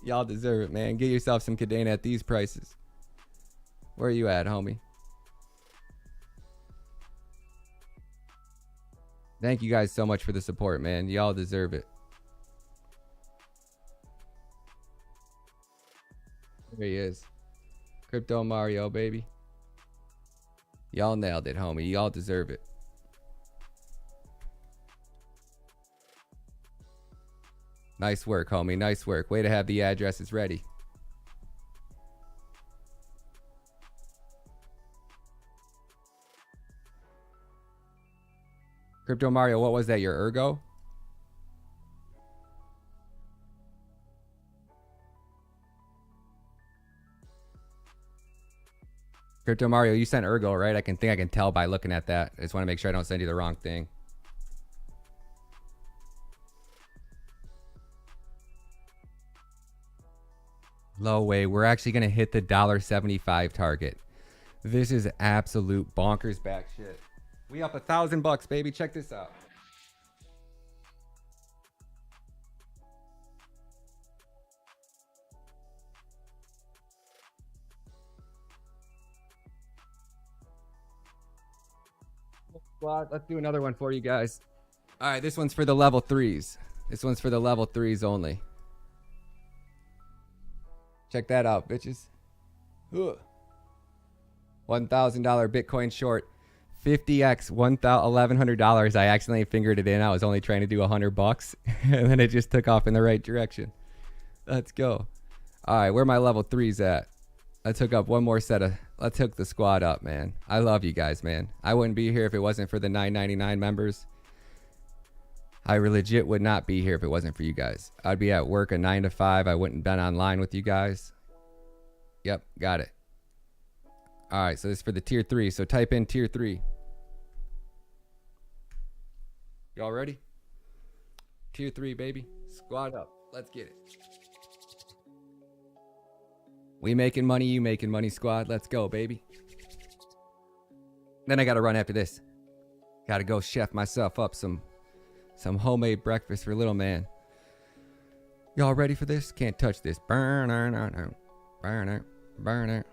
Speaker 1: Y'all deserve it, man. Get yourself some Cadena at these prices. Where are you at, homie? Thank you guys so much for the support, man. Y'all deserve it. There he is. Crypto Mario, baby. Y'all nailed it, homie. Y'all deserve it. Nice work, homie. Nice work. Way to have the addresses ready. Crypto Mario, what was that? Your Ergo? Crypto Mario, you sent Ergo, right? I can tell by looking at that. I just want to make sure I don't send you the wrong thing. Low way. We're actually going to hit the $1.75 target. This is absolute bonkers back shit. We up $1,000, baby. Check this out. Let's do another one for you guys. All right, this one's for the level 3s. This one's for the level 3s only. Check that out, bitches. Ugh. $1,000 Bitcoin short. 50x, $1,100. I accidentally fingered it in. I was only trying to do $100, and then it just took off in the right direction. Let's go. All right, where my level 3s at? Let's hook up one more set of. Let's hook the squad up, man. I love you guys, man. I wouldn't be here if it wasn't for the $9.99 members. I legit would not be here if it wasn't for you guys. I'd be at work a 9 to 5. I wouldn't been online with you guys. Yep, got it. All right, so this is for the tier 3. So type in tier 3. Y'all ready? Tier 3, baby. Squad up. Let's get it. We making money, you making money, squad. Let's go, baby. Then I got to run after this. Got to go chef myself up some homemade breakfast for little man. Y'all ready for this? Can't touch this. Burn it. Burn it. Burn it.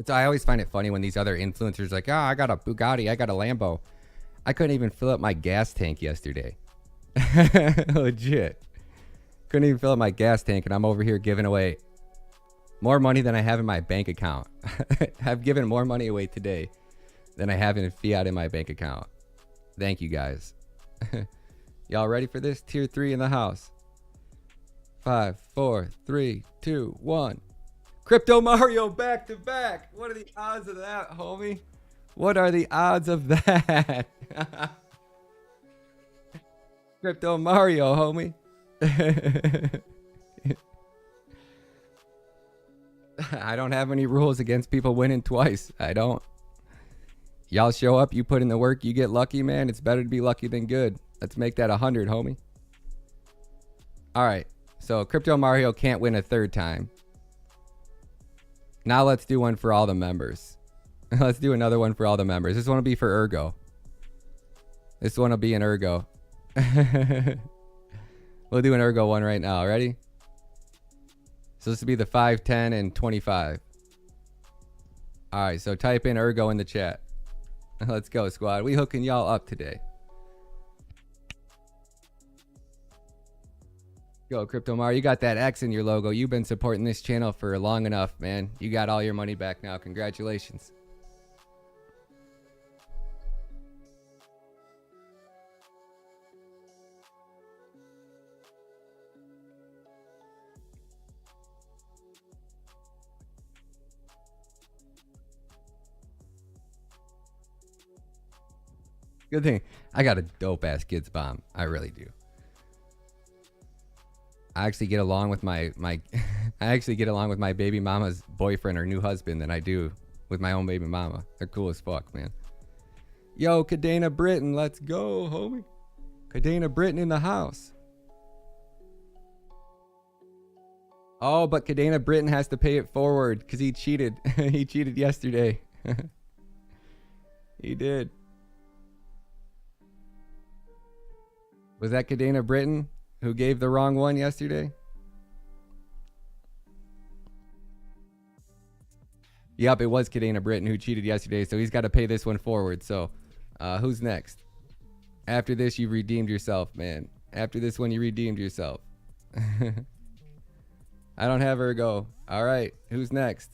Speaker 1: I always find it funny when these other influencers are like, oh, I got a Bugatti, I got a Lambo. I couldn't even fill up my gas tank yesterday. Legit. Couldn't even fill up my gas tank, and I'm over here giving away more money than I have in my bank account. I've given more money away today than I have in fiat in my bank account. Thank you, guys. Y'all ready for this? Tier 3 in the house. 5, 4, 3, 2, 1. Crypto Mario back to back. What are the odds of that, homie? What are the odds of that? Crypto Mario, homie. I don't have any rules against people winning twice. I don't. Y'all show up, you put in the work, you get lucky, man. It's better to be lucky than good. Let's make that 100, homie. All right. So Crypto Mario can't win a third time. Now let's do one for all the members. Let's do another one for all the members. This one will be for Ergo. This one will be an Ergo. We'll do an Ergo one right now. Ready? So this will be the 5, 10, and 25. All right, so type in Ergo in the chat. Let's go, squad. We hooking y'all up today. Go, Crypto Mario. You got that X in your logo. You've been supporting this channel for long enough, man. You got all your money back now. Congratulations. Good thing I got a dope ass kids bomb. I really do. I actually get along with my I actually get along with my baby mama's boyfriend or new husband than I do with my own baby mama. They're cool as fuck, man. Yo, Cadena Britain, let's go, homie. Cadena Britain in the house. Oh, but Cadena Britain has to pay it forward because he cheated. He cheated yesterday. He did. Was that Cadena Britain who gave the wrong one yesterday? Yep, it was Cadena Britain who cheated yesterday, so he's got to pay this one forward. So, who's next? After this, you've redeemed yourself, man. After this one, you redeemed yourself. I don't have Ergo. All right, who's next?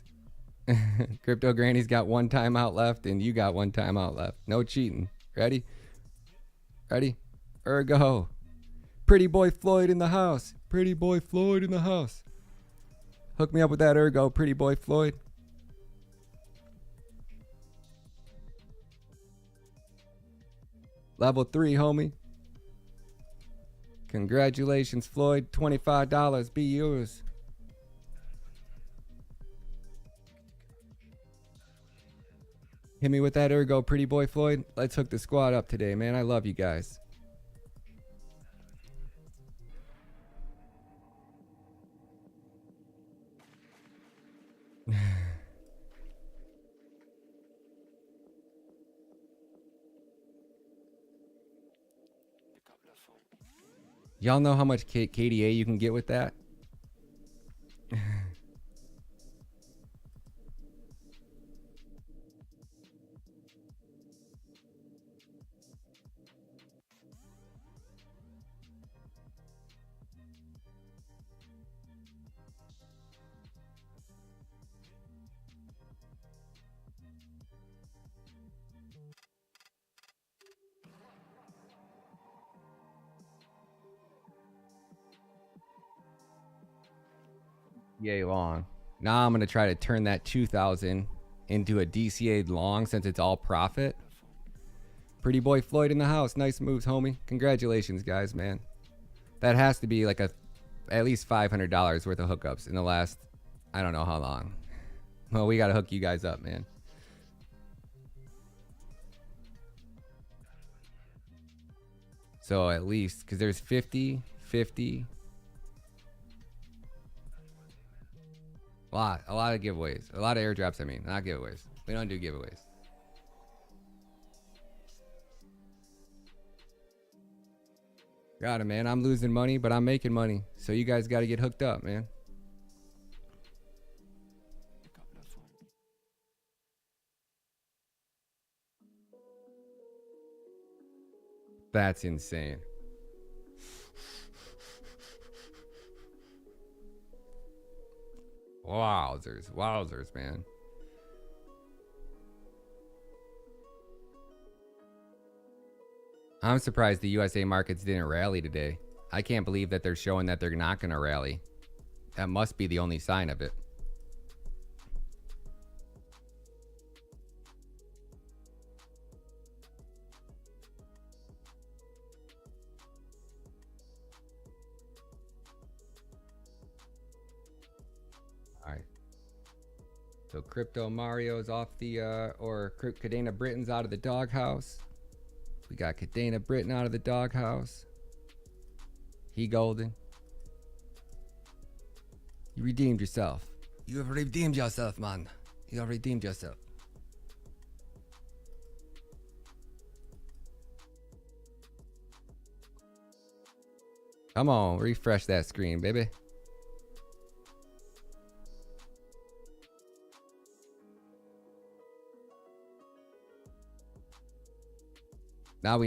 Speaker 1: Crypto Granny's got one timeout left, and you got one timeout left. No cheating. Ready? Ready? Ergo. Pretty boy Floyd in the house. Pretty boy Floyd in the house. Hook me up with that Ergo, pretty boy Floyd. Level 3, homie. Congratulations, Floyd. $25. Be yours. Hit me with that ergo, pretty boy Floyd. Let's hook the squad up today, man. I love you guys. Y'all know how much KDA you can get with that? Yay long. Now I'm going to try to turn that 2,000 into a DCA long since it's all profit. Pretty boy Floyd in the house. Nice moves, homie. Congratulations, guys, man. That has to be like at least $500 worth of hookups in the last, I don't know how long. Well, we got to hook you guys up, man. So at least, because there's 50, 50. A lot of giveaways. A lot of airdrops, I mean. Not giveaways. We don't do giveaways. Got it, man. I'm losing money, but I'm making money. So you guys got to get hooked up, man. That's insane. Wowzers, man. I'm surprised the USA markets didn't rally today. I can't believe that they're showing that they're not going to rally. That must be the only sign of it. So Crypto Mario's off the, or Cadena Britain's out of the doghouse. We got Cadena Britain out of the doghouse. He golden. You redeemed yourself. You have redeemed yourself, man. You have redeemed yourself. Come on, refresh that screen, baby. Now I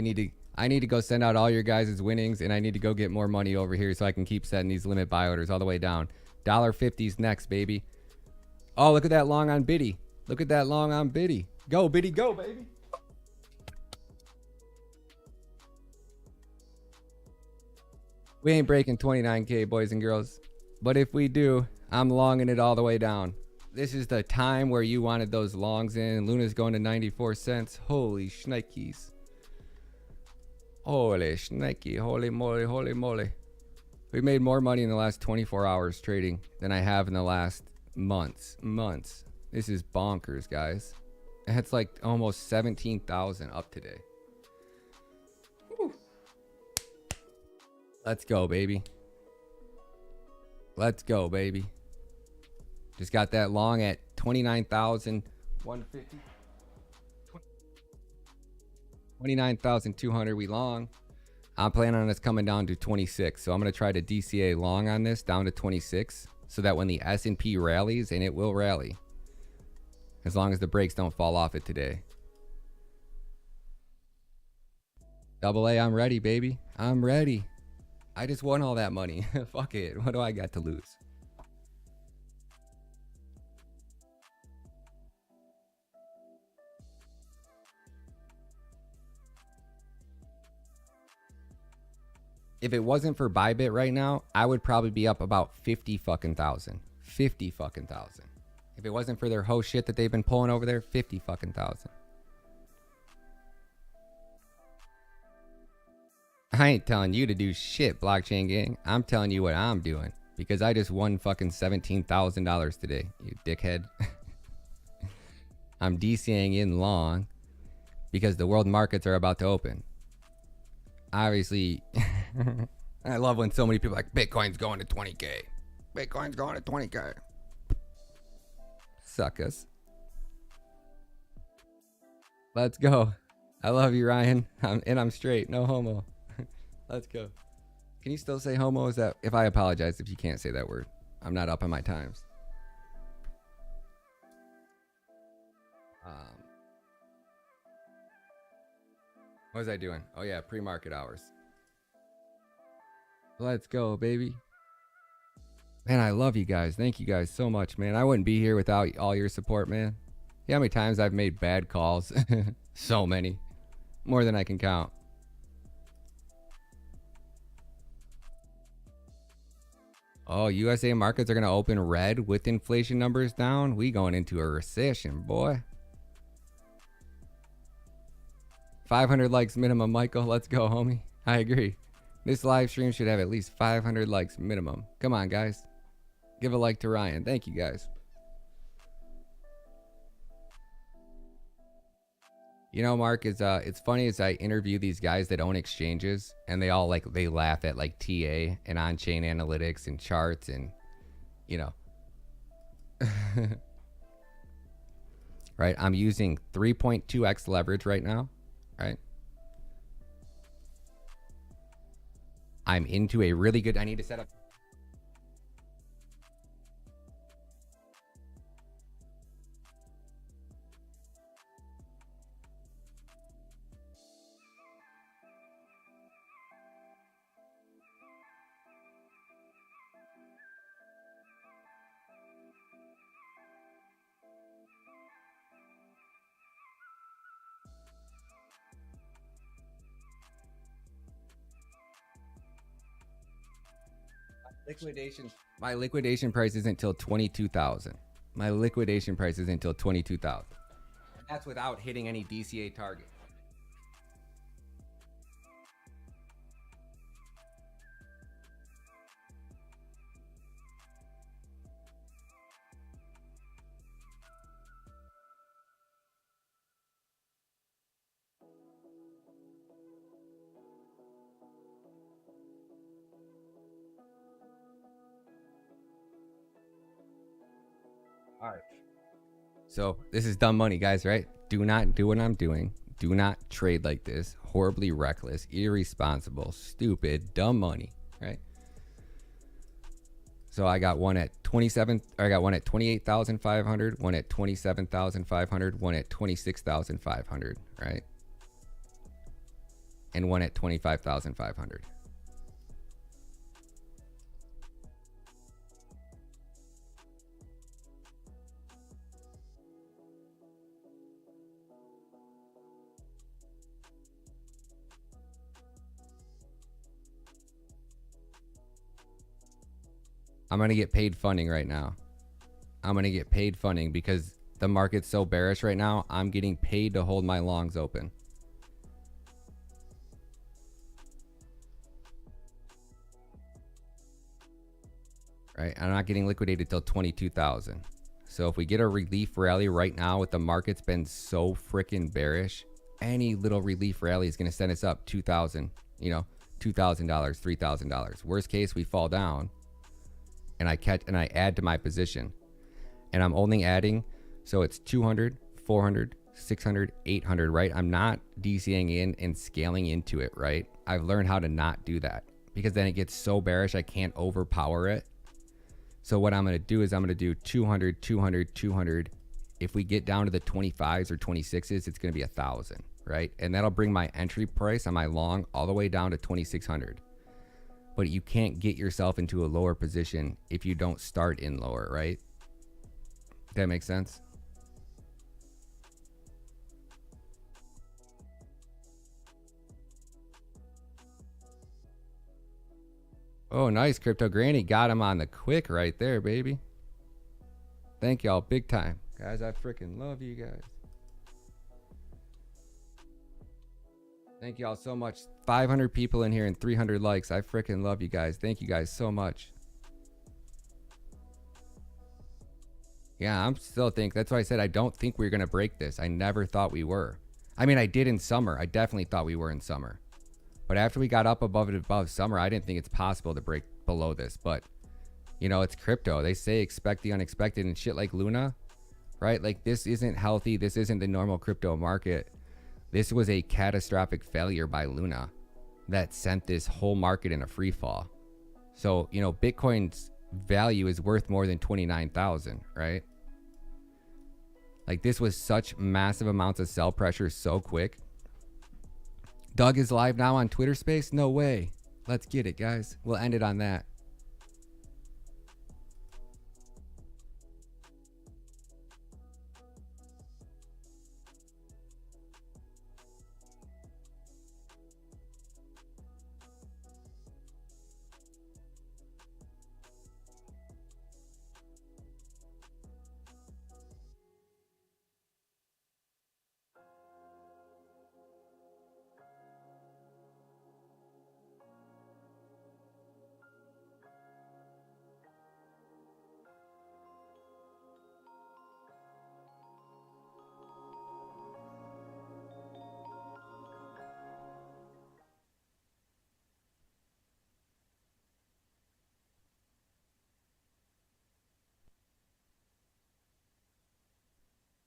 Speaker 1: need to go send out all your guys' winnings, and I need to go get more money over here so I can keep setting these limit buy orders all the way down. $1.50's next, baby. Oh, look at that long on Biddy. Look at that long on Biddy. Go, Biddy, go, baby. We ain't breaking 29K, boys and girls. But if we do, I'm longing it all the way down. This is the time where you wanted those longs in. Luna's going to 94 cents. Holy shnikes. Holy shnikey, holy moly, holy moly. We made more money in the last 24 hours trading than I have in the last months. This is bonkers, guys. It's like almost 17,000 up today. Whew. Let's go, baby. Let's go, baby. Just got that long at 29,150. 29,200 we long. I'm planning on this coming down to 26. So I'm going to try to DCA long on this down to 26 so that when the S&P rallies, and it will rally, as long as the brakes don't fall off it today. Double A, I'm ready, baby. I'm ready. I just won all that money. Fuck it. What do I got to lose? If it wasn't for Bybit right now, I would probably be up about 50 fucking thousand. 50 fucking thousand. If it wasn't for their whole shit that they've been pulling over there, 50 fucking thousand. I ain't telling you to do shit, blockchain gang. I'm telling you what I'm doing because I just won fucking $17,000 today, you dickhead. I'm DCing in long because the world markets are about to open. Obviously, I love when so many people are like, Bitcoin's going to 20K. Bitcoin's going to 20K. Suck us. Let's go. I love you, Ryan. I'm straight. No homo. Let's go. Can you still say homo? Is that if I apologize if you can't say that word? I'm not up on my times. What was I doing? Oh yeah, pre-market hours. Let's go, baby. Man, I love you guys. Thank you guys so much, man. I wouldn't be here without all your support, man. You know how many times I've made bad calls? So many. More than I can count. Oh, USA markets are going to open red with inflation numbers down? We going into a recession, boy. 500 likes minimum, Michael. Let's go, homie. I agree. This live stream should have at least 500 likes minimum. Come on, guys. Give a like to Ryan. Thank you, guys. You know, Mark, it's funny as I interview these guys that own exchanges, and they all they laugh at like TA and on-chain analytics and charts and, you know. Right? I'm using 3.2x leverage right now. Right. I'm into a really good. I need to set up. My liquidation price isn't until 22,000. My liquidation price isn't until 22,000. That's without hitting any DCA target. All right. So this is dumb money, guys, right? Do not do what I'm doing. Do not trade like this. Horribly reckless, irresponsible, stupid, dumb money, right? So I got one at 27, or I got one at 28,500, one at 27,500, one at 26,500, right? And one at 25,500. I'm going to get paid funding right now. I'm going to get paid funding because the market's so bearish right now. I'm getting paid to hold my longs open. Right? I'm not getting liquidated till 22,000. So if we get a relief rally right now with the market's been so freaking bearish, any little relief rally is going to send us up 2,000, you know, $2,000, $3,000. Worst case, we fall down. And I add to my position, and I'm only adding, so it's 200, 400, 600, 800, right? I'm not DCing in and scaling into it, right? I've learned how to not do that because then it gets so bearish I can't overpower it. So what I'm going to do is I'm going to do 200, 200, 200. If we get down to the 25s or 26s, it's going to be 1,000, right? And that'll bring my entry price on my long all the way down to 2,600. But you can't get yourself into a lower position if you don't start in lower, right? That makes sense? Oh, nice. Crypto Granny got him on the quick right there, baby. Thank y'all big time. Guys, I freaking love you guys. Thank you all so much. 500 people in here and 300 likes. I freaking love you guys. Thank you guys so much. Yeah, I'm still that's why I said I don't think we're going to break this. I never thought we were. I mean, I did in summer. I definitely thought we were in summer. But after we got up above summer, I didn't think it's possible to break below this. But, you know, it's crypto. They say expect the unexpected and shit like Luna, right? Like, this isn't healthy. This isn't the normal crypto market. This was a catastrophic failure by Luna that sent this whole market in a free fall. So, you know, Bitcoin's value is worth more than 29,000, right? Like, this was such massive amounts of sell pressure so quick. Doug is live now on Twitter Space? No way. Let's get it, guys. We'll end it on that.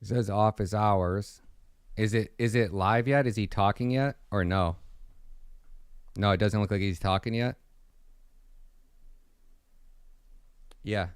Speaker 1: It says office hours. Is it live yet? Is he talking yet? Or no? No, it doesn't look like he's talking yet. Yeah.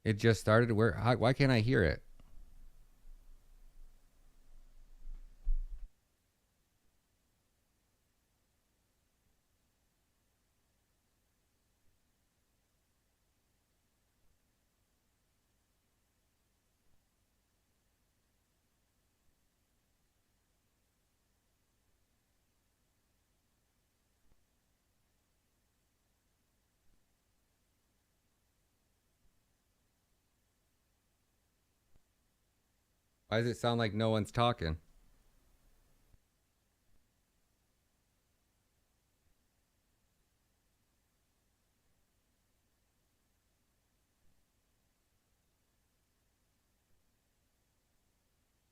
Speaker 1: It just started. Why can't I hear it? Why does it sound like no one's talking?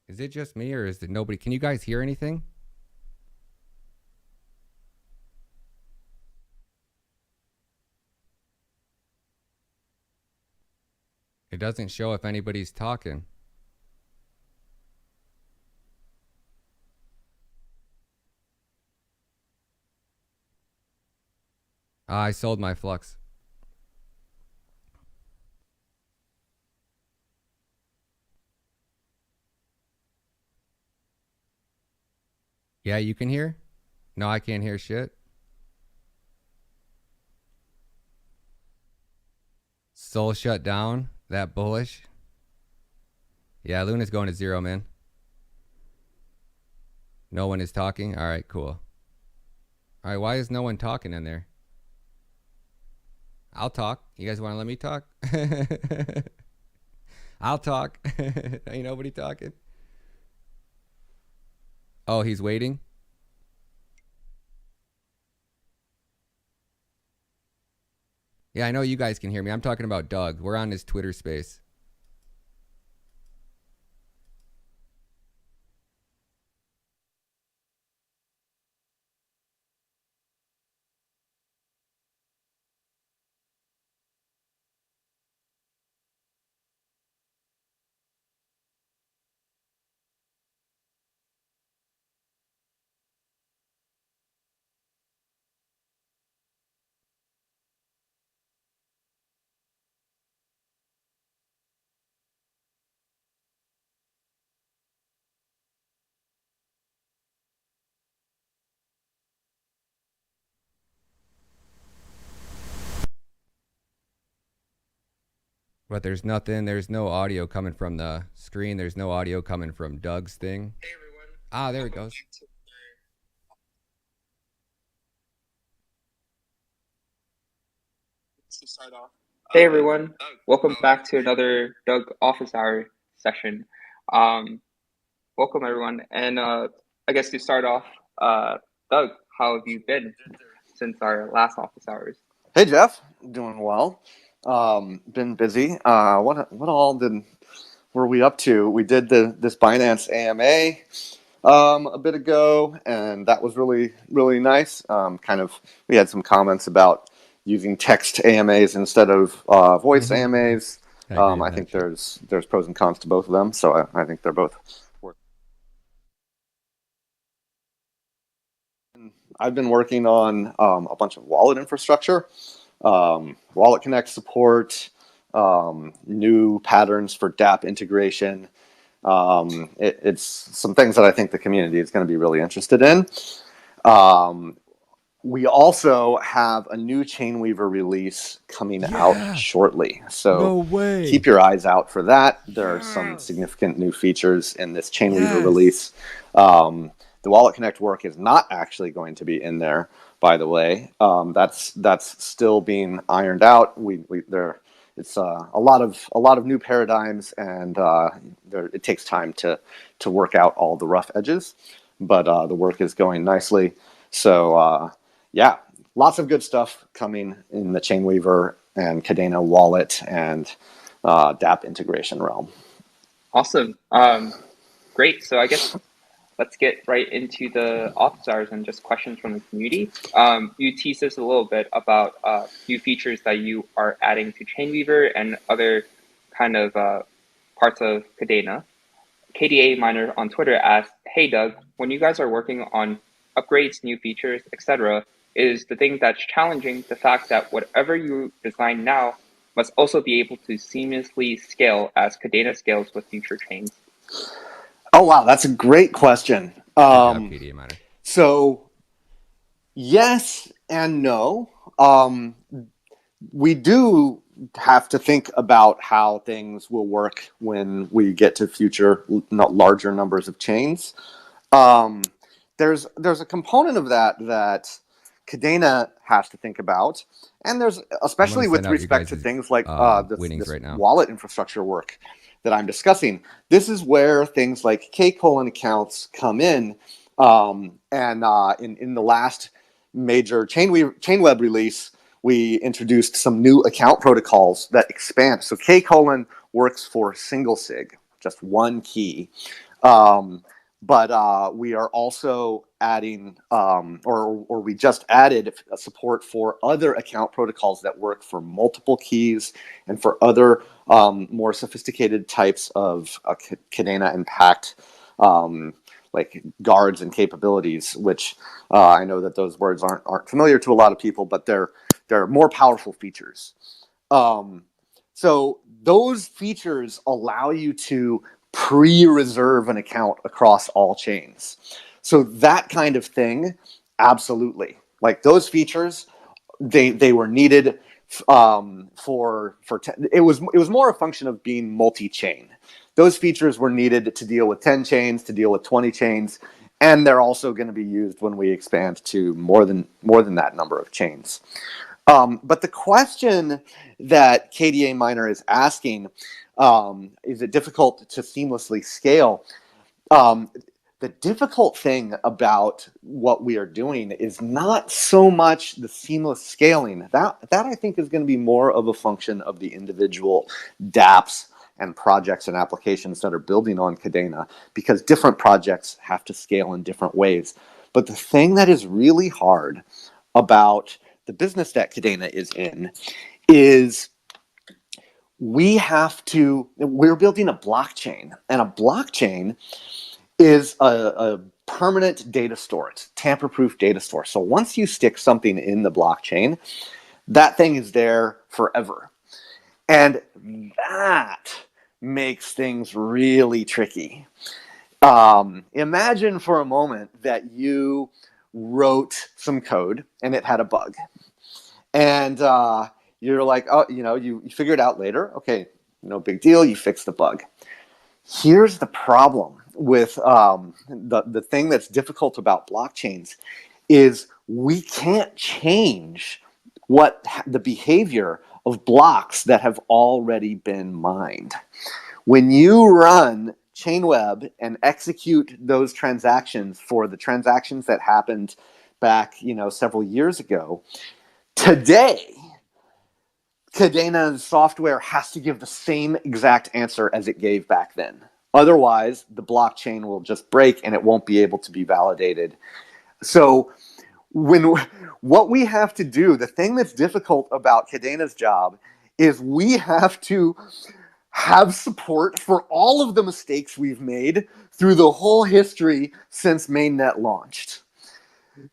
Speaker 1: Is it just me or is it nobody? Can you guys hear anything? It doesn't show if anybody's talking. I sold my flux. Yeah, you can hear? No, I can't hear shit. Soul shut down. That bullish. Yeah, Luna's going to zero, man. No one is talking. All right, cool. All right, why is no one talking in there? I'll talk. You guys want to let me talk? I'll talk. Ain't nobody talking. Oh, he's waiting. Yeah, I know you guys can hear me. I'm talking about Doug. We're on his Twitter space. But there's nothing. There's no audio coming from the screen. There's no audio coming from Doug's thing.
Speaker 4: Hey everyone.
Speaker 1: Ah, there it goes.
Speaker 4: To start off. Hey everyone. Welcome back to another Doug Office Hour session. Welcome everyone. And I guess to start off, Doug, how have you been since our last office hours?
Speaker 5: Hey Jeff, doing well. Been busy. What all were we up to? We did this Binance AMA a bit ago, and that was really nice. We had some comments about using text AMAs instead of voice AMAs. I think there's pros and cons to both of them, so I think they're both worth. I've been working on a bunch of wallet infrastructure, Wallet Connect support, new patterns for DApp integration. It's some things that I think the community is going to be really interested in. We also have a new Chainweaver release coming out shortly. So
Speaker 1: No way.
Speaker 5: keep your eyes out for that. There are some significant new features in this Chainweaver release. The Wallet Connect work is not actually going to be in there, by the way. That's still being ironed out. It's a lot of new paradigms, and it takes time to work out all the rough edges. But the work is going nicely. So lots of good stuff coming in the Chainweaver and Cadena wallet and DApp integration realm.
Speaker 4: Awesome. Great. So I guess let's get right into the office hours and just questions from the community. You teased us a little bit about new features that you are adding to Chainweaver and other kind of parts of Cadena. KDA Miner on Twitter asked, "Hey Doug, when you guys are working on upgrades, new features, etc., is the thing that's challenging the fact that whatever you design now must also be able to seamlessly scale as Cadena scales with future chains?"
Speaker 5: Oh, wow. That's a great question.
Speaker 1: PDA Miner.
Speaker 5: So, yes and no. We do have to think about how things will work when we get to future, not larger numbers of chains. There's a component of that Cadena has to think about, and there's especially with respect to things like this
Speaker 1: right now.
Speaker 5: wallet infrastructure work that I'm discussing. This is where things like K-colon accounts come in, and in the last major Chainweb release, we introduced some new account protocols that expand. So K-colon works for single sig, just one key. But we are also adding, or we just added support for other account protocols that work for multiple keys and for other more sophisticated types of Cadena and packed like guards and capabilities, which I know that those words aren't familiar to a lot of people, but they're more powerful features. So those features allow you to pre-reserve an account across all chains. So that kind of thing, absolutely. Like those features, they were needed it was more a function of being multi-chain. Those features were needed to deal with 10 chains, to deal with 20 chains, and they're also going to be used when we expand to more than that number of chains. But the question that KDA Miner is asking, is it difficult to seamlessly scale? The difficult thing about what we are doing is not so much the seamless scaling. That I think is going to be more of a function of the individual dApps and projects and applications that are building on Cadena, because different projects have to scale in different ways. But the thing that is really hard about the business that Cadena is in is we're building a blockchain, and a blockchain is a permanent data store. It's tamper-proof data store. So once you stick something in the blockchain, that thing is there forever. And that makes things really tricky. Imagine for a moment that you wrote some code and it had a bug. And you're like, oh, you figure it out later. Okay, no big deal. You fix the bug. Here's the problem with the thing that's difficult about blockchains is we can't change what the behavior of blocks that have already been mined. When you run Chainweb and execute those transactions for the transactions that happened back, several years ago, today, Kadena's software has to give the same exact answer as it gave back then. Otherwise, the blockchain will just break and it won't be able to be validated. So what we have to do, the thing that's difficult about Kadena's job is we have to have support for all of the mistakes we've made through the whole history since mainnet launched.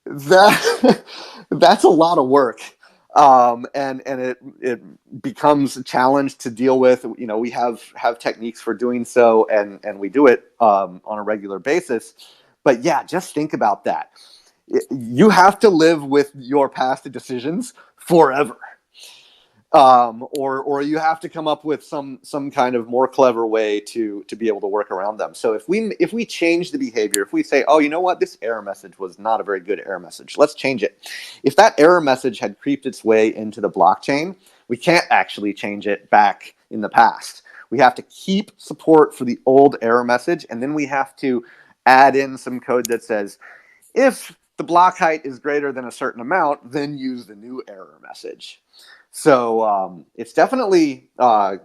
Speaker 5: That's a lot of work. And it becomes a challenge to deal with. We have techniques for doing so, and we do it on a regular basis. But yeah, just think about that. You have to live with your past decisions forever, or you have to come up with some kind of more clever way to be able to work around them. So if we change the behavior, if we say, oh, you know what, this error message was not a very good error message, let's change it. If that error message had creeped its way into the blockchain, we can't actually change it back in the past. We have to keep support for the old error message, and then we have to add in some code that says, if the block height is greater than a certain amount, then use the new error message. So it's definitely a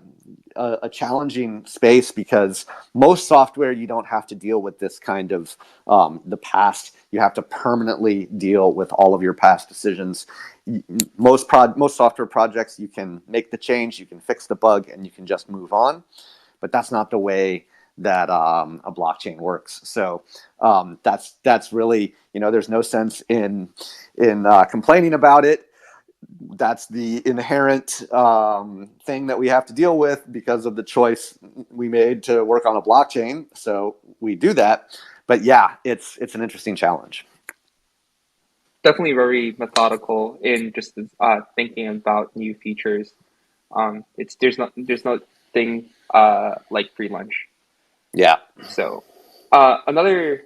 Speaker 5: challenging space, because most software, you don't have to deal with this kind of the past. You have to permanently deal with all of your past decisions. Most software projects, you can make the change, you can fix the bug, and you can just move on. But that's not the way that a blockchain works. So that's really, there's no sense in complaining about it. That's the inherent thing that we have to deal with because of the choice we made to work on a blockchain. So we do that. But yeah, it's an interesting challenge.
Speaker 4: Definitely very methodical in just thinking about new features. There's no thing like free lunch.
Speaker 5: Yeah.
Speaker 4: So another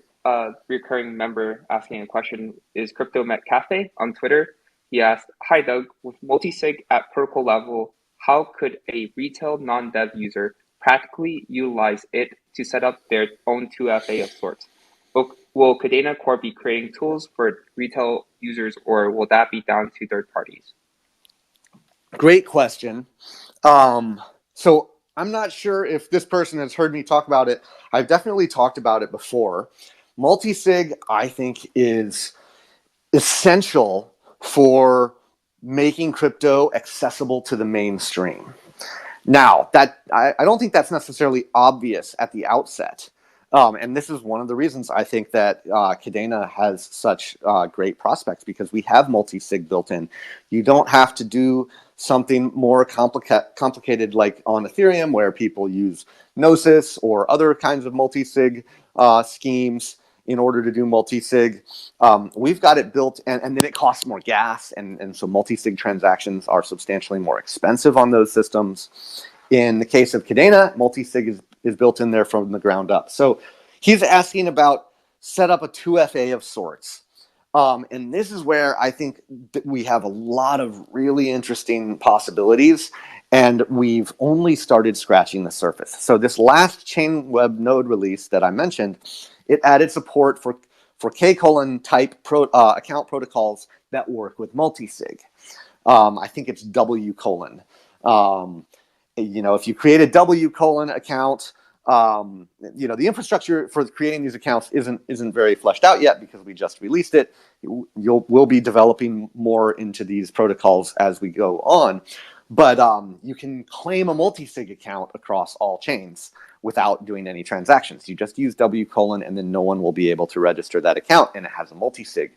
Speaker 4: recurring member asking a question is Crypto Met Cafe on Twitter. He asked, "Hi Doug, with multisig at protocol level, how could a retail non-dev user practically utilize it to set up their own 2FA of sorts? Will Cadena Core be creating tools for retail users, or will that be down to third parties?"
Speaker 5: Great question. So I'm not sure if this person has heard me talk about it. I've definitely talked about it before. Multisig, I think, is essential for making crypto accessible to the mainstream. Now, that I don't think that's necessarily obvious at the outset. And this is one of the reasons I think that Cadena has such great prospects, because we have multi-sig built in. You don't have to do something more complicated like on Ethereum, where people use Gnosis or other kinds of multi-sig schemes in order to do multi-sig. We've got it built, and then it costs more gas, and so multi-sig transactions are substantially more expensive on those systems. In the case of Cadena, multi-sig is built in there from the ground up. So he's asking about set up a 2FA of sorts. And this is where I think that we have a lot of really interesting possibilities, and we've only started scratching the surface. So this last Chainweb node release that I mentioned, it added support for K-colon type account protocols that work with multisig. I think it's W-colon. If you create a W-colon account, the infrastructure for creating these accounts isn't very fleshed out yet, because we just released it. We'll be developing more into these protocols as we go on. But you can claim a multi-sig account across all chains without doing any transactions. You just use W-colon, and then no one will be able to register that account, and it has a multi-sig.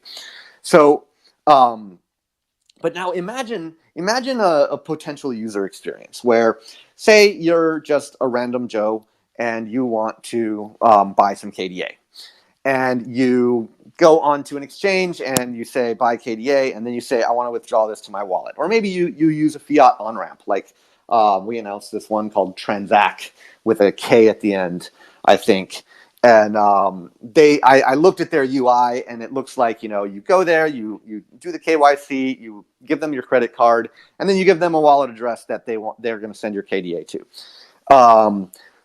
Speaker 5: So, but now imagine a potential user experience where, say, you're just a random Joe and you want to buy some KDA. And you go onto an exchange and you say, buy KDA, and then you say, I want to withdraw this to my wallet. Or maybe you use a fiat on-ramp, like We announced this one called Transact with a K at the end, I think. And I looked at their UI, and it looks like, you go there, you do the KYC, you give them your credit card, and then you give them a wallet address that they're going to send your KDA to.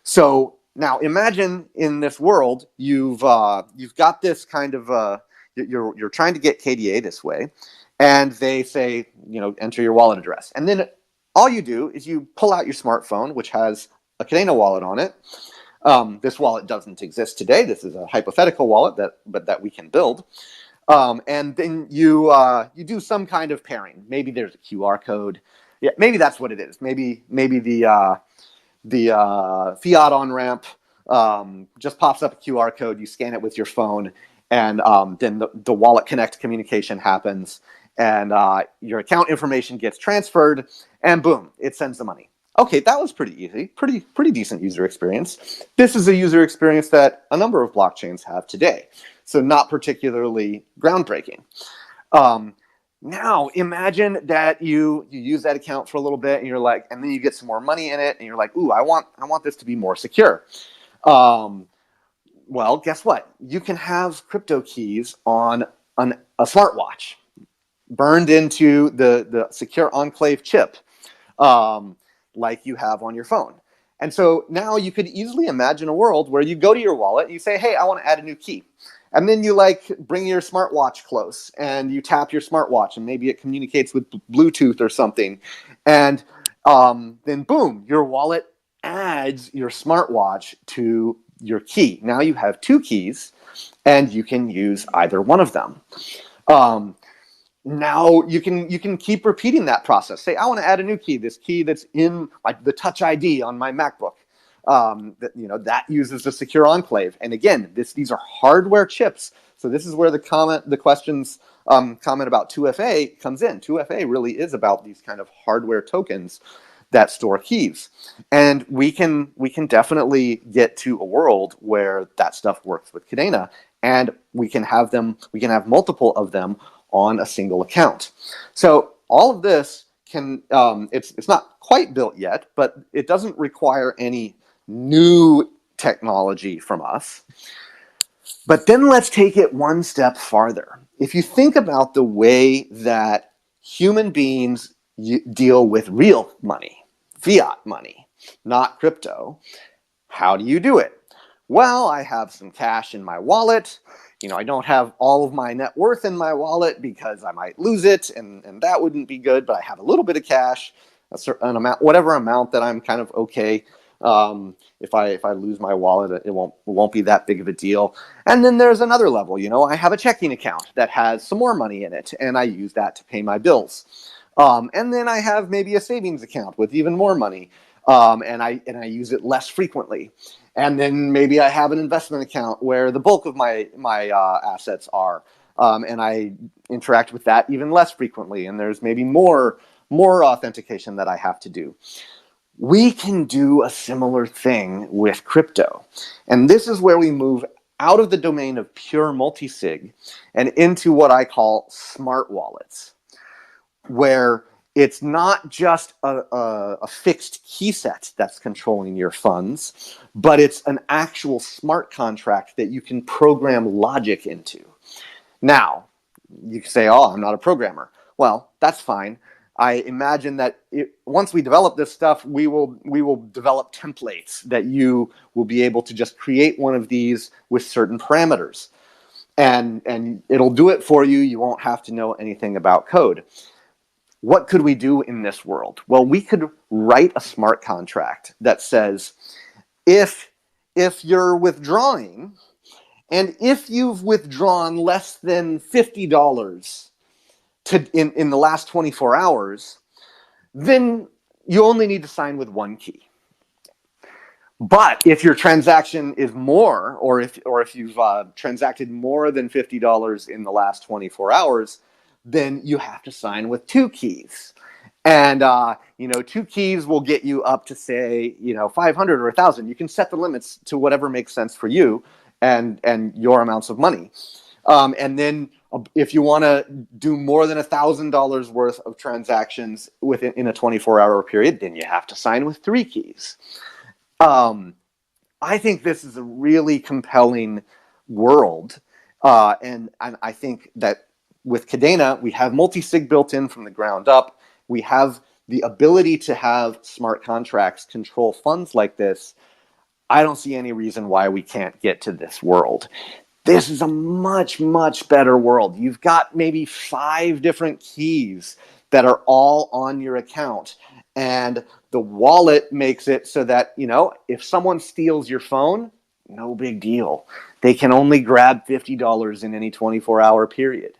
Speaker 5: So now imagine in this world, you've got this kind of you're trying to get KDA this way, and they say, enter your wallet address, and then all you do is you pull out your smartphone, which has a Cadena wallet on it. This wallet doesn't exist today. This is a hypothetical wallet that we can build. And then you do some kind of pairing. Maybe there's a QR code. Yeah, maybe that's what it is. Maybe the fiat on ramp just pops up a QR code. You scan it with your phone, and then the wallet connect communication happens, and your account information gets transferred, and boom, it sends the money. Okay, that was pretty easy, pretty decent user experience. This is a user experience that a number of blockchains have today, so not particularly groundbreaking. Now imagine that you use that account for a little bit, and you're like, and then you get some more money in it, and you're like, ooh, I want this to be more secure. Well, guess what? You can have crypto keys on a smartwatch, burned into the secure enclave chip. Like you have on your phone. And so now you could easily imagine a world where you go to your wallet, you say, hey, I want to add a new key. And then you bring your smartwatch close, and you tap your smartwatch, and maybe it communicates with Bluetooth or something. And then boom, your wallet adds your smartwatch to your key. Now you have two keys, and you can use either one of them. Now you can keep repeating that process. Say, I want to add a new key. This key that's in the Touch ID on my MacBook. That uses the secure enclave. And again, these are hardware chips. So this is where the questions comment about 2FA comes in. 2FA really is about these kind of hardware tokens that store keys. And we can definitely get to a world where that stuff works with Cadena, and we can have multiple of them on a single account. So all of this it's not quite built yet, but it doesn't require any new technology from us. But then let's take it one step farther. If you think about the way that human beings deal with real money, fiat money, not crypto, how do you do it? Well, I have some cash in my wallet. I don't have all of my net worth in my wallet because I might lose it, and that wouldn't be good, but I have a little bit of cash, a certain amount, whatever amount that I'm kind of okay. If I lose my wallet, it won't be that big of a deal. And then there's another level. I have a checking account that has some more money in it, and I use that to pay my bills. And then I have maybe a savings account with even more money, and I use it less frequently. And then maybe I have an investment account where the bulk of my assets are, and I interact with that even less frequently. And there's maybe more authentication that I have to do. We can do a similar thing with crypto. And this is where we move out of the domain of pure multisig and into what I call smart wallets, where it's not just a fixed key set that's controlling your funds, but it's an actual smart contract that you can program logic into. Now, you can say, oh, I'm not a programmer. Well, that's fine. I imagine that once we develop this stuff, we will develop templates that you will be able to just create one of these with certain parameters. And it'll do it for you. You won't have to know anything about code. What could we do in this world? Well, we could write a smart contract that says, if you're withdrawing, and if you've withdrawn less than $50 in the last 24 hours, then you only need to sign with one key. But if your transaction is more, or if you've transacted more than $50 in the last 24 hours, then you have to sign with two keys. And, 2 keys will get you up to, say, 500 or 1,000. You can set the limits to whatever makes sense for you and your amounts of money. And then if you want to do more than $1,000 worth of transactions in a 24-hour period, then you have to sign with 3 keys. I think this is a really compelling world, and I think that with Cadena, we have multi-sig built in from the ground up. We have the ability to have smart contracts control funds like this. I don't see any reason why we can't get to this world. This is a much, much better world. You've got maybe 5 different keys that are all on your account. And the wallet makes it so that, if someone steals your phone, no big deal. They can only grab $50 in any 24-hour period.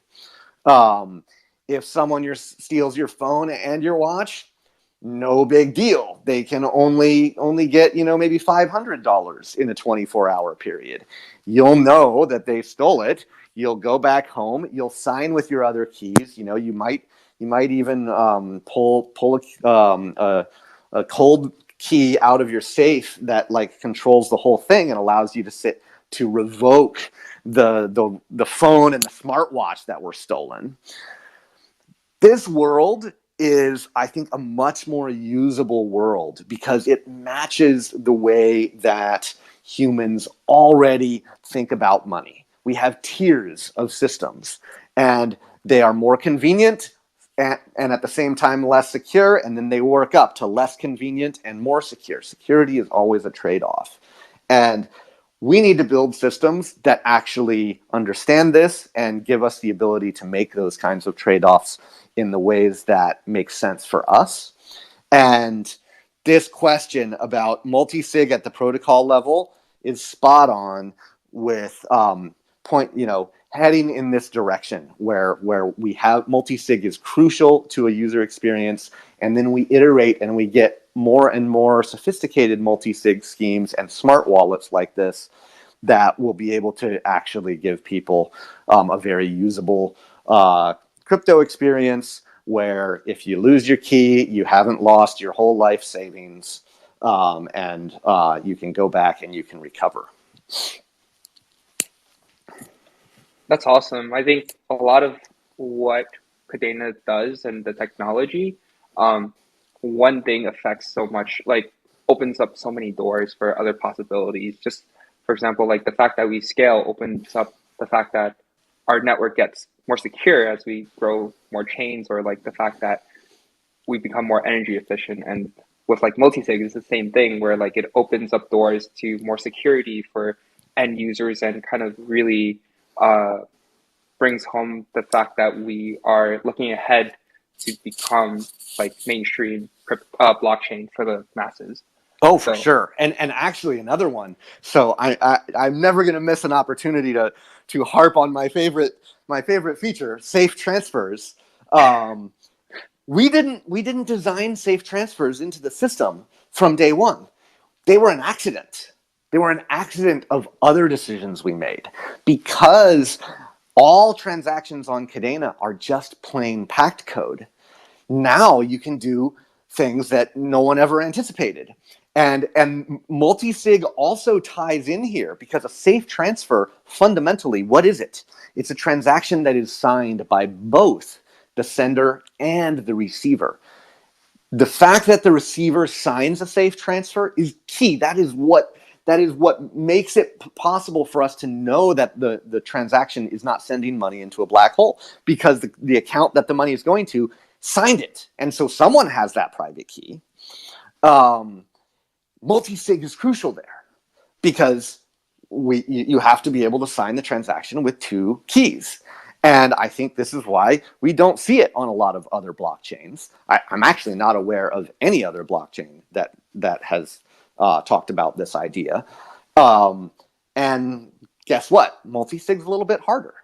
Speaker 5: If someone steals your phone and your watch, no big deal. They can only get, maybe $500 in a 24-hour period. You'll know that they stole it. You'll go back home. You'll sign with your other keys. You might even pull a cold key out of your safe that controls the whole thing and allows you to revoke the phone and the smartwatch that were stolen. This world is, I think, a much more usable world because it matches the way that humans already think about money. We have tiers of systems, and they are more convenient and at the same time less secure, and then they work up to less convenient and more secure. Security is always a trade-off. And we need to build systems that actually understand this and give us the ability to make those kinds of trade-offs in the ways that make sense for us. And this question about multi-sig at the protocol level is spot on with heading in this direction where we have multi-sig is crucial to a user experience, and then we iterate and we get more and more sophisticated multi-sig schemes and smart wallets like this that will be able to actually give people a very usable crypto experience where if you lose your key, you haven't lost your whole life savings, and you can go back and you can recover.
Speaker 4: That's awesome. I think a lot of what Cadena does and the technology, one thing affects so much, opens up so many doors for other possibilities. Just, for example, the fact that we scale opens up the fact that our network gets more secure as we grow more chains, or the fact that we become more energy efficient. And with multi-sig, it's the same thing where it opens up doors to more security for end users and kind of really brings home the fact that we are looking ahead to become mainstream blockchain for the masses.
Speaker 5: Oh, for sure. And actually another one. So I'm never going to miss an opportunity to harp on my favorite feature, safe transfers. We didn't design safe transfers into the system from day one. They were an accident. They were an accident of other decisions we made, because all transactions on Cadena are just plain packed code. Now you can do things that no one ever anticipated. And multi-sig also ties in here, because a safe transfer, fundamentally, what is it? It's a transaction that is signed by both the sender and the receiver. The fact that the receiver signs a safe transfer is key. That is what makes it possible for us to know that the transaction is not sending money into a black hole, because the account that the money is going to signed it. And so someone has that private key. Multi-sig is crucial there, because you have to be able to sign the transaction with 2 keys. And I think this is why we don't see it on a lot of other blockchains. I'm actually not aware of any other blockchain that has talked about this idea. And guess what? Multi-sig is a little bit harder.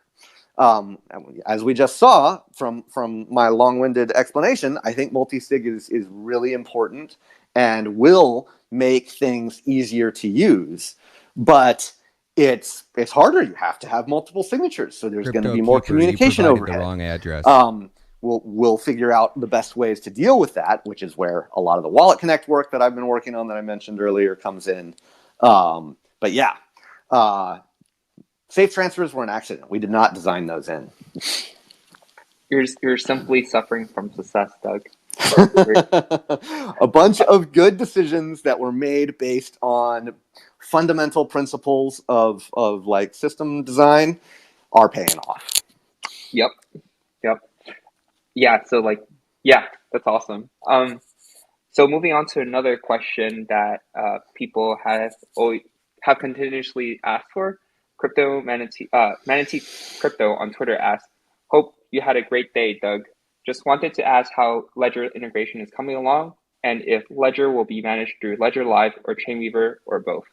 Speaker 5: As we just saw from my long-winded explanation, I think multi-sig is really important and will make things easier to use. But it's harder. You have to have multiple signatures, so there's going to be more communication overhead.
Speaker 1: The wrong address.
Speaker 5: We'll figure out the best ways to deal with that, which is where a lot of the Wallet Connect work that I've been working on that I mentioned earlier comes in. But yeah, Safe transfers were an accident. We did not design those in.
Speaker 4: You're simply suffering from success, Doug.
Speaker 5: A bunch of good decisions that were made based on fundamental principles of like system design are paying off.
Speaker 4: Yep. Yeah. So yeah, that's awesome. So moving on to another question that people have continuously asked for. Crypto Manatee Crypto on Twitter asked, "Hope you had a great day, Doug. Just wanted to ask how Ledger integration is coming along, and if Ledger will be managed through Ledger Live or Chainweaver or both."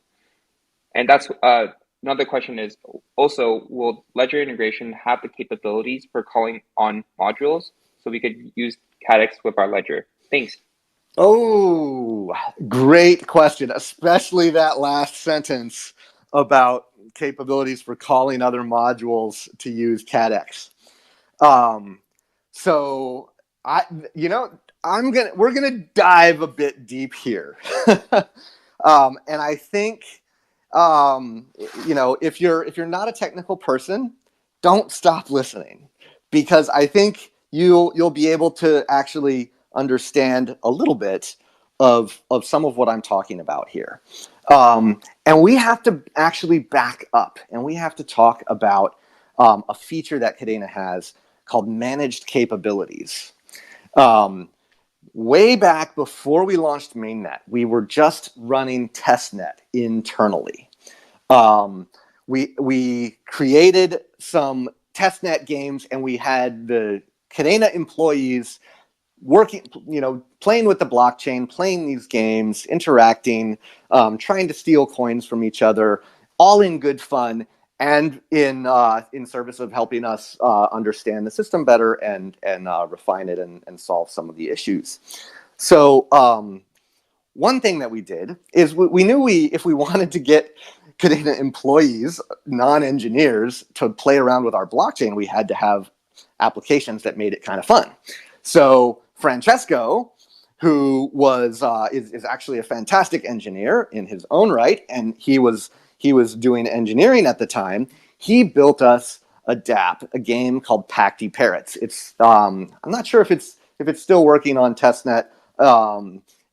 Speaker 4: And that's another question is also, will Ledger integration have the capabilities for calling on modules so we could use Cadex with our Ledger? Thanks.
Speaker 5: Oh, great question, especially that last sentence about capabilities for calling other modules to use Cadex. So we're gonna dive a bit deep here, and I think if you're not a technical person, don't stop listening, because I think you'll be able to actually understand a little bit of some of what I'm talking about here. And we have to actually back up, and we have to talk about a feature that Cadena has called managed capabilities. Way back before we launched mainnet, we were just running testnet internally. We created some testnet games, and we had the Cadena employees working, playing with the blockchain, playing these games, interacting, trying to steal coins from each other, all in good fun, and in service of helping us understand the system better and refine it and solve some of the issues. So one thing that we did is we knew if we wanted to get Cadena employees, non-engineers, to play around with our blockchain, we had to have applications that made it kind of fun. So Francesco, who is actually a fantastic engineer in his own right, and he was doing engineering at the time, he built us a DApp, a game called Pacty Parrots. It's I'm not sure if it's still working on testnet.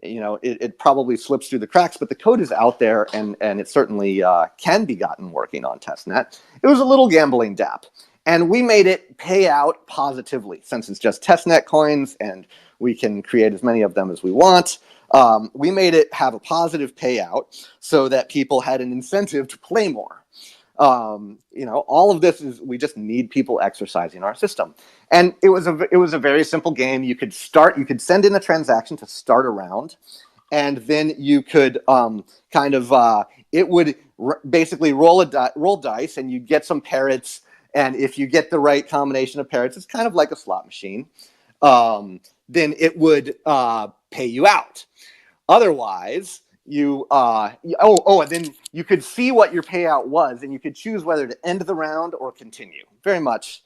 Speaker 5: It probably slips through the cracks, but the code is out there, and it certainly can be gotten working on testnet. It was a little gambling DApp. And we made it pay out positively, since it's just testnet coins and we can create as many of them as we want. We made it have a positive payout so that people had an incentive to play more. All of this is, we just need people exercising our system. And it was a very simple game. You could send in a transaction to start a round, and then you could it would basically roll dice, and you'd get some parrots. And if you get the right combination of parrots, it's kind of like a slot machine, then it would pay you out. Otherwise, and then you could see what your payout was, and you could choose whether to end the round or continue. Very much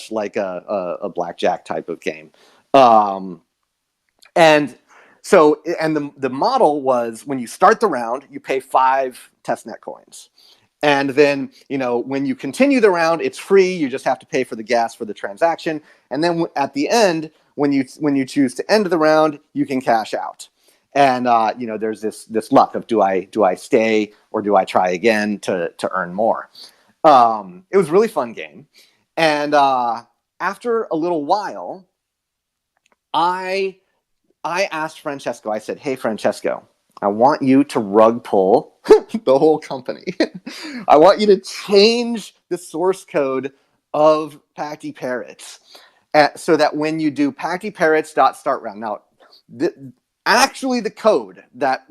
Speaker 5: like a blackjack type of game. And the model was, when you start the round, you pay 5 testnet coins. And then, when you continue the round, it's free. You just have to pay for the gas for the transaction. And then at the end, when you choose to end the round, you can cash out. And there's this luck of, do I stay or do I try again to earn more? It was a really fun game. And after a little while, I asked Francesco. I said, "Hey, Francesco, I want you to rug pull the whole company. I want you to change the source code of Pacty Parrots so that when you do Pacty Parrots.startRound." Now, actually, the code that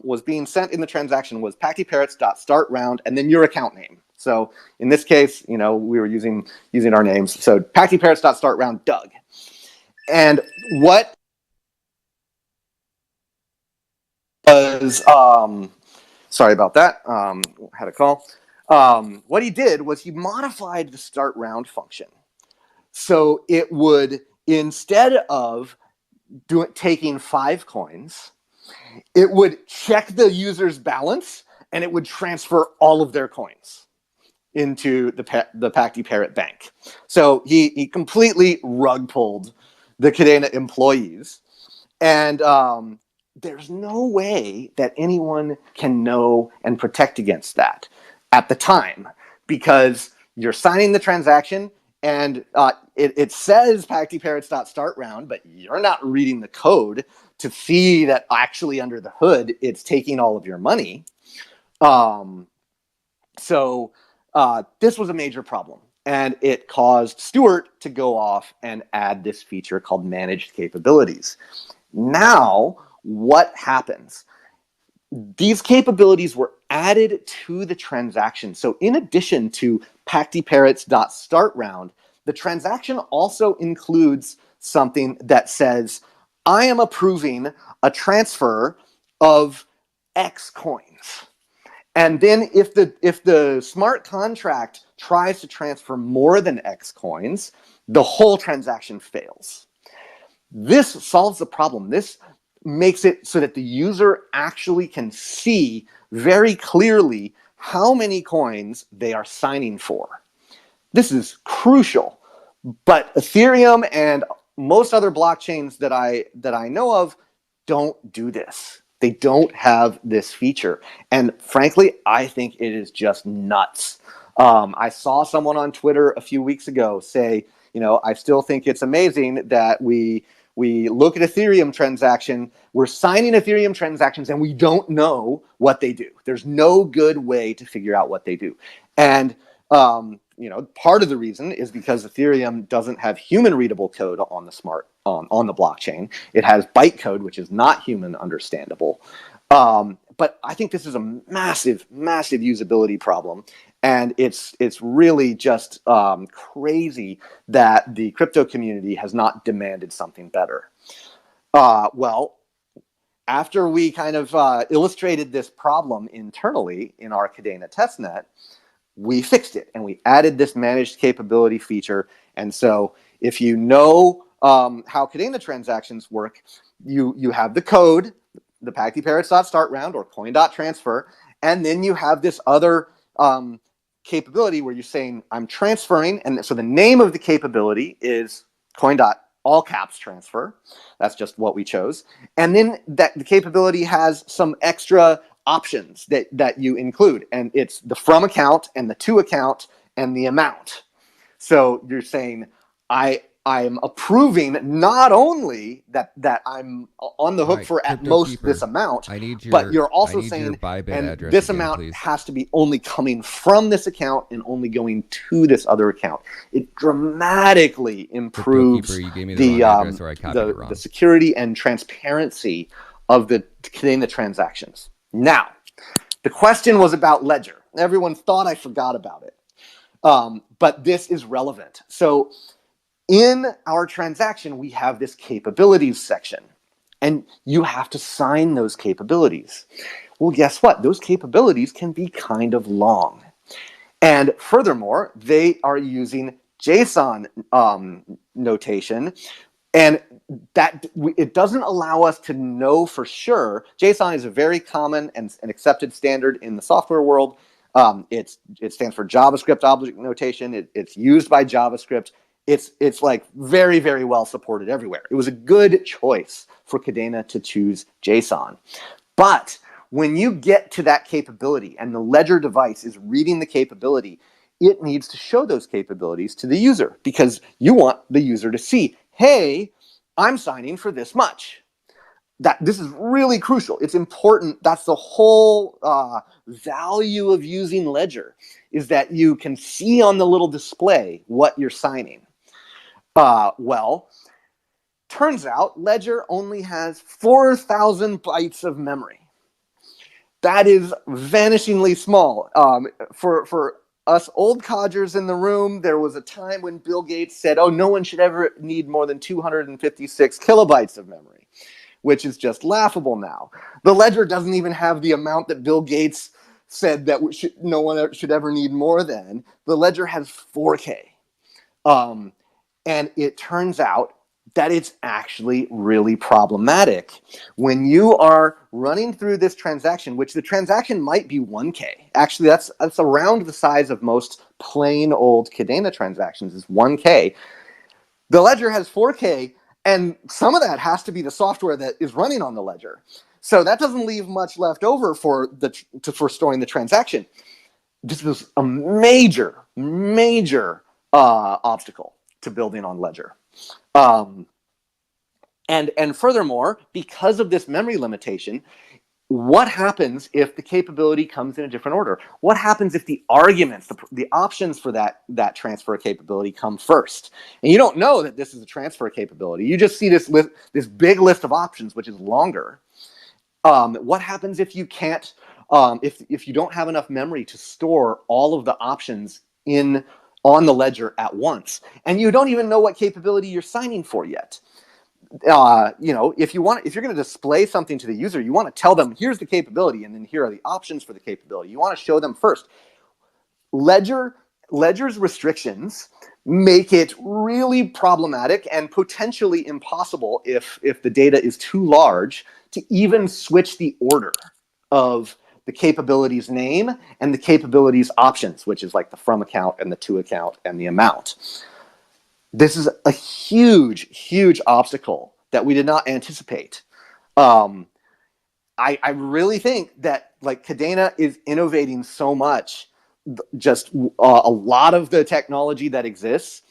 Speaker 5: was being sent in the transaction was Pacty Parrots.startRound and then your account name. So in this case, we were using our names. So Pacty Parrots.startRound Doug. And what was sorry about that. Had a call. What he did was he modified the start round function, so it would, instead of taking 5 coins, it would check the user's balance and it would transfer all of their coins. into the Pacty Parrot Bank. So he completely rug pulled the Cadena employees. And there's no way that anyone can know and protect against that at the time, because you're signing the transaction and it says Pacty Parrots.start round, but you're not reading the code to see that actually under the hood it's taking all of your money. So this was a major problem, and it caused Stuart to go off and add this feature called managed capabilities. Now, what happens? These capabilities were added to the transaction. So in addition to PactyParrots.start round, the transaction also includes something that says, I am approving a transfer of X coins. And then if the smart contract tries to transfer more than X coins, the whole transaction fails. This solves the problem. This makes it so that the user actually can see very clearly how many coins they are signing for. This is crucial. But Ethereum and most other blockchains that I know of don't do this. They don't have this feature. And frankly, I think it is just nuts. I saw someone on Twitter a few weeks ago say, I still think it's amazing that we look at Ethereum transaction, we're signing Ethereum transactions, and we don't know what they do. There's no good way to figure out what they do. And part of the reason is because Ethereum doesn't have human readable code on the blockchain. It has bytecode, which is not human understandable. But I think this is a massive, massive usability problem. And it's really just crazy that the crypto community has not demanded something better. Well, after we kind of illustrated this problem internally in our Cadena testnet, we fixed it and we added this managed capability feature. And so if you know how Cadena transactions work, you have the code, the PactyParrots.start round or coin.transfer, and then you have this other capability where you're saying I'm transferring, and so the name of the capability is coin.all caps transfer. That's just what we chose. And then the capability has some extra options that you include, and it's the from account and the to account and the amount. So you're saying I'm approving not only that I'm on the hook for at most keeper, this amount, but you're also saying and this amount please. Has to be only coming from this account and only going to this other account. It dramatically improves the security and transparency of the Cadena transactions. Now, the question was about Ledger. Everyone thought I forgot about it, but this is relevant. So in our transaction, we have this capabilities section, and you have to sign those capabilities. Well, guess what? Those capabilities can be kind of long. And furthermore, they are using JSON notation, and that it doesn't allow us to know for sure. JSON is a very common and accepted standard in the software world. It stands for JavaScript object notation. It's used by JavaScript. It's like very, very well supported everywhere. It was a good choice for Cadena to choose JSON. But when you get to that capability and the Ledger device is reading the capability, it needs to show those capabilities to the user because you want the user to see, hey, I'm signing for this much. This is really crucial. It's important. That's the whole value of using Ledger, is that you can see on the little display what you're signing. Well, turns out Ledger only has 4,000 bytes of memory. That is vanishingly small. For us old codgers in the room, there was a time when Bill Gates said, oh, no one should ever need more than 256 kilobytes of memory, which is just laughable now. The Ledger doesn't even have the amount that Bill Gates said that no one should ever need more than. The Ledger has 4K. And it turns out that it's actually really problematic when you are running through this transaction, which the transaction might be 1K. Actually, that's around the size of most plain old Cadena transactions is 1K. The ledger has 4K, and some of that has to be the software that is running on the ledger. So that doesn't leave much left over for storing the transaction. This was a major obstacle to building on Ledger. And furthermore, because of this memory limitation, what happens if the capability comes in a different order? What happens if the arguments, the options for that transfer capability come first? And you don't know that this is a transfer capability. You just see this big list of options, which is longer. What happens if you can't, if you don't have enough memory to store all of the options on the ledger at once, and you don't even know what capability you're signing for yet? If you're going to display something to the user, you want to tell them, here's the capability, and then here are the options for the capability. You want to show them first. Ledger's restrictions make it really problematic and potentially impossible if the data is too large to even switch the order of the capability's name and the capability's options, which is like the from account and the to account and the amount. This is a huge obstacle that we did not anticipate. I really think that like Cadena is innovating so much. Just a lot of the technology that exists,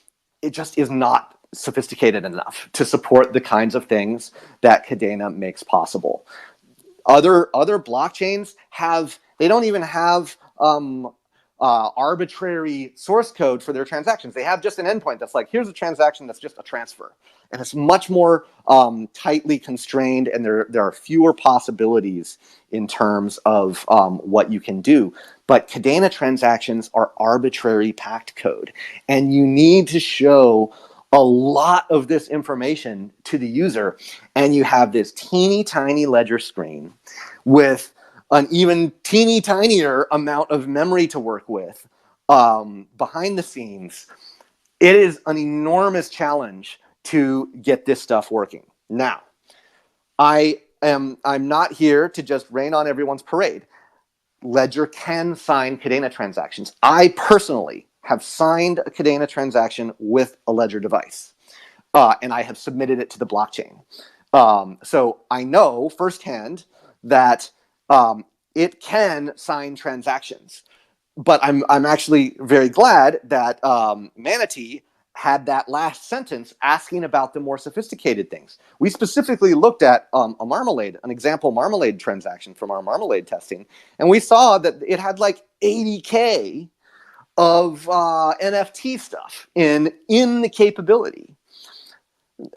Speaker 5: it just is not sophisticated enough to support the kinds of things that Cadena makes possible. Other blockchains they don't even have arbitrary source code for their transactions. They have just an endpoint that's like, here's a transaction that's just a transfer. And it's much more tightly constrained, and there are fewer possibilities in terms of what you can do. But Cadena transactions are arbitrary packed code, and you need to show a lot of this information to the user, and you have this teeny tiny ledger screen with an even teeny tinier amount of memory to work with behind the scenes. It is an enormous challenge to get this stuff working. Now, I'm not here to just rain on everyone's parade. Ledger can sign Cadena transactions. I personally have signed a Cadena transaction with a Ledger device, and I have submitted it to the blockchain. So I know firsthand that it can sign transactions. But I'm actually very glad that Manatee had that last sentence asking about the more sophisticated things. We specifically looked at an example Marmalade transaction from our Marmalade testing, and we saw that it had like 80K of NFT stuff in the capability.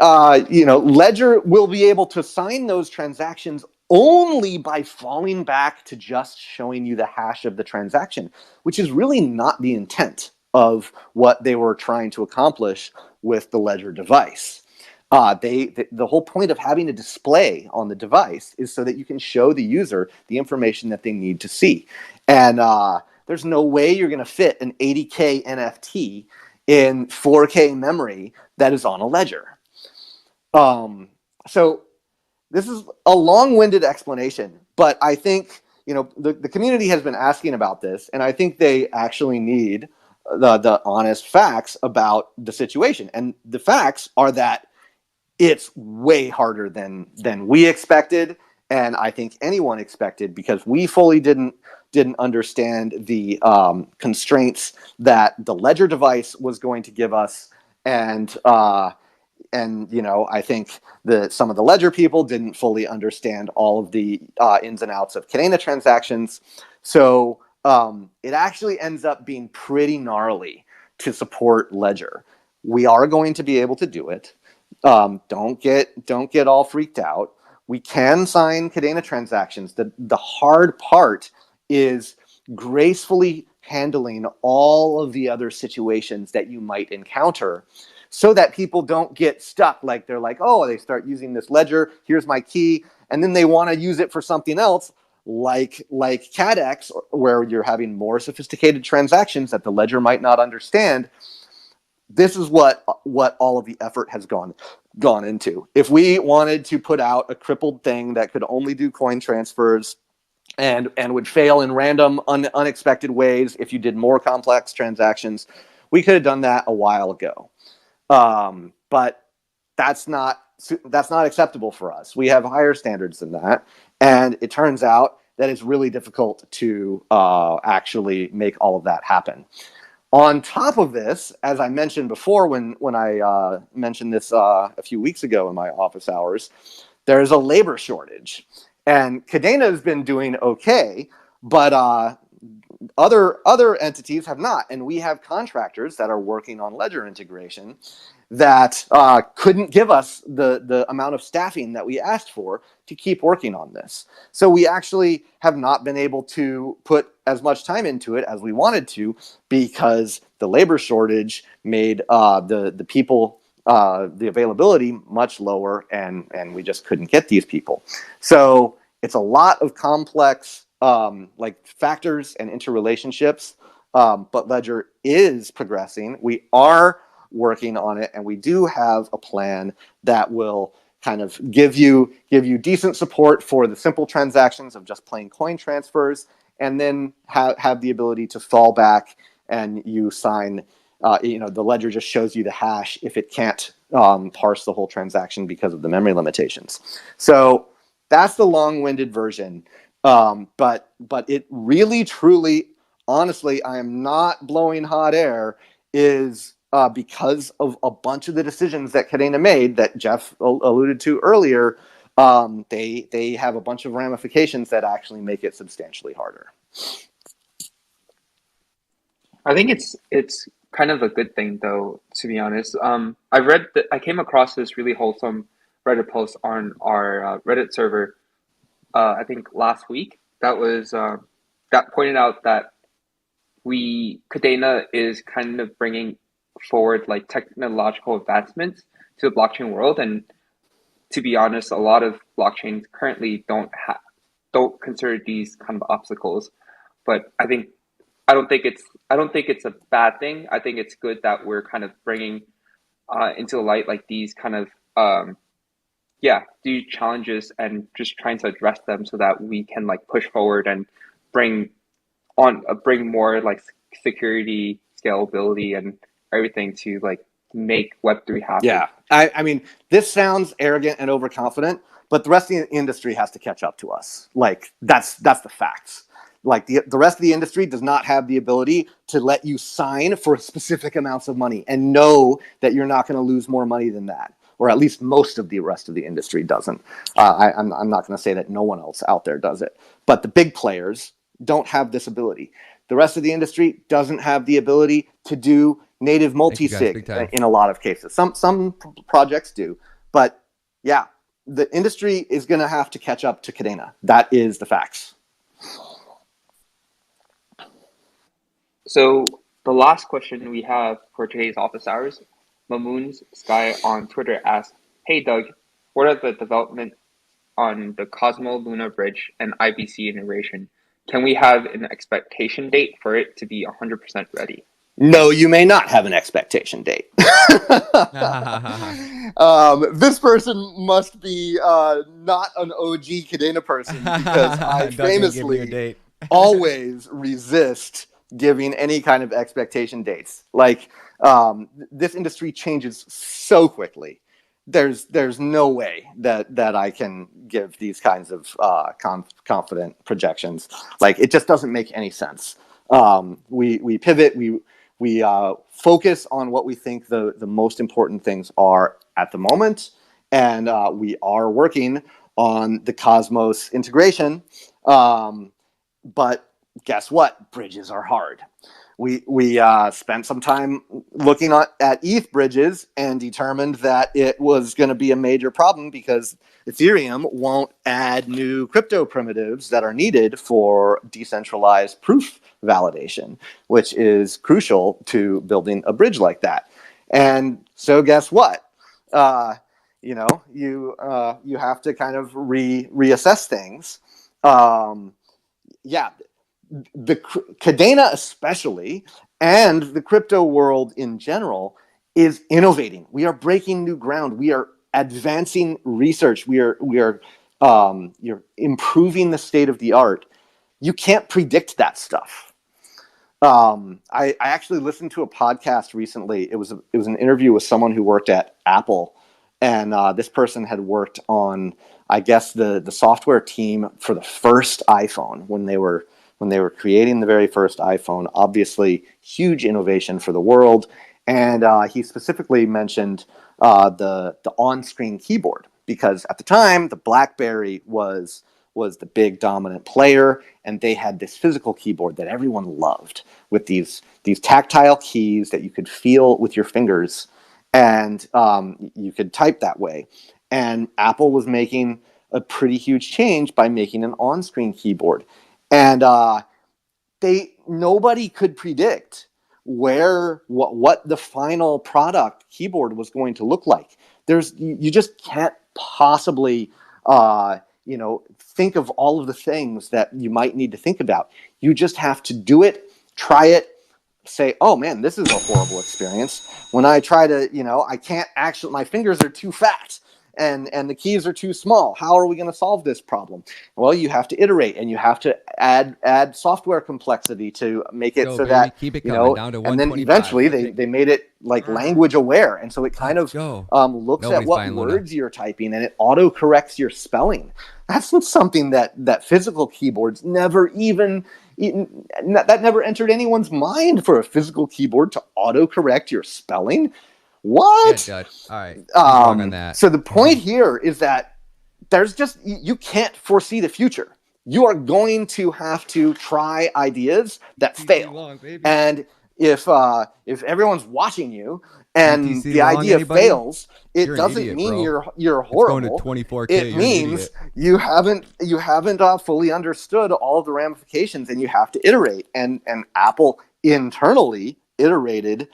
Speaker 5: Ledger will be able to sign those transactions only by falling back to just showing you the hash of the transaction, which is really not the intent of what they were trying to accomplish with the Ledger device. The whole point of having a display on the device is so that you can show the user the information that they need to see. And there's no way you're going to fit an 80K NFT in 4K memory that is on a Ledger. So this is a long-winded explanation, but I think the community has been asking about this, and I think they actually need the honest facts about the situation. And the facts are that it's way harder than we expected, and I think anyone expected, because we fully didn't understand the constraints that the Ledger device was going to give us, and I think that some of the Ledger people didn't fully understand all of the ins and outs of Cadena transactions. So it actually ends up being pretty gnarly to support Ledger. We are going to be able to do it. Don't get all freaked out. We can sign Cadena transactions. The hard part is gracefully handling all of the other situations that you might encounter, so that people don't get stuck. Like they're like, oh, they start using this Ledger, here's my key, and then they want to use it for something else, like CADX, where you're having more sophisticated transactions that the Ledger might not understand. This is what all of the effort has gone into. If we wanted to put out a crippled thing that could only do coin transfers and would fail in random, unexpected ways if you did more complex transactions. We could have done that a while ago, but that's not acceptable for us. We have higher standards than that, and it turns out that it's really difficult to actually make all of that happen. On top of this, as I mentioned before, when I mentioned this a few weeks ago in my office hours, there's a labor shortage. And Cadena has been doing okay, but other entities have not. And we have contractors that are working on ledger integration that couldn't give us the amount of staffing that we asked for to keep working on this. So we actually have not been able to put as much time into it as we wanted to, because the labor shortage made the people, the availability much lower, and we just couldn't get these people. So it's a lot of complex like factors and interrelationships, but Ledger is progressing. We are working on it, and we do have a plan that will kind of give you decent support for the simple transactions of just plain coin transfers, and then have the ability to fall back and you sign. The ledger just shows you the hash if it can't parse the whole transaction because of the memory limitations. So that's the long-winded version. But it really, truly, honestly, I am not blowing hot air, is because of a bunch of the decisions that Cadena made that Jeff alluded to earlier. They have a bunch of ramifications that actually make it substantially harder.
Speaker 4: I think it's kind of a good thing, though, to be honest. I came across this really wholesome Reddit post on our Reddit server, I think last week, that was that pointed out that Cadena is kind of bringing forward like technological advancements to the blockchain world, and to be honest, a lot of blockchains currently don't consider these kind of obstacles. But I don't think it's a bad thing. I think it's good that we're kind of bringing into the light like these kind of these challenges, and just trying to address them so that we can like push forward and bring more like security, scalability, and everything to like make Web3 happen.
Speaker 5: Yeah, I mean, this sounds arrogant and overconfident, but the rest of the industry has to catch up to us. Like that's the facts. Like the rest of the industry does not have the ability to let you sign for specific amounts of money and know that you're not going to lose more money than that. Or at least most of the rest of the industry doesn't. I'm not going to say that no one else out there does it, but the big players don't have this ability. The rest of the industry doesn't have the ability to do native multi-sig in a lot of cases. Some projects do, but yeah, the industry is going to have to catch up to Cadena. That is the facts.
Speaker 4: So the last question we have for today's office hours, Mamoon's Sky on Twitter asks, "Hey Doug, what are the development on the Cosmo Luna Bridge and IBC integration? Can we have an expectation date for it to be 100% ready?"
Speaker 5: No, you may not have an expectation date. This person must be not an OG Cadena person, because I famously always resist giving any kind of expectation dates. Like, this industry changes so quickly. There's no way that I can give these kinds of confident projections. Like, it just doesn't make any sense. We pivot. We focus on what we think the most important things are at the moment, and we are working on the Cosmos integration. But guess what? Bridges are hard. We spent some time looking at ETH bridges and determined that it was going to be a major problem, because Ethereum won't add new crypto primitives that are needed for decentralized proof validation, which is crucial to building a bridge like that. And so guess what? You have to kind of reassess things. The Cadena especially, and the crypto world in general, is innovating. We are breaking new ground. We are advancing research. We are improving the state of the art. you can't predict that stuff. I actually listened to a podcast recently. It was an interview with someone who worked at Apple, and this person had worked on, I guess, the software team for the first iPhone when they were creating the very first iPhone. Obviously, huge innovation for the world, and he specifically mentioned the on-screen keyboard, because at the time the BlackBerry was the big dominant player, and they had this physical keyboard that everyone loved, with these tactile keys that you could feel with your fingers, and you could type that way. And Apple was making a pretty huge change by making an on-screen keyboard, and nobody could predict what the final product keyboard was going to look like. You just can't possibly think of all of the things that you might need to think about. You just have to do it, try it, say, oh man, this is a horrible experience. When I try to, I can't actually, my fingers are too fat and the keys are too small. How are we going to solve this problem? Well, you have to iterate, and you have to add software complexity to make it so that,
Speaker 1: keep it coming down to
Speaker 5: and then eventually they made it like language aware. And so it kind of looks at what words you're typing, and it auto corrects your spelling. That's not something that physical keyboards never that never entered anyone's mind, for a physical keyboard to auto correct your spelling. What?
Speaker 1: Yeah, all right. On that.
Speaker 5: So the point here is that you can't foresee the future. You are going to have to try ideas that fail. And if everyone's watching you and the idea fails, it doesn't mean you're horrible.
Speaker 1: It's going to 24K.
Speaker 5: It means you haven't fully understood all of the ramifications, and you have to iterate. And Apple internally iterated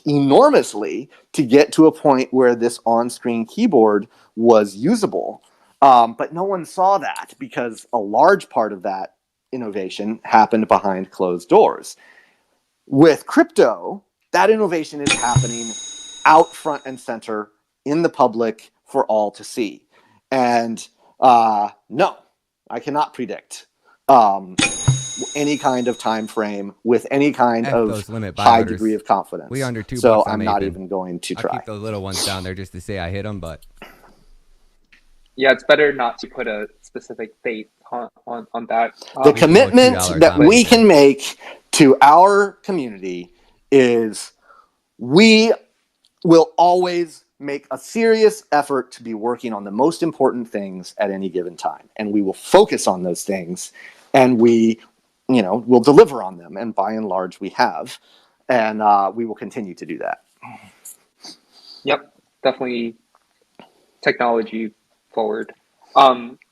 Speaker 5: enormously to get to a point where this on-screen keyboard was usable. But no one saw that, because a large part of that innovation happened behind closed doors. With crypto, that innovation is happening out front and center in the public for all to see. And no, I cannot predict any kind of time frame with any kind of high degree of confidence.
Speaker 1: We under $2.
Speaker 5: So I'm not even going to try.
Speaker 1: I'll keep those little ones down there just to say I hit them, but
Speaker 4: yeah, it's better not to put a specific date on that.
Speaker 5: The commitment that we can make to our community is we will always make a serious effort to be working on the most important things at any given time, and we will focus on those things, and we we'll deliver on them, and by and large we have, and we will continue to do that.
Speaker 4: Yep, definitely technology forward.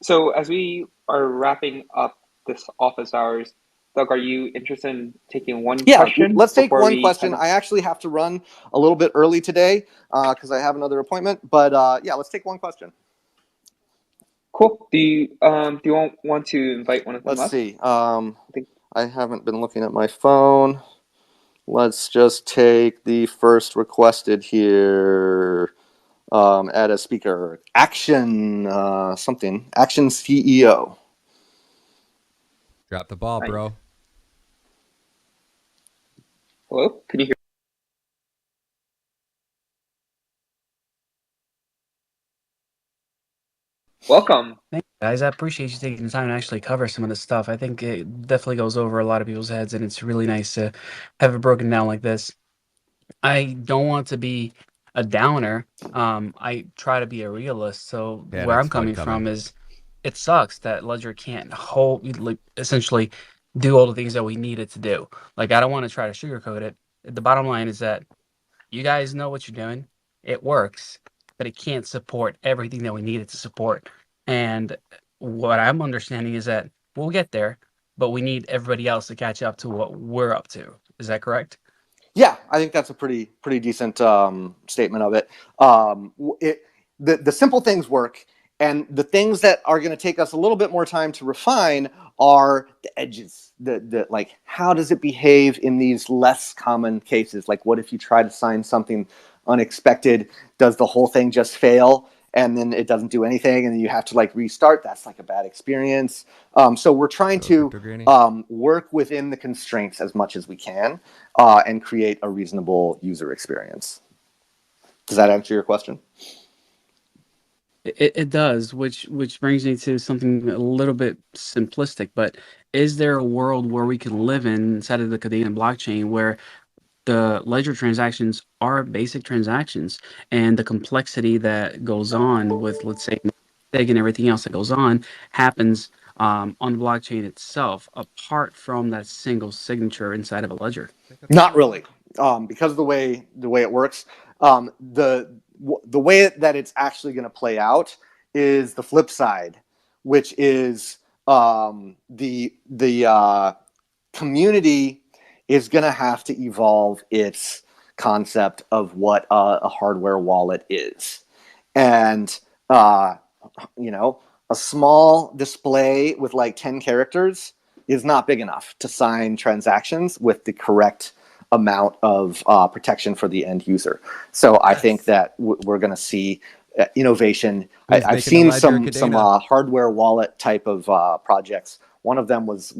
Speaker 4: So as we are wrapping up this office hours, Doug, are you interested in taking one question?
Speaker 5: Yeah, let's take one question. I actually have to run a little bit early today because I have another appointment, but yeah, let's take one question.
Speaker 4: Cool. Do you want to invite one of them?
Speaker 5: Let's see. I haven't been looking at my phone. Let's just take the first requested here. Add a speaker. Action Action CEO.
Speaker 1: Drop the ball, bro.
Speaker 4: Hello? Can you hear? Welcome.
Speaker 6: Thank you, guys. I appreciate you taking the time to actually cover some of this stuff. I think it definitely goes over a lot of people's heads, and it's really nice to have it broken down like this. I don't want to be a downer. I try to be a realist. So where I'm coming from is, it sucks that Ledger can't essentially do all the things that we needed to do. Like, I don't want to try to sugarcoat it. The bottom line is that you guys know what you're doing. It works, but it can't support everything that we needed to support. And what I'm understanding is that we'll get there, but we need everybody else to catch up to what we're up to. Is that correct?
Speaker 5: Yeah, I think that's a pretty decent statement of it. The simple things work, and the things that are going to take us a little bit more time to refine are the edges. The like, how does it behave in these less common cases? Like, what if you try to sign something unexpected? Does the whole thing just fail? and then it doesn't do anything, and then you have to like restart. That's like a bad experience. So we're trying to work within the constraints as much as we can and create a reasonable user experience. Does that answer your question?
Speaker 6: It does, which brings me to something a little bit simplistic, but is there a world where we can live inside of the Cadena blockchain where the ledger transactions are basic transactions and the complexity that goes on with, let's say, SIG and everything else that goes on happens on the blockchain itself, apart from that single signature inside of a ledger?
Speaker 5: Not really, because of the way it works. The way that it's actually going to play out is the flip side, which is the community is going to have to evolve its concept of what a hardware wallet is, and a small display with like 10 characters is not big enough to sign transactions with the correct amount of protection for the end user. So I think that we're going to see innovation. I've seen some hardware wallet type of projects. One of them was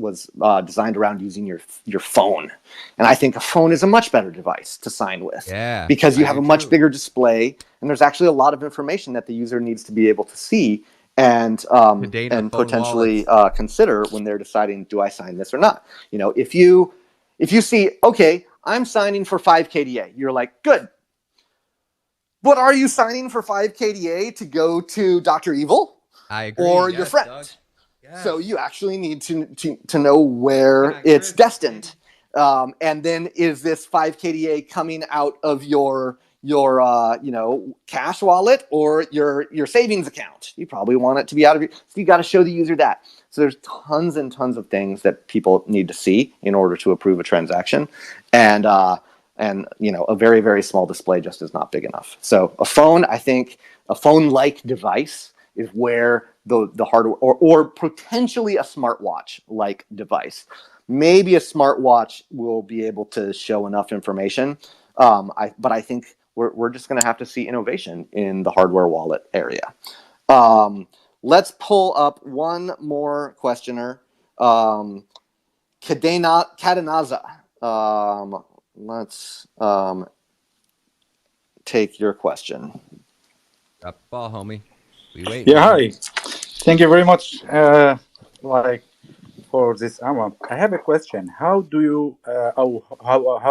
Speaker 5: designed around using your phone, and I think a phone is a much better device to sign with.
Speaker 1: Yeah,
Speaker 5: because you have a much bigger display, and there's actually a lot of information that the user needs to be able to see and potentially consider when they're deciding, do I sign this or not? If you see, okay, I'm signing for 5 KDA, you're like, good. But are you signing for 5 KDA to go to Dr. Evil?
Speaker 1: I agree.
Speaker 5: Or your friend? Yes. So you actually need to know where it's destined. And then is this 5 KDA coming out of your cash wallet or your savings account? You probably want it to be out of your, so you got to show the user that. So there's tons and tons of things that people need to see in order to approve a transaction, and a very, very small display just is not big enough. So a phone, I think a phone-like device is where the hardware or potentially a smartwatch-like device. Maybe a smartwatch will be able to show enough information, but I think we're just going to have to see innovation in the hardware wallet area. Let's pull up one more questioner. Kadenaza. Let's take your question.
Speaker 1: Up ball, homie. We wait.
Speaker 7: Yeah, hi. Thank you very much. For this, I have a question. How do you how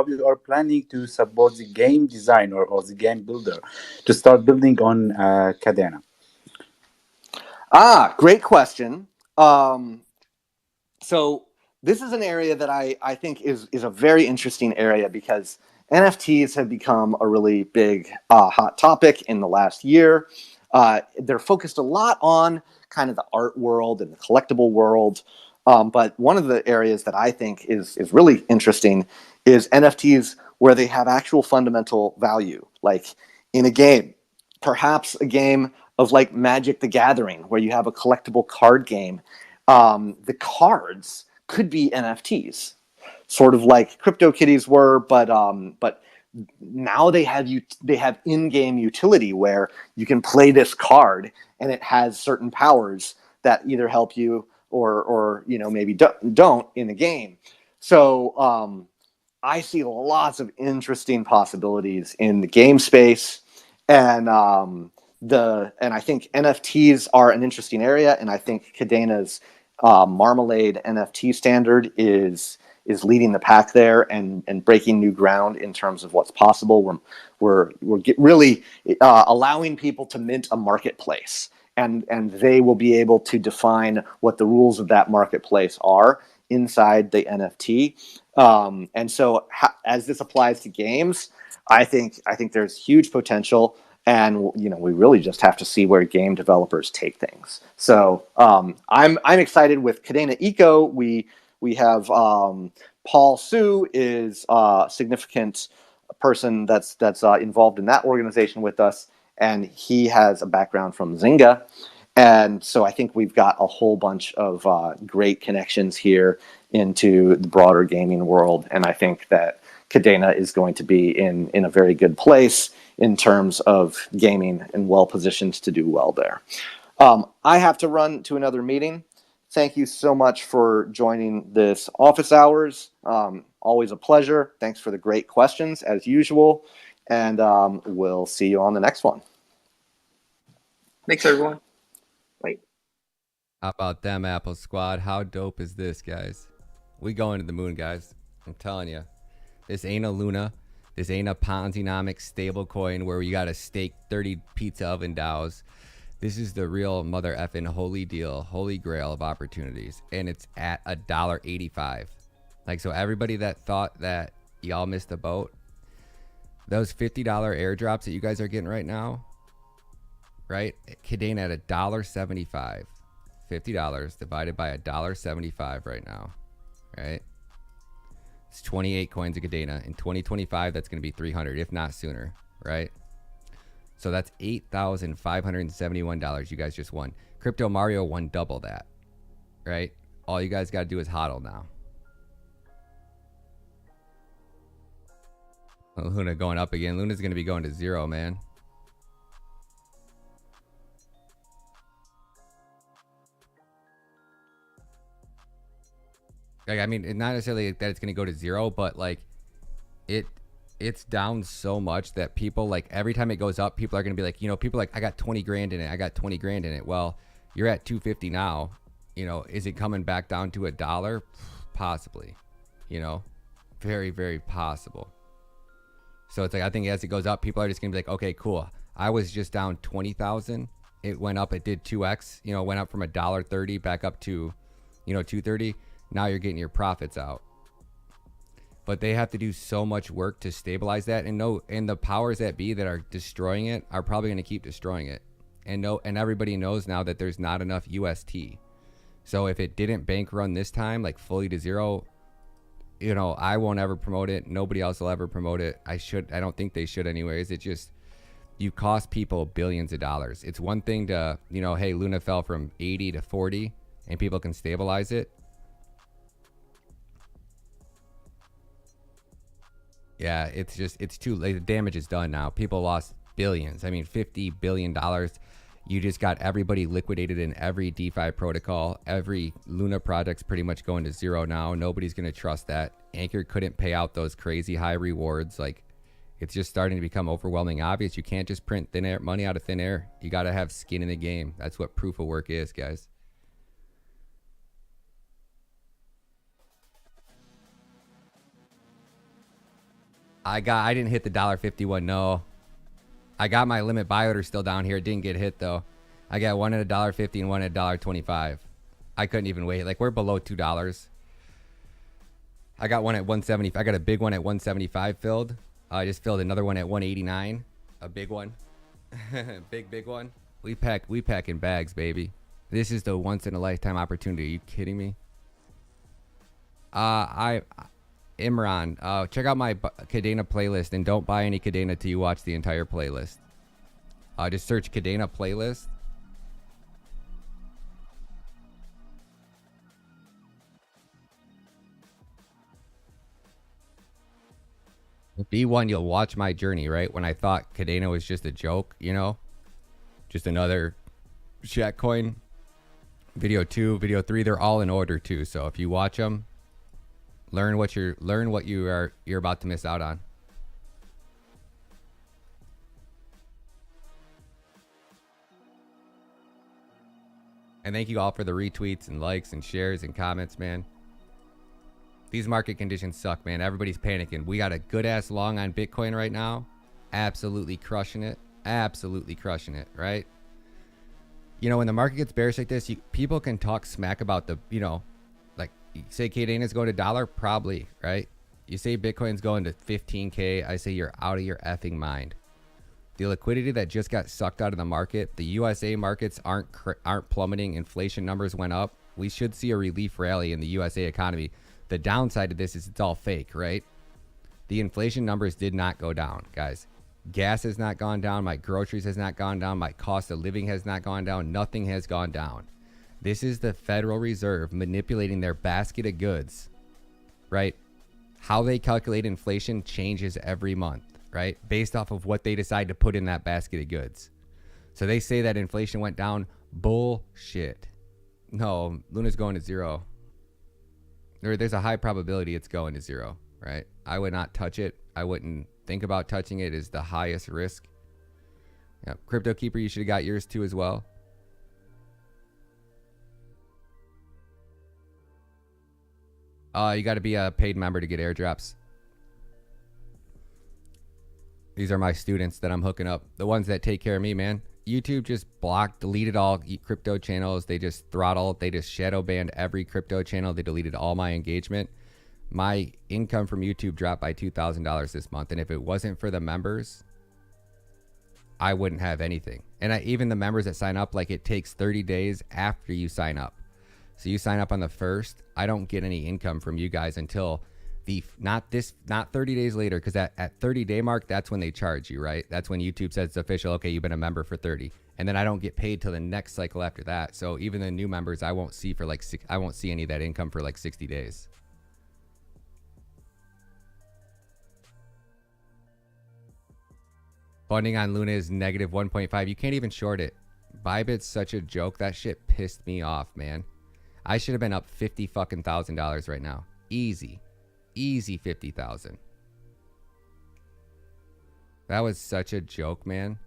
Speaker 7: you are planning to support the game designer or the game builder to start building on Cadena?
Speaker 5: Great question. So this is an area that I think is a very interesting area because NFTs have become a really big hot topic in the last year. They're focused a lot on kind of the art world and the collectible world. But one of the areas that I think is really interesting is NFTs where they have actual fundamental value, like in a game, perhaps a game of like Magic the Gathering, where you have a collectible card game. The cards could be NFTs, sort of like CryptoKitties were, but now they have in-game utility where you can play this card and it has certain powers that either help you or maybe don't in the game. So I see lots of interesting possibilities in the game space, and I think NFTs are an interesting area, and I think Cadena's Marmalade NFT standard is leading the pack there and breaking new ground in terms of what's possible. We're really allowing people to mint a marketplace, and they will be able to define what the rules of that marketplace are inside the NFT. And so as this applies to games, I think there's huge potential. And we really just have to see where game developers take things. So I'm excited with Cadena Eco. We have Paul Su is a significant person that's involved in that organization with us, and he has a background from Zynga. And so I think we've got a whole bunch of great connections here into the broader gaming world, and I think that Cadena is going to be in a very good place in terms of gaming and well positioned to do well there. I have to run to another meeting. Thank you so much for joining this office hours. Always a pleasure. Thanks for the great questions as usual. And we'll see you on the next one.
Speaker 4: Thanks, everyone. Bye.
Speaker 1: How about them, Apple Squad? How dope is this, guys? We going to the moon, guys. I'm telling you. This ain't a Luna. This ain't a Ponzi-nomic stablecoin where you got to stake 30 pizza oven DAOs. This is the real mother effing holy deal, holy grail of opportunities. And it's at $1.85. Like, so everybody that thought that y'all missed the boat, those $50 airdrops that you guys are getting right now, right? Cadena at $1.75. $50 divided by $1.75 right now, right? It's 28 coins of Cadena. In 2025, that's going to be 300, if not sooner, right? So that's $8,571 you guys just won. Crypto Mario won double that, right? All you guys got to do is hodl now. Oh, Luna going up again. Luna's going to be going to 0, man. Like, I mean, not necessarily that it's going to go to 0, but like it's down so much that people, like, every time it goes up, people are going to be like, you know, people are like, I got 20 grand in it. I got 20 grand in it. Well, you're at 250 now. You know, is it coming back down to $1? Possibly, you know, very, very possible. So it's like, I think as it goes up, people are just going to be like, okay, cool. I was just down 20,000. It went up. It did 2x, you know, went up from $1.30 back up to, you know, 230. Now you're getting your profits out. But they have to do so much work to stabilize that, and the powers that be that are destroying it are probably going to keep destroying it. And everybody knows now that there's not enough UST. So if it didn't bank run this time, like fully to 0, you know, I won't ever promote it. Nobody else will ever promote it. I don't think they should anyways. It just, you cost people billions of dollars. It's one thing to, you know, hey, Luna fell from 80 to 40 and people can stabilize it. Yeah, it's too late. The damage is done now. People lost billions. I mean, $50 billion. You just got everybody liquidated in every DeFi protocol. Every Luna project's pretty much going to 0 now. Nobody's going to trust that. Anchor couldn't pay out those crazy high rewards. Like, it's just starting to become overwhelming obvious. You can't just print thin air money out of thin air. You got to have skin in the game. That's what proof of work is, guys. I didn't hit the $1.51. No, I got my limit buy order still down here. It didn't get hit though. I got one at $1.50 and one at $1.25. I couldn't even wait. Like, we're below $2. I got one at 170. I got a big one at 175 filled. I just filled another one at 189. A big one. big one. We pack in bags, baby. This is the once in a lifetime opportunity. Are you kidding me? Imran, check out my Cadena playlist, and don't buy any Cadena till you watch the entire playlist. Just search Cadena playlist. B1, you'll watch my journey, right? When I thought Cadena was just a joke, you know, just another shat coin. Video 2, video 3, they're all in order too. So if you watch them, learn what you're about to miss out on. And thank you all for the retweets and likes and shares and comments, man. These market conditions suck, man. Everybody's panicking. We got a good ass long on Bitcoin right now. Absolutely crushing it. Absolutely crushing it, right? You know, when the market gets bearish like this, people can talk smack about the, you know, like, you say Cadena's going to $1, probably, right? You say Bitcoin's going to 15K, I say you're out of your effing mind. The liquidity that just got sucked out of the market, the USA markets aren't plummeting. Inflation numbers went up. We should see a relief rally in the USA economy. The downside to this is it's all fake, right? The inflation numbers did not go down, guys. Gas has not gone down. My groceries has not gone down. My cost of living has not gone down. Nothing has gone down. This is the Federal Reserve manipulating their basket of goods, right? How they calculate inflation changes every month. right? Based off of what they decide to put in that basket of goods. So they say that inflation went down. Bullshit. No, Luna's going to zero. There's a high probability it's going to zero, right? I would not touch it. I wouldn't think about touching it. Is the highest risk. Yeah, Crypto Keeper, you should have got yours too as well. You got to be a paid member to get airdrops. These are my students that I'm hooking up. The ones that take care of me, man. YouTube just deleted all crypto channels. They just throttled. They just shadow banned every crypto channel. They deleted all my engagement. My income from YouTube dropped by $2,000 this month. And if it wasn't for the members, I wouldn't have anything. And even the members that sign up, like it takes 30 days after you sign up. So you sign up on the 1st. I don't get any income from you guys until not 30 days later, because at 30-day mark, that's when they charge you, right? That's when YouTube says it's official. Okay, you've been a member for 30, and then I don't get paid till the next cycle after that. So even the new members, I won't see I won't see any of that income for like 60 days. Funding on Luna is negative 1.5. You can't even short it. Bybit's such a joke. That shit pissed me off, man. I should have been up $50,000 right now. Easy 50,000. That was such a joke, man.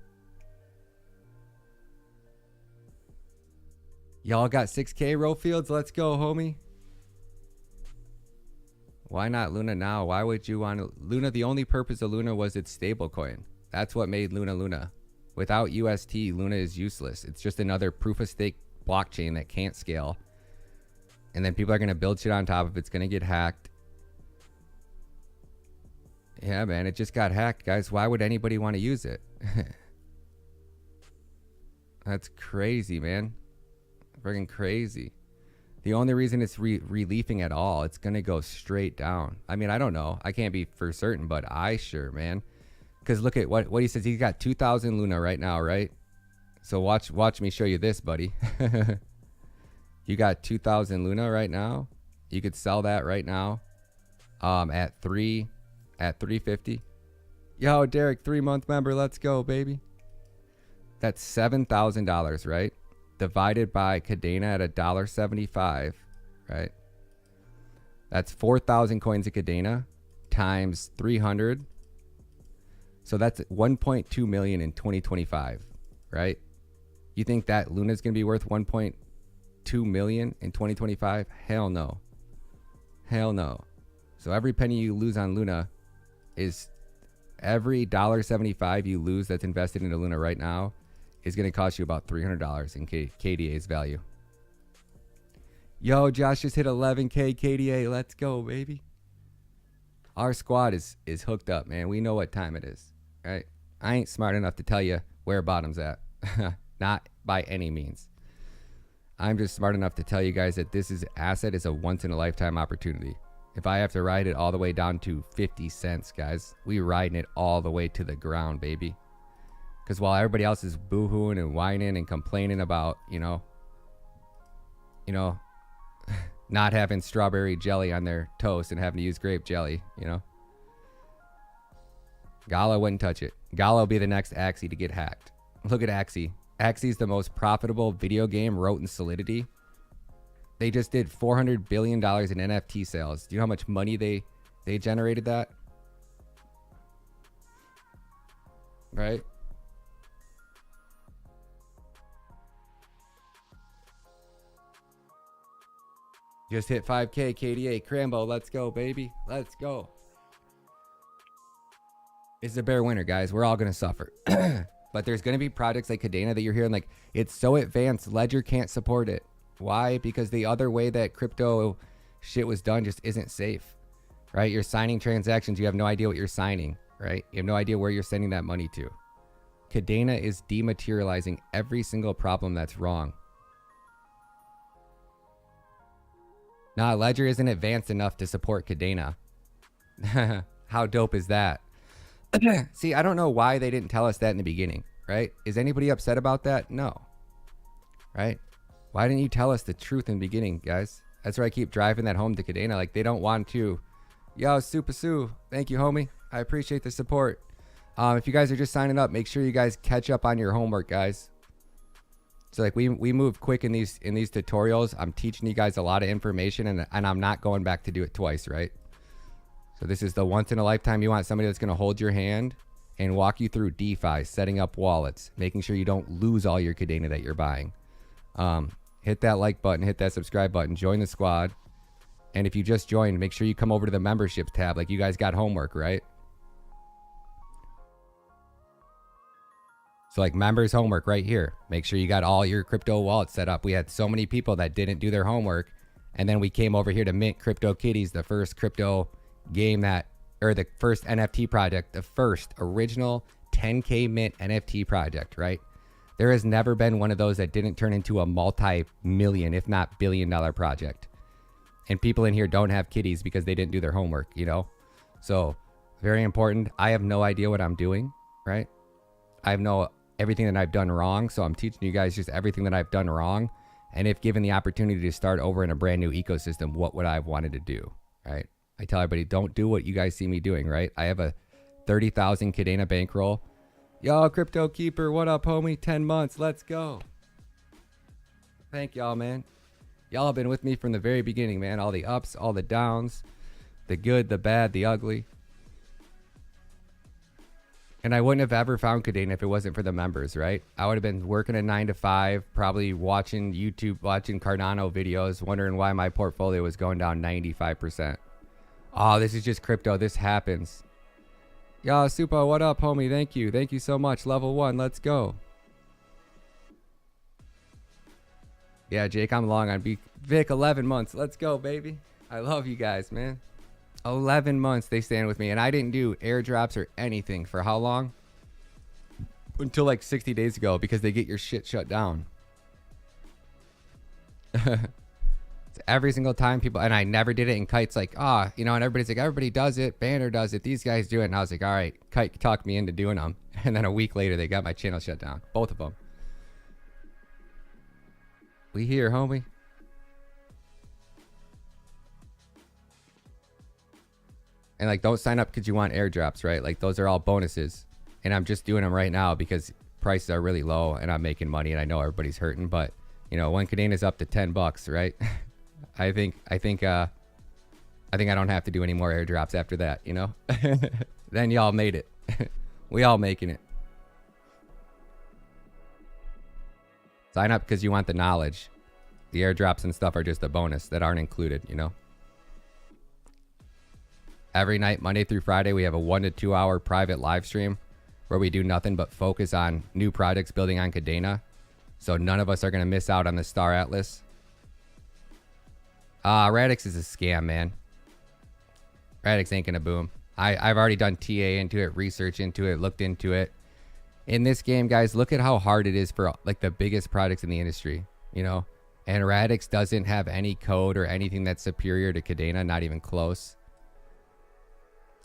Speaker 1: Y'all got 6K row fields? Let's go, homie. Why not Luna now? Why would you want to? Luna, the only purpose of Luna was its stablecoin. That's what made Luna Luna. Without UST, Luna is useless. It's just another proof of stake blockchain that can't scale. And then people are going to build shit on top of it. It's going to get hacked. Yeah, man, it just got hacked, guys. Why would anybody want to use it? That's crazy, man. Friggin' crazy. The only reason it's reliefing at all, it's going to go straight down. I mean, I don't know. I can't be for certain, but I sure, man. Because look at what he says. He's got 2,000 Luna right now, right? So watch me show you this, buddy. You got 2,000 Luna right now. You could sell that right now at 350. Yo, Derek, 3-month member. Let's go, baby. That's $7,000, right? Divided by Cadena at $1.75, right? That's 4,000 coins of Cadena times 300. So that's 1.2 million in 2025, right? You think that Luna's going to be worth 1.2 million in 2025? Hell no. Hell no. So every penny you lose on Luna is every $1.75 you lose that's invested into Luna right now is going to cost you about $300 in KDA's value. Yo, Josh just hit 11K KDA. Let's go, baby. Our squad is hooked up, man. We know what time it is, right? I ain't smart enough to tell you where bottom's at. Not by any means. I'm just smart enough to tell you guys that this asset is a once-in-a-lifetime opportunity. If I have to ride it all the way down to 50 cents, guys, we riding it all the way to the ground, baby. Because while everybody else is boo-hooing and whining and complaining about, you know, not having strawberry jelly on their toast and having to use grape jelly, you know, Gala wouldn't touch it. Gala will be the next Axie to get hacked. Look at Axie. Axie's the most profitable video game wrote in Solidity. They just did $400 billion in NFT sales. Do you know how much money they generated that? Right? Just hit 5K KDA. Crambo, let's go, baby. Let's go. It's a bear winner, guys. We're all going to suffer. But there's going to be projects like Cadena that you're hearing like, it's so advanced, Ledger can't support it. Why? Because the other way that crypto shit was done just isn't safe, right? You're signing transactions. You have no idea what you're signing, right? You have no idea where you're sending that money to. Cadena is dematerializing every single problem that's wrong. Nah, Ledger isn't advanced enough to support Cadena. How dope is that? See, I don't know why they didn't tell us that in the beginning, right? Is anybody upset about that? No. Right? Why didn't you tell us the truth in the beginning, guys? That's where I keep driving that home to Cadena. Like, they don't want to. Yo, Super Sue. Thank you, homie. I appreciate the support. If you guys are just signing up, make sure you guys catch up on your homework, guys. So like we move quick in these tutorials. I'm teaching you guys a lot of information, and I'm not going back to do it twice, right? So this is the once in a lifetime. You want somebody that's going to hold your hand and walk you through DeFi, setting up wallets, making sure you don't lose all your Cadena that you're buying. Hit that like button, hit that subscribe button, join the squad. And if you just joined, make sure you come over to the memberships tab. Like you guys got homework, right? So like members homework right here. Make sure you got all your crypto wallets set up. We had so many people that didn't do their homework. And then we came over here to mint Crypto Kitties, the first crypto game that, or the first NFT project, the first original 10K mint NFT project, right? There has never been one of those that didn't turn into a multi-million, if not billion-dollar project. And people in here don't have kitties because they didn't do their homework, you know? So very important. I have no idea what I'm doing, right? I have no everything that I've done wrong. So I'm teaching you guys just everything that I've done wrong. And if given the opportunity to start over in a brand new ecosystem, what would I have wanted to do, right? I tell everybody, don't do what you guys see me doing, right? I have a 30,000 Cadena bankroll. Yo, Crypto Keeper, what up, homie? 10 months, let's go. Thank y'all, man. Y'all have been with me from the very beginning, man. All the ups, all the downs, the good, the bad, the ugly. And I wouldn't have ever found Cadena if it wasn't for the members, right? I would have been working a 9 to 5, probably watching YouTube, watching Cardano videos, wondering why my portfolio was going down 95%. Oh, this is just crypto. This happens. Yo, Supo, what up, homie? Thank you. Thank you so much. Level 1, let's go. Yeah, Jake, I'm long on Vic, 11 months. Let's go, baby. I love you guys, man. 11 months they stand with me, and I didn't do airdrops or anything for how long? Until like 60 days ago, because they get your shit shut down. Every single time people, and I never did it, and Kite's like, you know, and everybody's like, everybody does it, Banner does it, these guys do it, and I was like, all right, Kite talked me into doing them, and then a week later they got my channel shut down, both of them. We here, homie. And like, don't sign up because you want airdrops, right? Like, those are all bonuses. And I'm just doing them right now because prices are really low and I'm making money and I know everybody's hurting. But, you know, when Cadena is up to 10 bucks, right? I think I don't have to do any more airdrops after that, you know? Then y'all made it. We all making it. Sign up because you want the knowledge. The airdrops and stuff are just a bonus that aren't included, you know? Every night, Monday through Friday, we have a 1 to 2 hour private live stream where we do nothing but focus on new projects building on Cadena. So none of us are going to miss out on the Star Atlas. Radix is a scam, man. Radix ain't going to boom. I've already done TA into it, research into it, looked into it. In this game, guys, look at how hard it is for like the biggest projects in the industry, you know? And Radix doesn't have any code or anything that's superior to Cadena, not even close.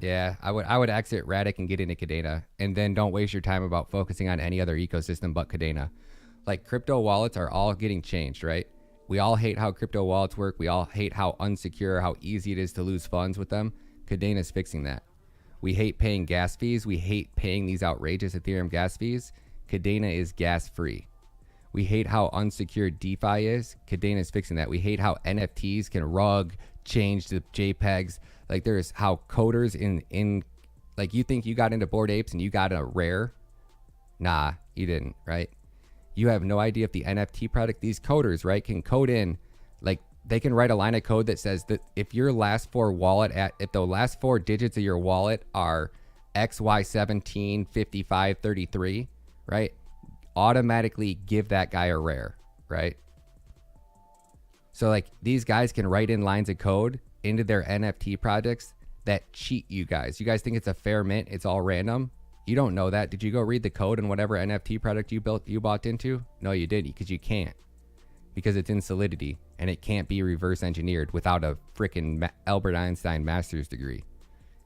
Speaker 1: Yeah, I would exit Radix and get into Cadena, and then don't waste your time about focusing on any other ecosystem but Cadena. Like, crypto wallets are all getting changed, right? We all hate how crypto wallets work. We all hate how unsecure, how easy it is to lose funds with them. Cadena's fixing that. We hate paying gas fees. We hate paying these outrageous Ethereum gas fees. Cadena is gas free. We hate how unsecured DeFi is. Cadena's fixing that. We hate how NFTs can rug, change the JPEGs. Like, there's how coders in like, you think you got into Bored Apes and you got a rare? Nah, you didn't, right? You have no idea if the NFT product, these coders, right, can code in, like, they can write a line of code that says that if your last four if the last four digits of your wallet are XY175533, right, automatically give that guy a rare, right? So like, these guys can write in lines of code into their NFT projects that cheat you guys. You guys think it's a fair mint, it's all random. You don't know that. Did you go read the code in whatever NFT product you bought into? No, you didn't, because you can't. Because it's in Solidity and it can't be reverse engineered without a freaking Albert Einstein master's degree.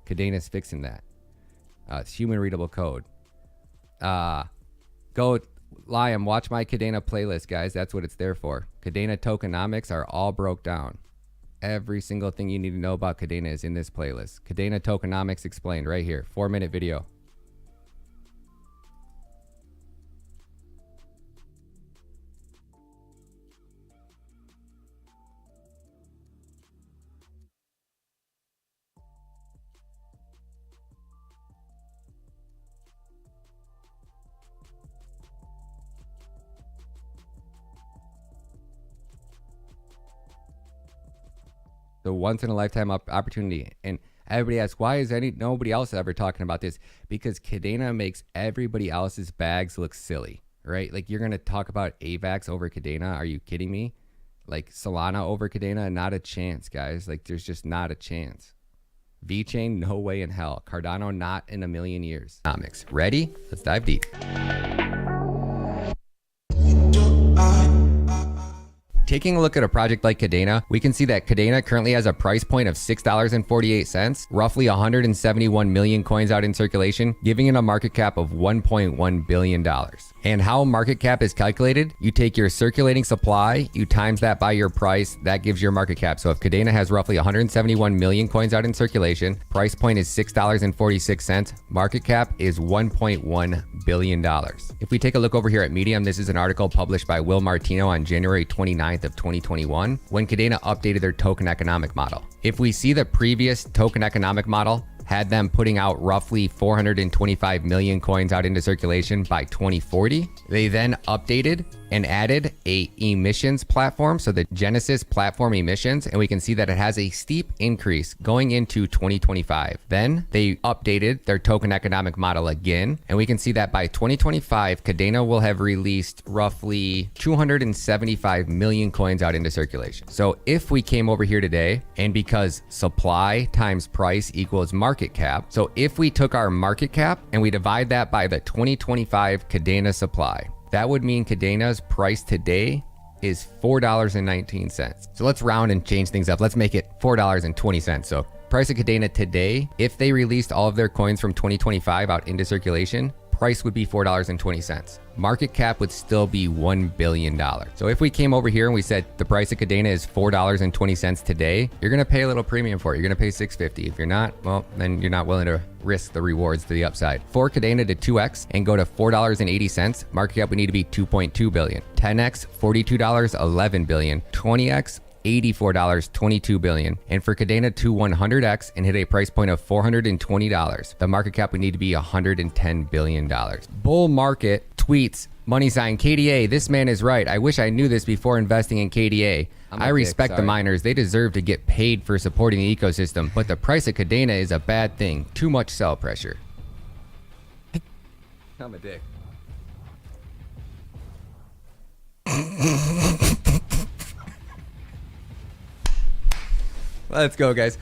Speaker 1: Cadena's fixing that. It's human readable code. Go Liam, watch my Cadena playlist, guys. That's what it's there for. Cadena tokenomics are all broke down. Every single thing you need to know about Cadena is in this playlist. Cadena tokenomics explained right here. 4-minute video. The once in a lifetime opportunity. And everybody asks, why is nobody else ever talking about this? Because Cadena makes everybody else's bags look silly, right? Like, you're going to talk about AVAX over Cadena. Are you kidding me? Like, Solana over Cadena? Not a chance, guys. Like, there's just not a chance. VeChain, no way in hell. Cardano, not in a million years. Economics. Ready? Let's dive deep. Taking a look at a project like Cadena, we can see that Cadena currently has a price point of $6.48, roughly 171 million coins out in circulation, giving it a market cap of $1.1 billion. And how market cap is calculated, you take your circulating supply, you times that by your price, that gives your market cap. So if Cadena has roughly 171 million coins out in circulation, price point is $6.46, market cap is $1.1 billion. If we take a look over here at Medium, this is an article published by Will Martino on January 29th of 2021, when Cadena updated their token economic model. If we see the previous token economic model had them putting out roughly 425 million coins out into circulation by 2040. They then updated and added a emissions platform, so the Genesis platform emissions, and we can see that it has a steep increase going into 2025. Then they updated their token economic model again, and we can see that by 2025, Cadena will have released roughly 275 million coins out into circulation. So if we came over here today, and because supply times price equals market cap, so if we took our market cap and we divide that by the 2025 Cadena supply, that would mean Cadena's price today is $4.19. So let's round and change things up. Let's make it $4.20. So price of Cadena today, if they released all of their coins from 2025 out into circulation, price would be $4.20. Market cap would still be $1 billion. So if we came over here and we said the price of Cadena is $4.20 today, you're going to pay a little premium for it. You're going to pay $6.50. If you're not, well, then you're not willing to risk the rewards to the upside. For Cadena to 2x and go to $4.80, market cap would need to be $2.2 billion. 10x, $42, $11 billion. 20x, $84, $22 billion. And for Cadena to 100x and hit a price point of $420, the market cap would need to be $110 billion. Bull market tweets, money sign KDA, this man is right. I wish I knew this before investing in KDA. I respect the miners. They deserve to get paid for supporting the ecosystem, but the price of Cadena is a bad thing. Too much sell pressure. I'm a dick. Let's go, guys.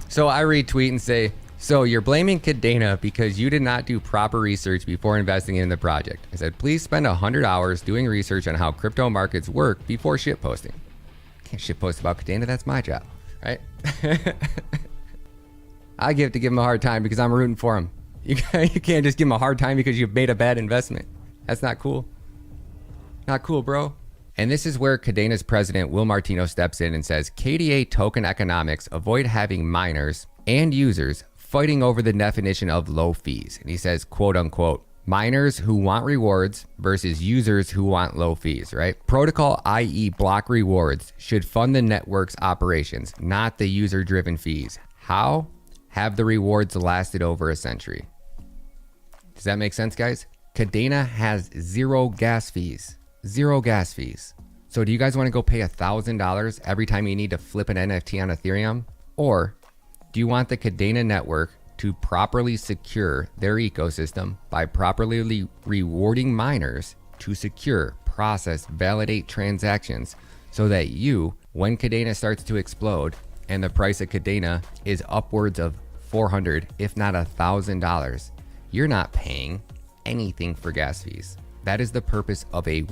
Speaker 1: So I retweet and say, so you're blaming Cadena because you did not do proper research before investing in the project. I said, please spend 100 hours doing research on how crypto markets work before shitposting. Can't shitpost about Cadena, that's my job, right? I give him a hard time because I'm rooting for him. You can't just give him a hard time because you've made a bad investment. That's not cool. Not cool, bro. And this is where Cadena's president, Will Martino, steps in and says, KDA token economics avoid having miners and users fighting over the definition of low fees. And he says, quote unquote, miners who want rewards versus users who want low fees, right? Protocol, i.e. block rewards, should fund the network's operations, not the user-driven fees. How? Have the rewards lasted over a century? Does that make sense, guys? Cadena has zero gas fees. Zero gas fees. So do you guys want to go pay $1,000 every time you need to flip an NFT on Ethereum? Or do you want the Cadena network to properly secure their ecosystem by properly rewarding miners to secure, process, validate transactions so that you, when Cadena starts to explode and the price of Cadena is upwards of $400, if not $1,000, you're not paying anything for gas fees. That is the purpose of a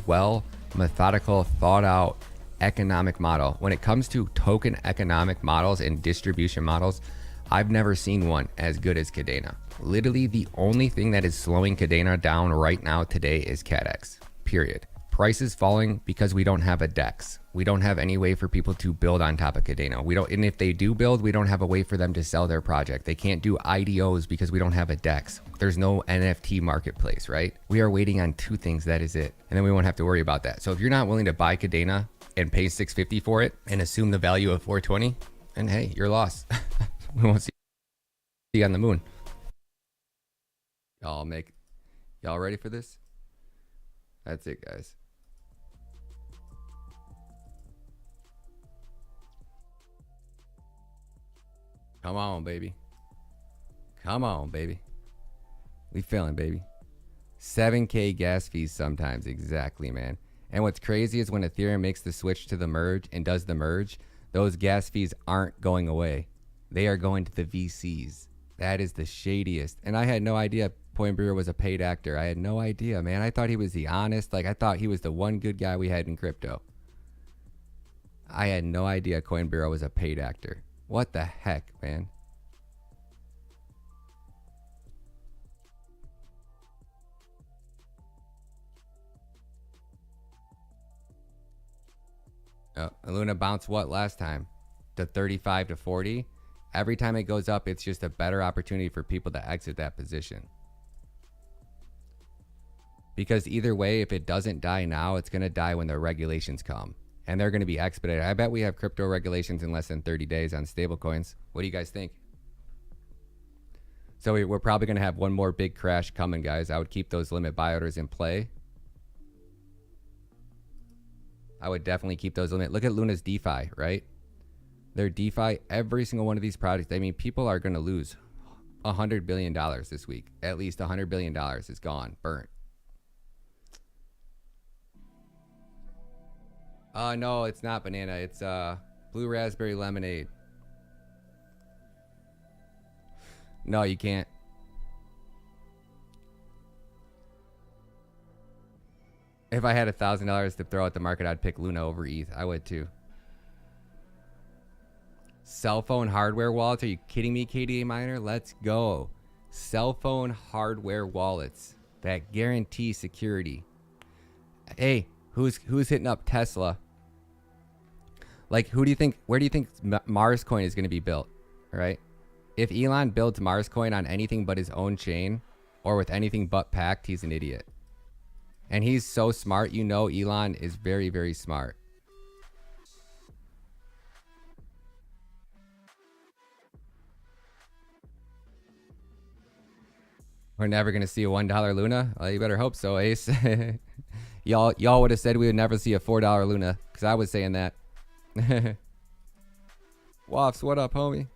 Speaker 1: methodical, thought out economic model. When it comes to token economic models and distribution models, I've never seen one as good as Cadena. Literally the only thing that is slowing Cadena down right now today is CADX, period. Price is falling because we don't have a DEX. We don't have any way for people to build on top of Cadena. And if they do build, we don't have a way for them to sell their project. They can't do IDOs because we don't have a DEX. There's no NFT marketplace, right? We are waiting on two things, that is it. And then we won't have to worry about that. So if you're not willing to buy Cadena and pay $650 for it and assume the value of $420, then hey, you're lost. We won't see you on the moon. Y'all ready for this? That's it, guys. Come on, baby. Come on, baby. We feeling, baby. 7K gas fees sometimes. Exactly, man. And what's crazy is when Ethereum makes the switch to the merge and does the merge, those gas fees aren't going away. They are going to the VCs. That is the shadiest. And I had no idea Point Brewer was a paid actor. I had no idea, man. I thought he was the honest. Like, I thought he was the one good guy we had in crypto. I had no idea Coin Bureau was a paid actor. What the heck, man? Luna bounced what last time? To 35 to 40? Every time it goes up, it's just a better opportunity for people to exit that position. Because either way, if it doesn't die now, it's going to die when the regulations come. And they're going to be expedited. I bet we have crypto regulations in less than 30 days on stablecoins. What do you guys think? So we're probably going to have one more big crash coming, guys. I would keep those limit buy orders in play. I would definitely keep those limit. Look at Luna's DeFi, right? Their DeFi, every single one of these projects. I mean, people are going to lose $100 billion this week. At least $100 billion is gone, burnt. No, it's not banana. It's blue raspberry lemonade. No, you can't. If I had $1,000 to throw at the market, I'd pick Luna over ETH. I would too. Cell phone hardware wallets? Are you kidding me, KDA Miner? Let's go. Cell phone hardware wallets that guarantee security. Hey, who's hitting up Tesla? Like, who do you think? Where do you think Mars Coin is going to be built? Right? If Elon builds Mars Coin on anything but his own chain, or with anything but Pact, he's an idiot. And he's so smart. You know, Elon is very, very smart. We're never going to see a $1 Luna? Well, you better hope so, Ace. Y'all would have said we would never see a $4 Luna, because I was saying that. Woffs, what up, homie?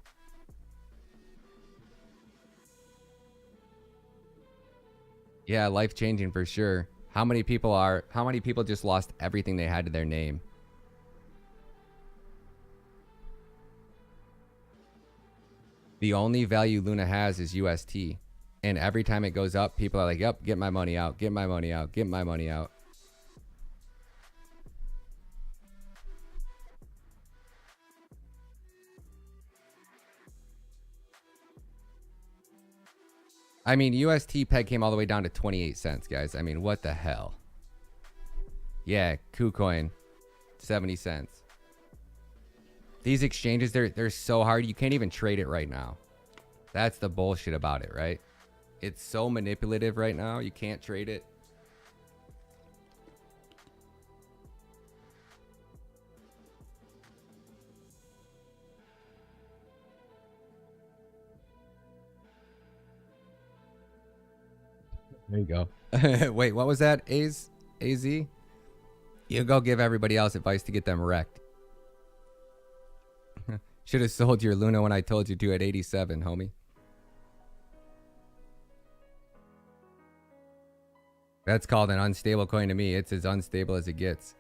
Speaker 1: Yeah, life-changing for sure. How many people just lost everything they had to their name? The only value Luna has is UST. And every time it goes up, people are like, yep, get my money out, get my money out, get my money out. I mean, UST peg came all the way down to 28 cents, guys. I mean, what the hell? Yeah, KuCoin, 70 cents. These exchanges, they're so hard. You can't even trade it right now. That's the bullshit about it, right? It's so manipulative right now. You can't trade it. There you go. Wait, what was that? AZ? You go give everybody else advice to get them wrecked. Should have sold your Luna when I told you to at 87, homie. That's called an unstable coin to me. It's as unstable as it gets.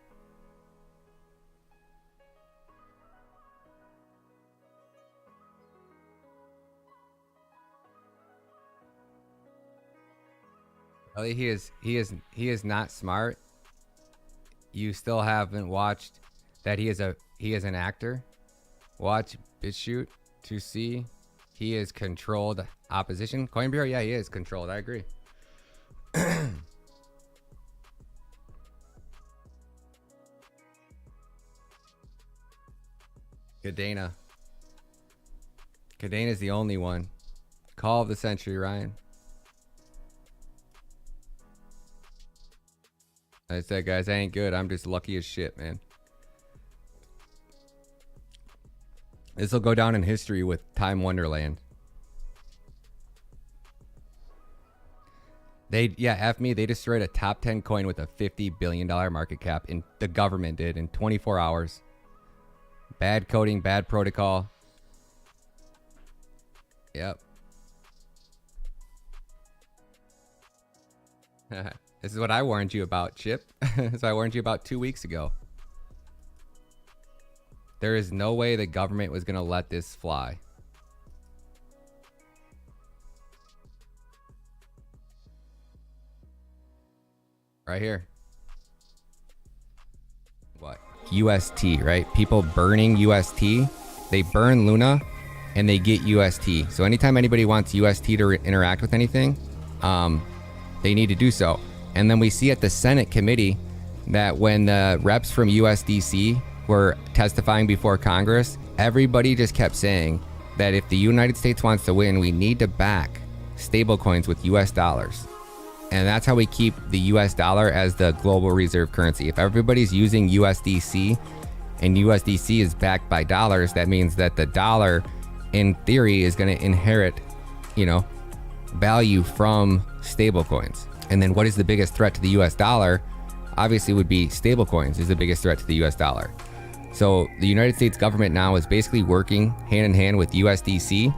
Speaker 1: He is not smart. You still haven't watched that he is an actor. Watch BitChute to see he is controlled opposition. Coin Bureau, yeah, he is controlled. I agree. Cadena. Cadena is the only one. Call of the century, Ryan. I said, guys, I ain't good. I'm just lucky as shit, man. This will go down in history with Time Wonderland. F me. They destroyed a top 10 coin with a $50 billion market cap. And the government did in 24 hours. Bad coding, bad protocol. Yep. This is what I warned you about, Chip. So I warned you about 2 weeks ago. There is no way the government was going to let this fly. Right here. What? UST, right? People burning UST. They burn Luna and they get UST. So anytime anybody wants UST to interact with anything, they need to do so. And then we see at the Senate committee that when the reps from USDC were testifying before Congress, everybody just kept saying that if the United States wants to win, we need to back stablecoins with US dollars. And that's how we keep the US dollar as the global reserve currency. If everybody's using USDC and USDC is backed by dollars, that means that the dollar in theory is going to inherit, you know, value from stablecoins. And then what is the biggest threat to the US dollar? Obviously would be stablecoins is the biggest threat to the US dollar. So the United States government now is basically working hand in hand with USDC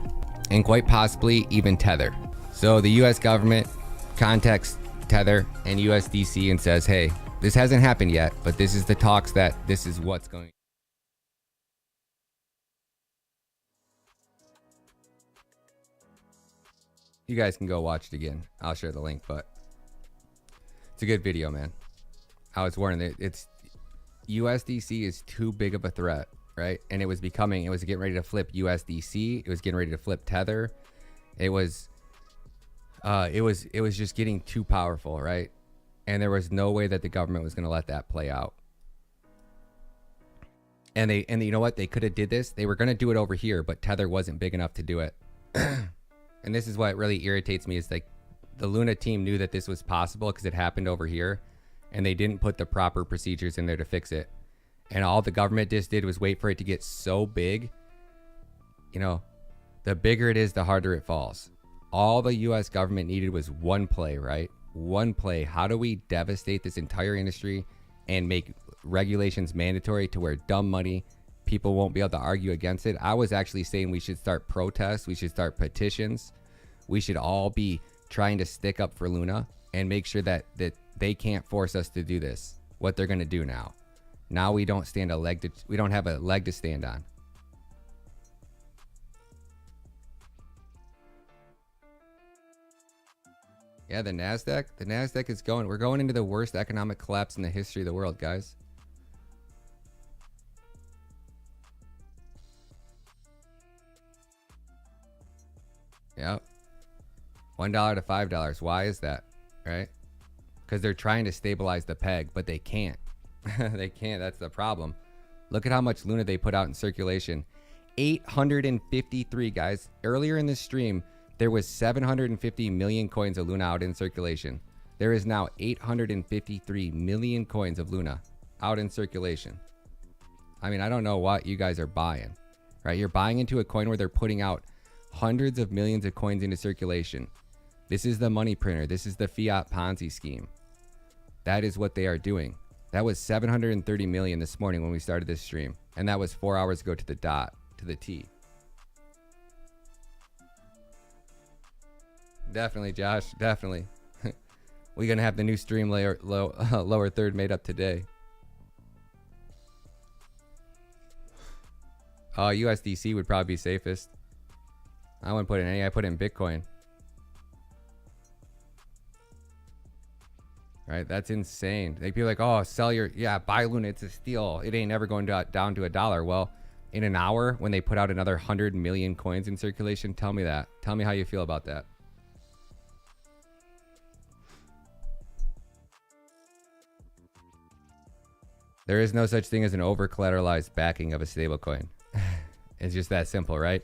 Speaker 1: and quite possibly even Tether. So the US government contacts Tether and USDC and says, hey, this hasn't happened yet, but this is the talks that this is what's going. You guys can go watch it again. I'll share the link, but it's a good video, man. I was warning it's USDC is too big of a threat, right? And it was getting ready to flip USDC. It was getting ready to flip Tether. It was just getting too powerful, right? And there was no way that the government was going to let that play out. And you know what? They could have did this. They were going to do it over here, but Tether wasn't big enough to do it. And this is what really irritates me is like the Luna team knew that this was possible because it happened over here and they didn't put the proper procedures in there to fix it. And all the government just did was wait for it to get so big. You know, the bigger it is, the harder it falls. All the US government needed was one play, right? One play. How do we devastate this entire industry and make regulations mandatory to where dumb money, people won't be able to argue against it? I was actually saying we should start protests. We should start petitions. We should all be trying to stick up for Luna and make sure that they can't force us to do this. What they're going to do now. Now we don't have a leg to stand on. Yeah, the NASDAQ is we're going into the worst economic collapse in the history of the world, guys. Yep. $1 to $5. Why is that? Right? Because they're trying to stabilize the peg, but they can't. They can't. That's the problem. Look at how much Luna they put out in circulation. 853, guys. Earlier in this stream, there was 750 million coins of Luna out in circulation. There is now 853 million coins of Luna out in circulation. I mean, I don't know what you guys are buying, right? You're buying into a coin where they're putting out hundreds of millions of coins into circulation. This is the money printer. This is the fiat Ponzi scheme. That is what they are doing. That was 730 million this morning when we started this stream. And that was 4 hours ago to the dot, to the T. Definitely, Josh. Definitely. We're going to have the new stream lower third made up today. USDC would probably be safest. I wouldn't put in any. I put in Bitcoin. Right? That's insane. Like, people are like, oh, buy Luna. It's a steal. It ain't never going down to $1. Well, in an hour, when they put out another 100 million coins in circulation, tell me that. Tell me how you feel about that. There is no such thing as an over-collateralized backing of a stablecoin. It's just that simple, right?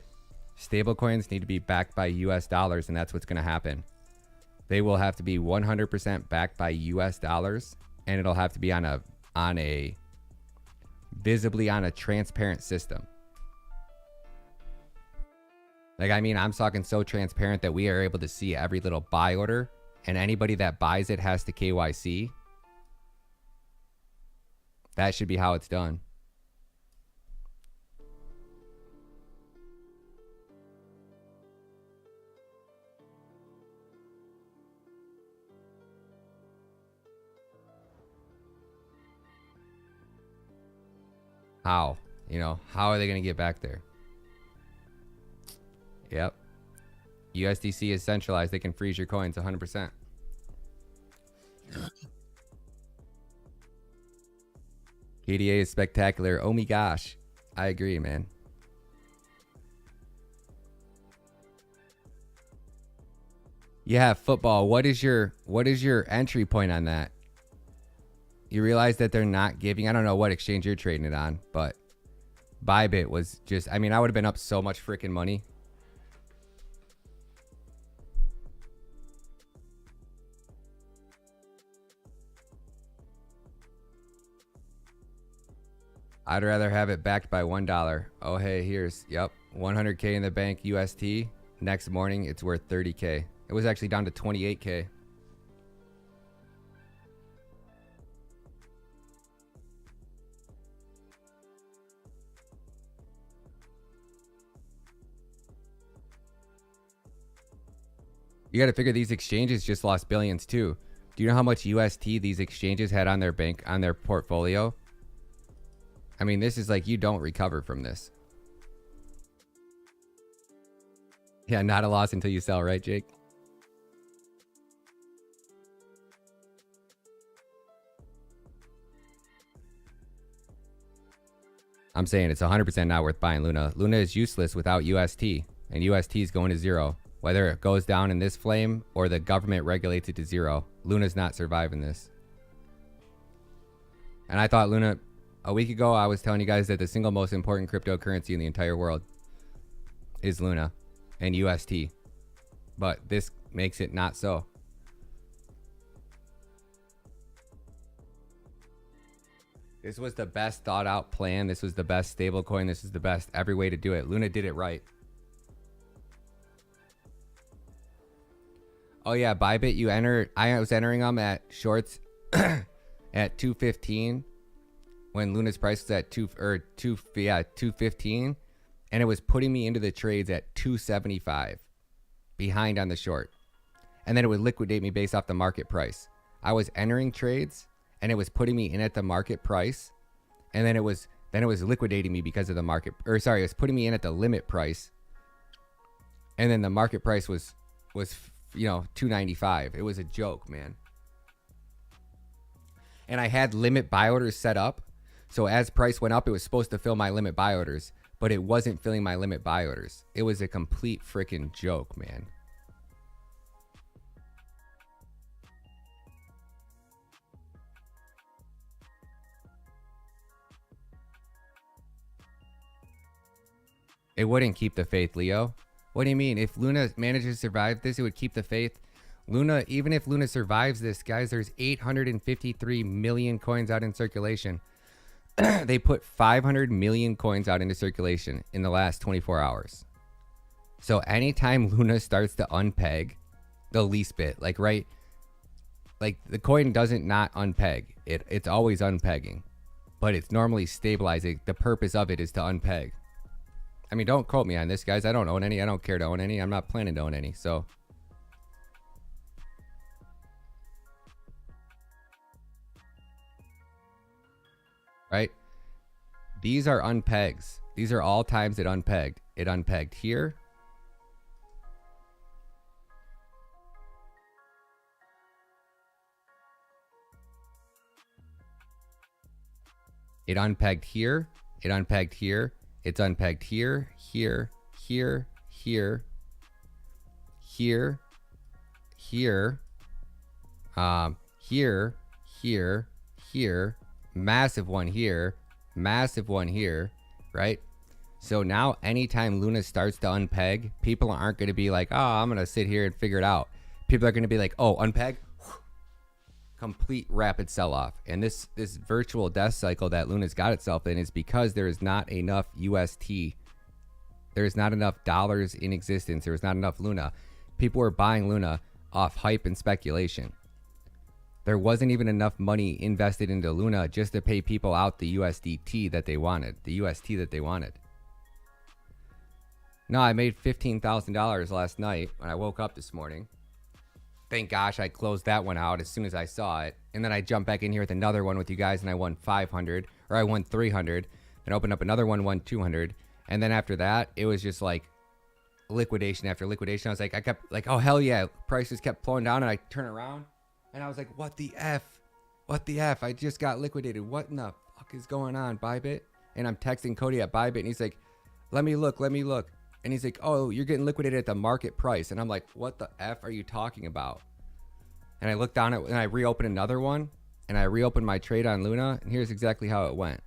Speaker 1: Stablecoins need to be backed by US dollars, and that's what's going to happen. They will have to be 100% backed by US dollars, and it'll have to be visibly on a transparent system. Like, I mean, I'm talking so transparent that we are able to see every little buy order, and anybody that buys it has to KYC. That should be how it's done. How? You know, how are they going to get back there? Yep. USDC is centralized. They can freeze your coins 100%. KDA is spectacular. Oh my gosh. I agree, man. Yeah, football. What is your entry point on that? You realize that they're not giving, I don't know what exchange you're trading it on, but Bybit was just, I mean, I would have been up so much freaking money. I'd rather have it backed by $1. Oh, hey, here's, yep, 100K in the bank UST. Next morning, it's worth 30K. It was actually down to 28K. You got to figure these exchanges just lost billions too. Do you know how much UST these exchanges had on their bank, on their portfolio? I mean, this is like, you don't recover from this. Yeah, not a loss until you sell, right, Jake? I'm saying it's 100% not worth buying Luna. Luna is useless without UST, and UST is going to zero. Whether it goes down in this flame or the government regulates it to zero, Luna's not surviving this. And I thought Luna, a week ago, I was telling you guys that the single most important cryptocurrency in the entire world is Luna and UST. But this makes it not so. This was the best thought out plan. This was the best stablecoin. This is the best every way to do it. Luna did it right. Oh yeah, Bybit, you enter. I was entering them at shorts at 215 when Luna's price was at 215, and it was putting me into the trades at 275 behind on the short, and then it would liquidate me based off the market price. I was entering trades and it was putting me in at the market price, and then it was liquidating me because of the market, or sorry, it was putting me in at the limit price, and then the market price was you know, 295. It was a joke, man. And I had limit buy orders set up, so as price went up, it was supposed to fill my limit buy orders, but it wasn't filling my limit buy orders. It was a complete freaking joke, man. It wouldn't keep the faith, Leo. What do you mean? If Luna manages to survive this, it would keep the faith. Luna, even if Luna survives this, guys, there's 853 million coins out in circulation. They put 500 million coins out into circulation in the last 24 hours. So anytime Luna starts to unpeg the least bit, like right, like the coin doesn't not unpeg. It's always unpegging, but it's normally stabilizing. The purpose of it is to unpeg. I mean, don't quote me on this, guys. I don't own any. I don't care to own any. I'm not planning to own any. So, right? These are unpegs. These are all times it unpegged. It unpegged here. It unpegged here. It unpegged here. It's unpegged here, here, here, here, here, here, here, here, here, massive one here, right? So now anytime Luna starts to unpeg, people aren't going to be like, oh, I'm going to sit here and figure it out. People are going to be like, oh, unpeg, complete rapid sell-off. And this virtual death cycle that Luna's got itself in is because there is not enough UST. There is not enough dollars in existence. There is not enough Luna. People were buying Luna off hype and speculation. There wasn't even enough money invested into Luna just to pay people out the USDT that they wanted, the UST that they wanted. No, I made $15,000 last night when I woke up this morning. Thank gosh I closed that one out as soon as I saw it. And then I jumped back in here with another one with you guys and I won 500, or I won 300. and opened up another one, 200. And then after that, it was just like liquidation after liquidation. I was like, I kept like, oh, hell yeah. Prices kept flowing down, and I turn around and I was like, what the F? What the F? I just got liquidated. What in the fuck is going on, Bybit? And I'm texting Cody at Bybit, and he's like, let me look. And he's like, oh, you're getting liquidated at the market price. And I'm like, what the F are you talking about? And I looked down at, and I reopened another one, and I reopened my trade on Luna, and here's exactly how it went.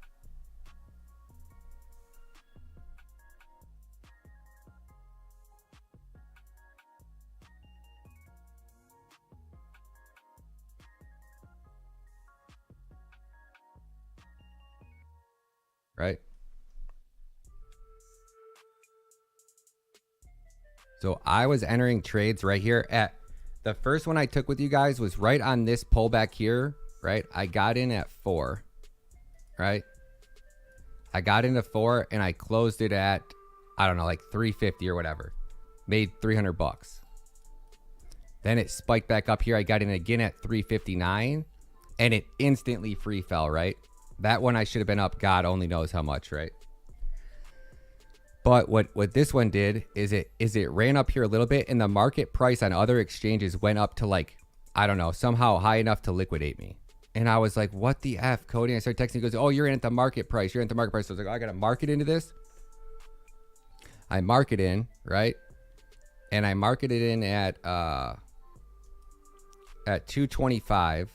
Speaker 1: Right? So I was entering trades right here at the first one I took with you guys was right on this pullback here, right? I got in at 4, right? I got into 4 and I closed it at, I don't know, like 350 or whatever. Made 300 bucks. Then it spiked back up here. I got in again at 359 and it instantly free fell, right? That one I should have been up God only knows how much, right? But what this one did is it ran up here a little bit, and the market price on other exchanges went up to like, I don't know, somehow high enough to liquidate me. And I was like, what the F, Cody? And I started texting. He goes, oh, you're in at the market price. You're in at the market price. So I was like, oh, I got to market into this. I market in, right? And I marketed in at 225,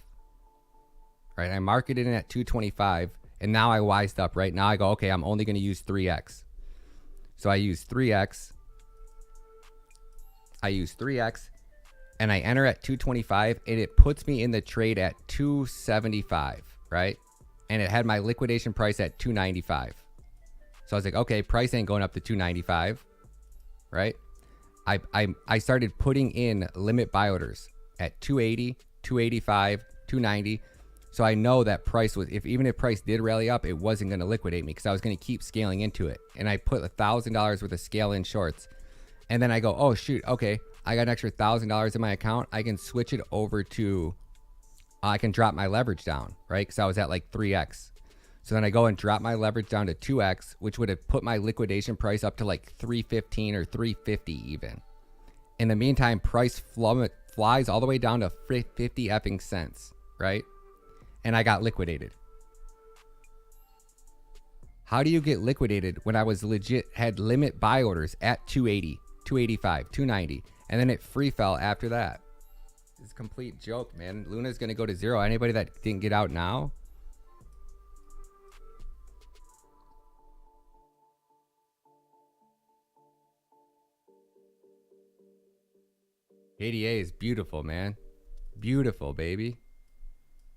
Speaker 1: right? I marketed in at 225, and now I wised up, right? Now I go, okay, I'm only going to use 3x. So I use 3x. And I enter at 225, and it puts me in the trade at 275, right? And it had my liquidation price at 295. So I was like, okay, price ain't going up to 295, right? I started putting in limit buy orders at 280, 285, 290. So I know that price was, even if price did rally up, it wasn't going to liquidate me because I was going to keep scaling into it. And I put $1,000 worth of scale in shorts. And then I go, oh, shoot, okay, I got an extra $1,000 in my account. I can switch it over to, I can drop my leverage down, right? Because I was at like 3x. So then I go and drop my leverage down to 2x, which would have put my liquidation price up to like 315 or 350 even. In the meantime, price flies all the way down to 50 effing cents, right? And I got liquidated. How do you get liquidated when I was legit had limit buy orders at 280, 285, 290, and then it free fell after that? It's a complete joke, man. Luna's going to go to zero. Anybody that didn't get out now? ADA is beautiful, man. Beautiful, baby.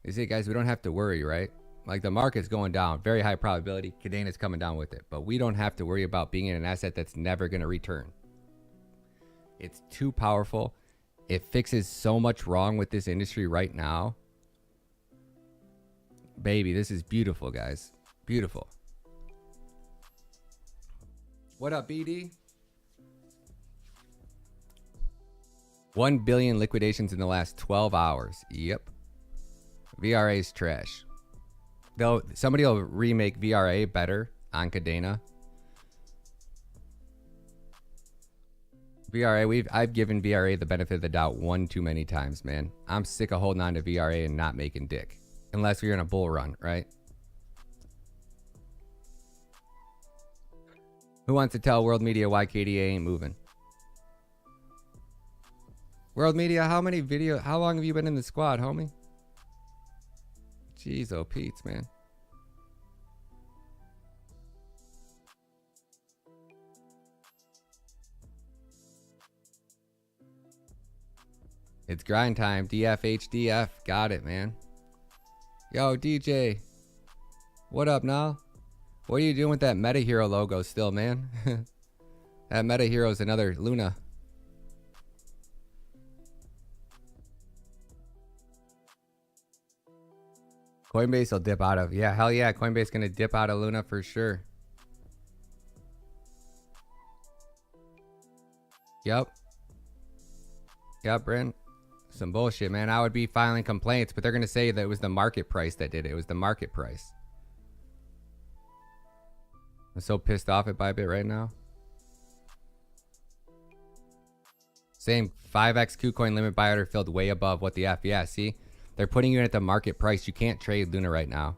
Speaker 1: You see, guys, we don't have to worry, right? Like the market's going down, very high probability. Kadena's coming down with it, but we don't have to worry about being in an asset that's never going to return. It's too powerful. It fixes so much wrong with this industry right now. Baby, this is beautiful, guys. Beautiful. What up, BD? 1 billion liquidations in the last 12 hours. Yep. VRA is trash. Somebody will remake VRA better on Cadena. VRA, I've given VRA the benefit of the doubt one too many times, man. I'm sick of holding on to VRA and not making dick. Unless we're in a bull run, right? Who wants to tell world media why KDA ain't moving? World media, how long have you been in the squad, homie? Jeez, oh Pete's, man. It's grind time. DFHDF. Got it, man. Yo, DJ. What up, now? What are you doing with that Meta Hero logo still, man? That Meta Hero's another Luna. Coinbase will dip out of. Yeah, hell yeah. Coinbase going to dip out of Luna for sure. Yep. Yep, Brent. Some bullshit, man. I would be filing complaints, but they're going to say that it was the market price that did it. It was the market price. I'm so pissed off at Bybit right now. Same 5x KuCoin limit buy order filled way above what the F. Yeah, see? They're putting you in at the market price. You can't trade Luna right now.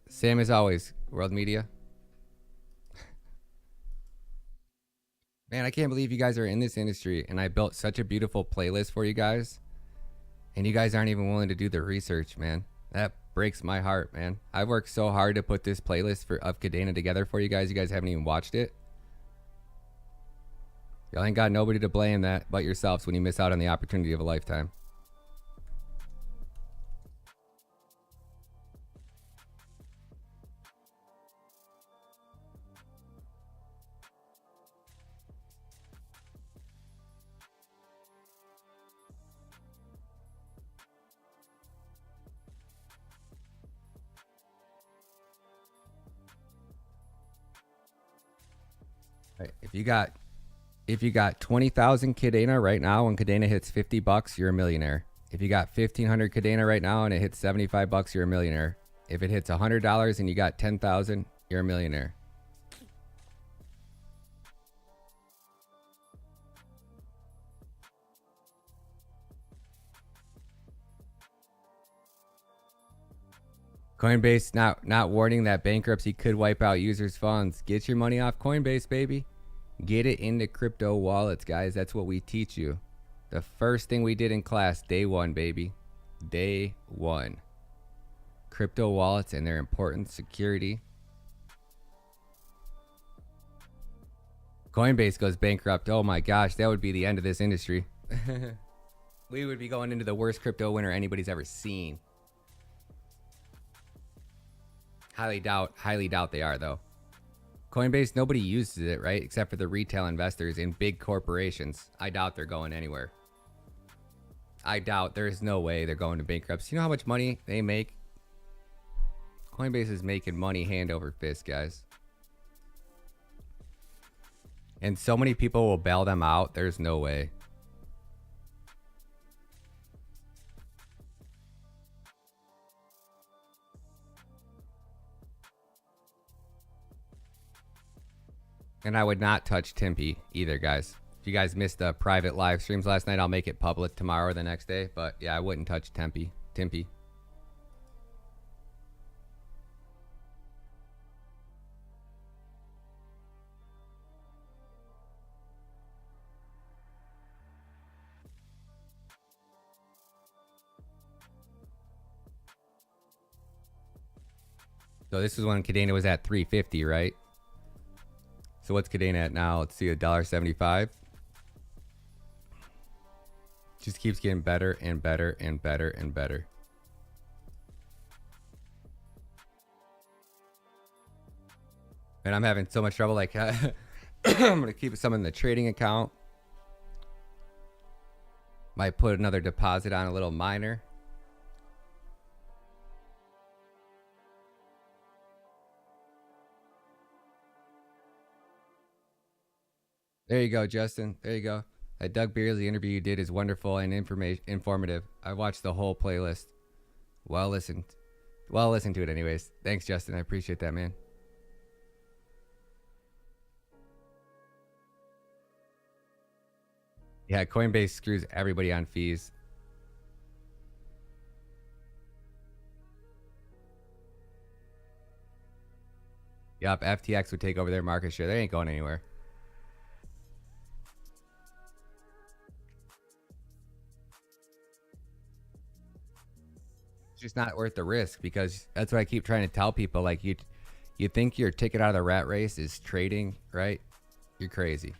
Speaker 1: Same as always, World Media. Man, I can't believe you guys are in this industry and I built such a beautiful playlist for you guys. And you guys aren't even willing to do the research, man. That breaks my heart, man. I worked so hard to put this playlist of Cadena together for you guys. You guys haven't even watched it. Y'all ain't got nobody to blame that but yourselves when you miss out on the opportunity of a lifetime. Right. If you got 20,000 Cadena right now, when Cadena hits $50, you're a millionaire. If you got 1,500 Cadena right now and it hits $75, you're a millionaire. If it hits $100 and you got 10,000, you're a millionaire. Coinbase not warning that bankruptcy could wipe out users' funds. Get your money off Coinbase, baby. Get it into crypto wallets, guys. That's what we teach you. The first thing we did in class, day one, baby. Day one. Crypto wallets and their importance, security. Coinbase goes bankrupt. Oh my gosh, that would be the end of this industry. We would be going into the worst crypto winter anybody's ever seen. Highly doubt they are, though. Coinbase, nobody uses it, right? Except for the retail investors in big corporations. I doubt they're going anywhere. I doubt. There's no way they're going to bankruptcy. You know how much money they make? Coinbase is making money hand over fist, guys. And so many people will bail them out. There's no way. And I would not touch Tempe either, guys. If you guys missed the private live streams last night, I'll make it public tomorrow or the next day. But yeah, I wouldn't touch Tempe. So this is when Cadena was at 350, right? So what's Cadena at now? Let's see, $1.75. Just keeps getting better and better and better and better. And I'm having so much trouble. Like, I'm gonna keep some in the trading account. Might put another deposit on a little miner. There you go, Justin. There you go. That Doug Beardsley interview you did is wonderful and informative. I watched the whole playlist. Well listened to it anyways. Thanks, Justin. I appreciate that, man. Yeah, Coinbase screws everybody on fees. Yup, FTX would take over their market share. They ain't going anywhere. It's just not worth the risk, because that's what I keep trying to tell people. Like, you think your ticket out of the rat race is trading, right? You're crazy.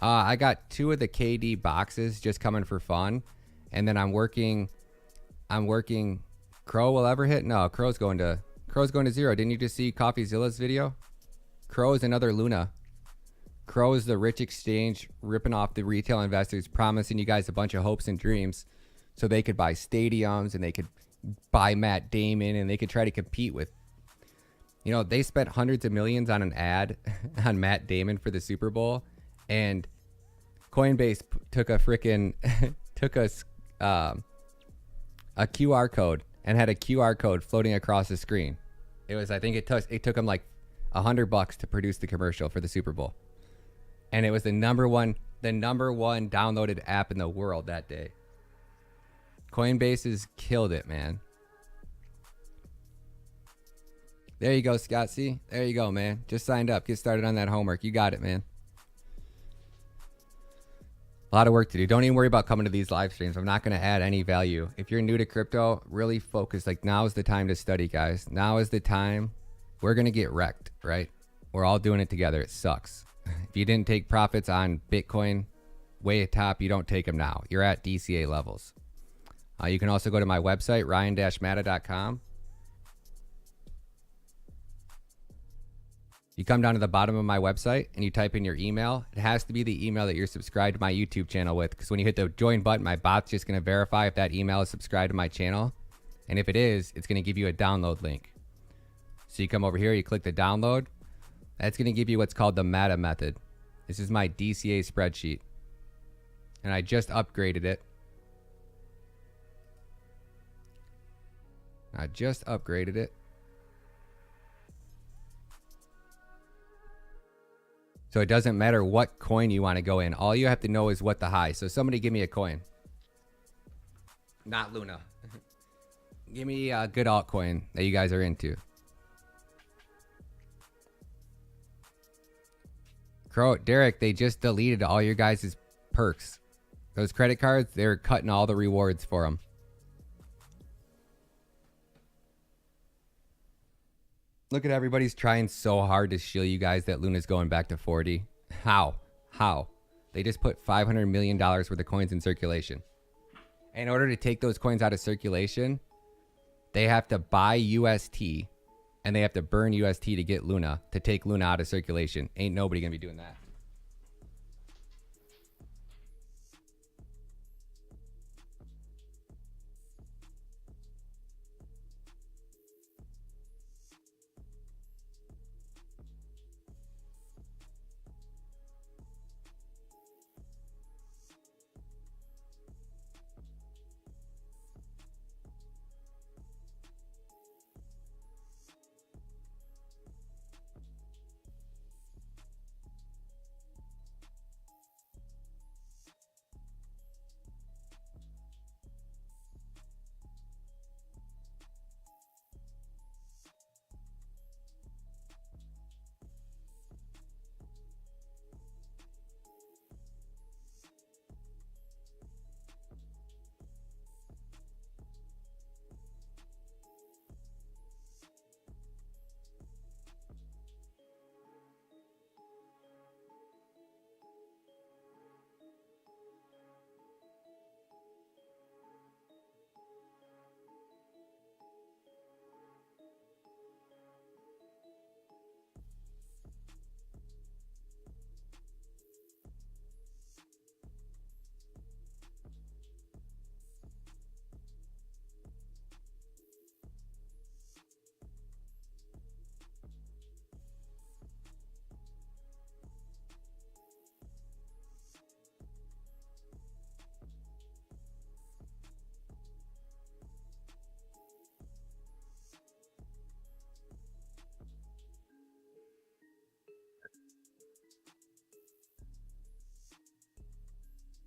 Speaker 1: I got 2 of the KD boxes just coming for fun, and then I'm working. Crow will ever hit? No, Crow's going to 0. Didn't you just see CoffeeZilla's video? Crow is another Luna. Crow is the rich exchange ripping off the retail investors, promising you guys a bunch of hopes and dreams so they could buy stadiums and they could buy Matt Damon and they could try to compete with. You know, they spent hundreds of millions on an ad on Matt Damon for the Super Bowl, and Coinbase took a freaking took a QR code and had a QR code floating across the screen. It was, I think it took them like $100 to produce the commercial for the Super Bowl, and it was the number one downloaded app in the world that day. Coinbase has killed it, man. There you go, Scott. See, there you go, man. Just signed up. Get started on that homework. You got it, man. A lot of work to do. Don't even worry about coming to these live streams. I'm not going to add any value. If you're new to crypto, really focus. Like, now is the time to study, guys. Now is the time. We're going to get wrecked, right? We're all doing it together. It sucks. If you didn't take profits on Bitcoin way at top, you don't take them now. You're at DCA levels. You can also go to my website, ryan-matta.com. You come down to the bottom of my website and you type in your email. It has to be the email that you're subscribed to my YouTube channel with, because when you hit the join button, my bot's just going to verify if that email is subscribed to my channel. And if it is, it's going to give you a download link. So you come over here, you click the download. That's going to give you what's called the Matta method. This is my DCA spreadsheet. And I just upgraded it. So it doesn't matter what coin you want to go in. All you have to know is what the high. So somebody give me a coin. Not Luna. Give me a good altcoin that you guys are into. Derek, they just deleted all your guys' perks. Those credit cards, they're cutting all the rewards for them. Look at everybody's trying so hard to shield you guys that Luna's going back to 40. How? They just put $500 million worth of coins in circulation. In order to take those coins out of circulation, they have to buy UST and they have to burn UST to get Luna, to take Luna out of circulation. Ain't nobody gonna be doing that.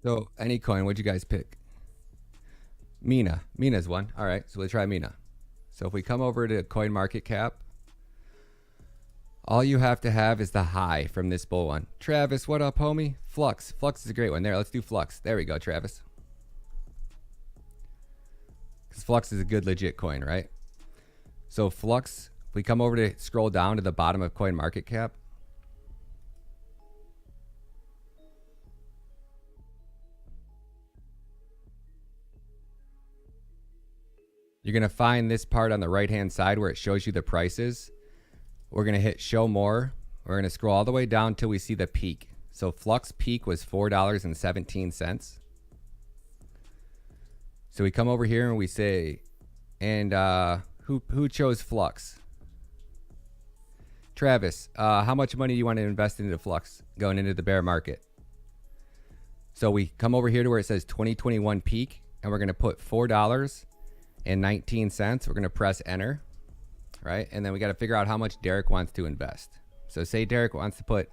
Speaker 1: So any coin, what'd you guys pick? Mina. Mina's one. All right, so let's try Mina. So if we come over to coin market cap, all you have to have is the high from this bull one. Travis, what up, homie? Flux. Flux is a great one. There, let's do Flux. There we go, Travis. Because Flux is a good legit coin, right? So Flux, if we come over to scroll down to the bottom of coin market cap, you're going to find this part on the right-hand side where it shows you the prices. We're going to hit show more. We're going to scroll all the way down till we see the peak. So Flux peak was $4.17. So we come over here and we say, and who chose Flux? Travis, how much money do you want to invest into Flux going into the bear market? So we come over here to where it says 2021 peak, and we're going to put $4.19. We're going to press enter, right? And then we got to figure out how much Derek wants to invest. So say Derek wants to put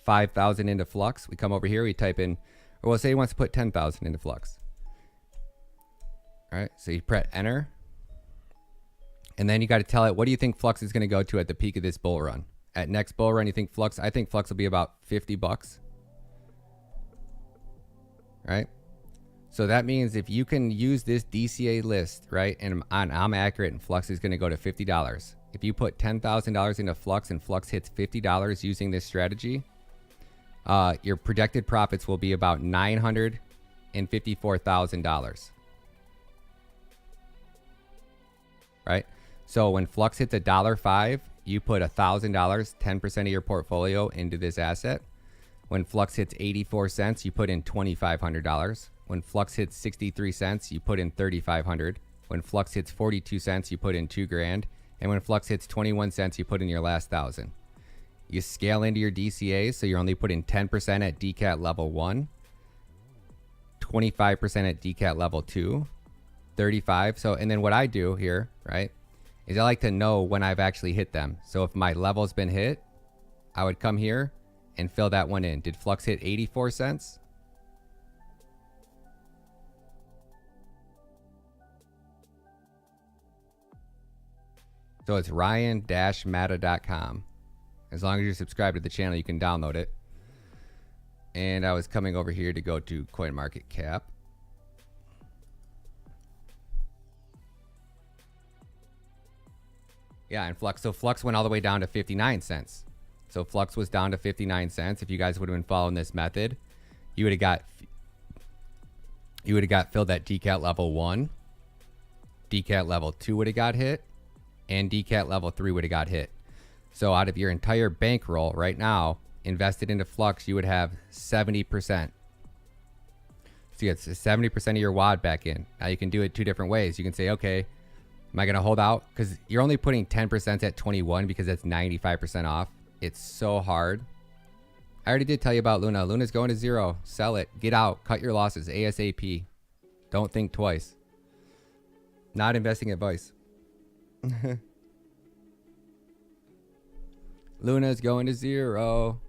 Speaker 1: 5,000 into Flux. We come over here, we type in, or we'll say he wants to put 10,000 into Flux. All right, so you press enter. And then you got to tell it, what do you think Flux is going to go to at the peak of this bull run? At next bull run, you think Flux, I think Flux will be about 50 bucks. Right? So that means if you can use this DCA list, right, and I'm accurate and Flux is going to go to $50. If you put $10,000 into Flux and Flux hits $50 using this strategy, your projected profits will be about $954,000. Right? So when Flux hits $1.05, you put $1,000, 10% of your portfolio into this asset. When Flux hits 84 cents, you put in $2,500. When Flux hits 63 cents, you put in $3,500. When Flux hits 42 cents, you put in $2,000. And when Flux hits 21 cents, you put in your last 1,000. You scale into your DCAs, so you're only putting 10% at DCAT level 1, 25% at DCAT level 2, 35. So, and then what I do here, right, is I like to know when I've actually hit them. So if my level's been hit, I would come here and fill that one in. Did Flux hit 84 cents? So it's ryan-matta.com. As long as you're subscribed to the channel, you can download it. And I was coming over here to go to CoinMarketCap. Yeah, and Flux. So Flux went all the way down to 59 cents. So Flux was down to 59 cents. If you guys would have been following this method, you would have got filled at DCAT level 1. DCAT level 2 would have got hit. And DCAT level 3 would have got hit. So out of your entire bankroll right now, invested into Flux, you would have 70%. So you get 70% of your WAD back in. Now you can do it two different ways. You can say, okay, am I going to hold out? Because you're only putting 10% at 21 because that's 95% off. It's so hard. I already did tell you about Luna. Luna's going to 0. Sell it. Get out. Cut your losses ASAP. Don't think twice. Not investing advice. Luna's going to 0. All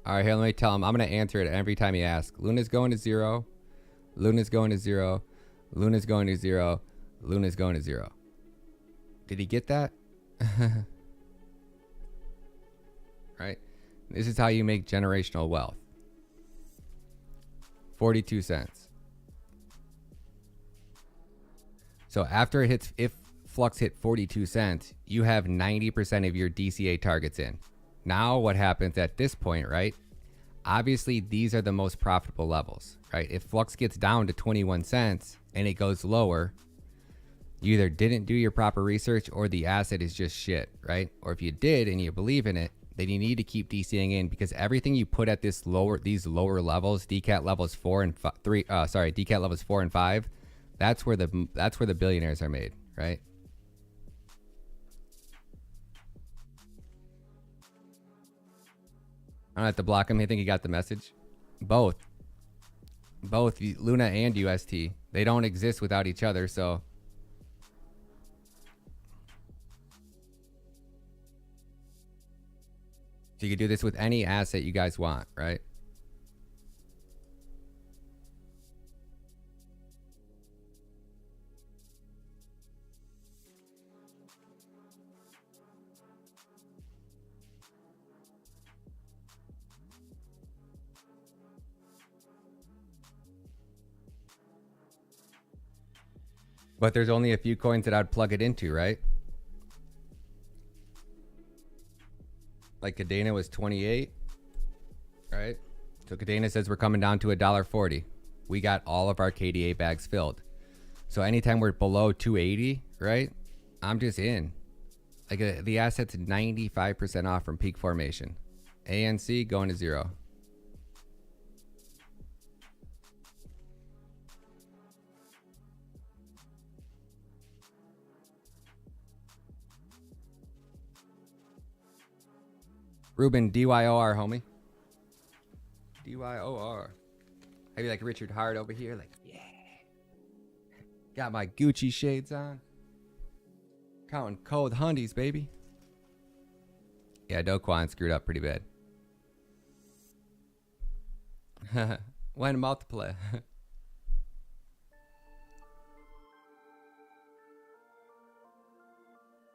Speaker 1: right, here, let me tell him. I'm going to answer it every time he asks. Luna's going to 0. Luna's going to 0. Luna's going to 0. Luna's going to 0. Did he get that? Right? This is how you make generational wealth. 42 cents. So after it hits, if Flux hit 42 cents, you have 90% of your DCA targets in. Now what happens at this point, right? Obviously, these are the most profitable levels, right? If Flux gets down to 21 cents and it goes lower, you either didn't do your proper research or the asset is just shit, right? Or if you did and you believe in it, then you need to keep DCing in, because everything you put at these lower levels, DCAT levels 4 and 3, DCAT levels 4 and 5, that's where the billionaires are made, right? I don't have to block him. I think he got the message. Both Luna and UST, they don't exist without each other. So you can do this with any asset you guys want, right? But there's only a few coins that I'd plug it into, right? Like Cadena was 28, right? So Cadena says we're coming down to $1.40. We got all of our KDA bags filled. So anytime we're below 280, right? I'm just in. Like the asset's 95% off from peak formation. ANC going to 0. Ruben, DYOR, homie. DYOR. I'd be like Richard Hart over here, like, yeah. Got my Gucci shades on. Counting cold hundies, baby. Yeah, Do Kwon screwed up pretty bad. When multiplier.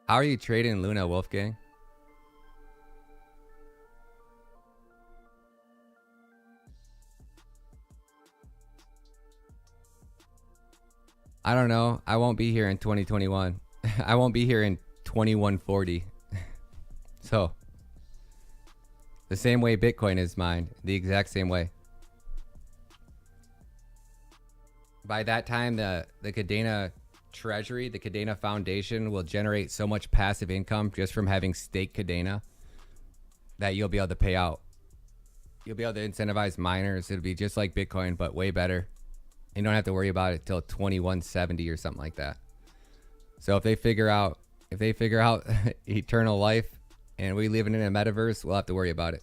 Speaker 1: How are you trading Luna, Wolfgang? I don't know. I won't be here in 2021. I won't be here in 2140. So, the same way Bitcoin is mined, the exact same way. By that time, the Cadena treasury, the Cadena Foundation will generate so much passive income just from having staked Cadena that you'll be able to pay out. You'll be able to incentivize miners. It'll be just like Bitcoin, but way better. You don't have to worry about it till 2170 or something like that. So if they figure out eternal life and we live in a metaverse, we'll have to worry about it.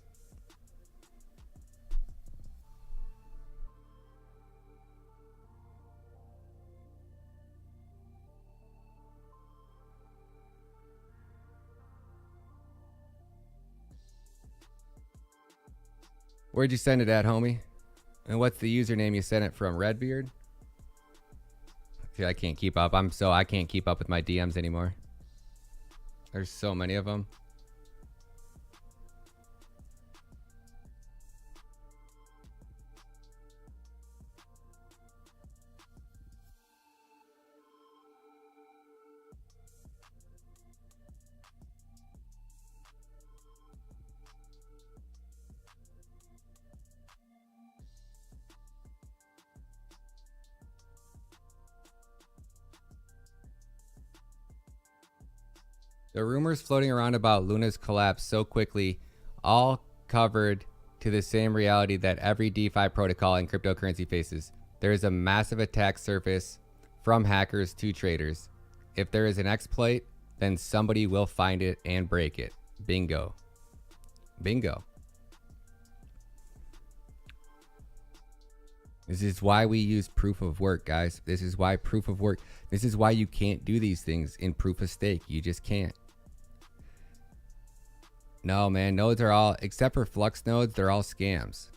Speaker 1: Where'd you send it at, homie? And what's the username you sent it from? Redbeard? See, I can't keep up. I can't keep up with my DMs anymore. There's so many of them. The rumors floating around about Luna's collapse so quickly all covered to the same reality that every DeFi protocol and cryptocurrency faces. There is a massive attack surface from hackers to traders. If there is an exploit, then somebody will find it and break it. Bingo. Bingo. This is why we use proof of work, guys. This is why proof of work. This is why you can't do these things in proof of stake. You just can't. No, man. Nodes are all, except for Flux nodes, they're all scams.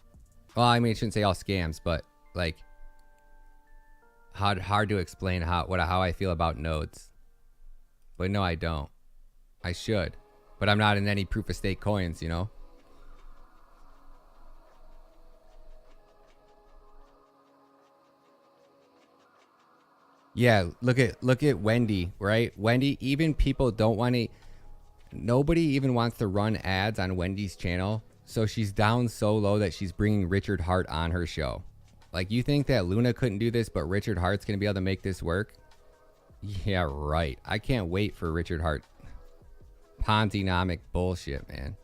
Speaker 1: Well, I mean, I shouldn't say all scams, but like, hard to explain how I feel about nodes. But no, I don't. I should. But I'm not in any proof of stake coins, you know? Yeah, look at Wendy, right? Wendy, even people don't want to, nobody even wants to run ads on Wendy's channel. So she's down so low that she's bringing Richard Hart on her show. Like, you think that Luna couldn't do this, but Richard Hart's going to be able to make this work? Yeah, right. I can't wait for Richard Hart. Ponzi-nomic bullshit, man.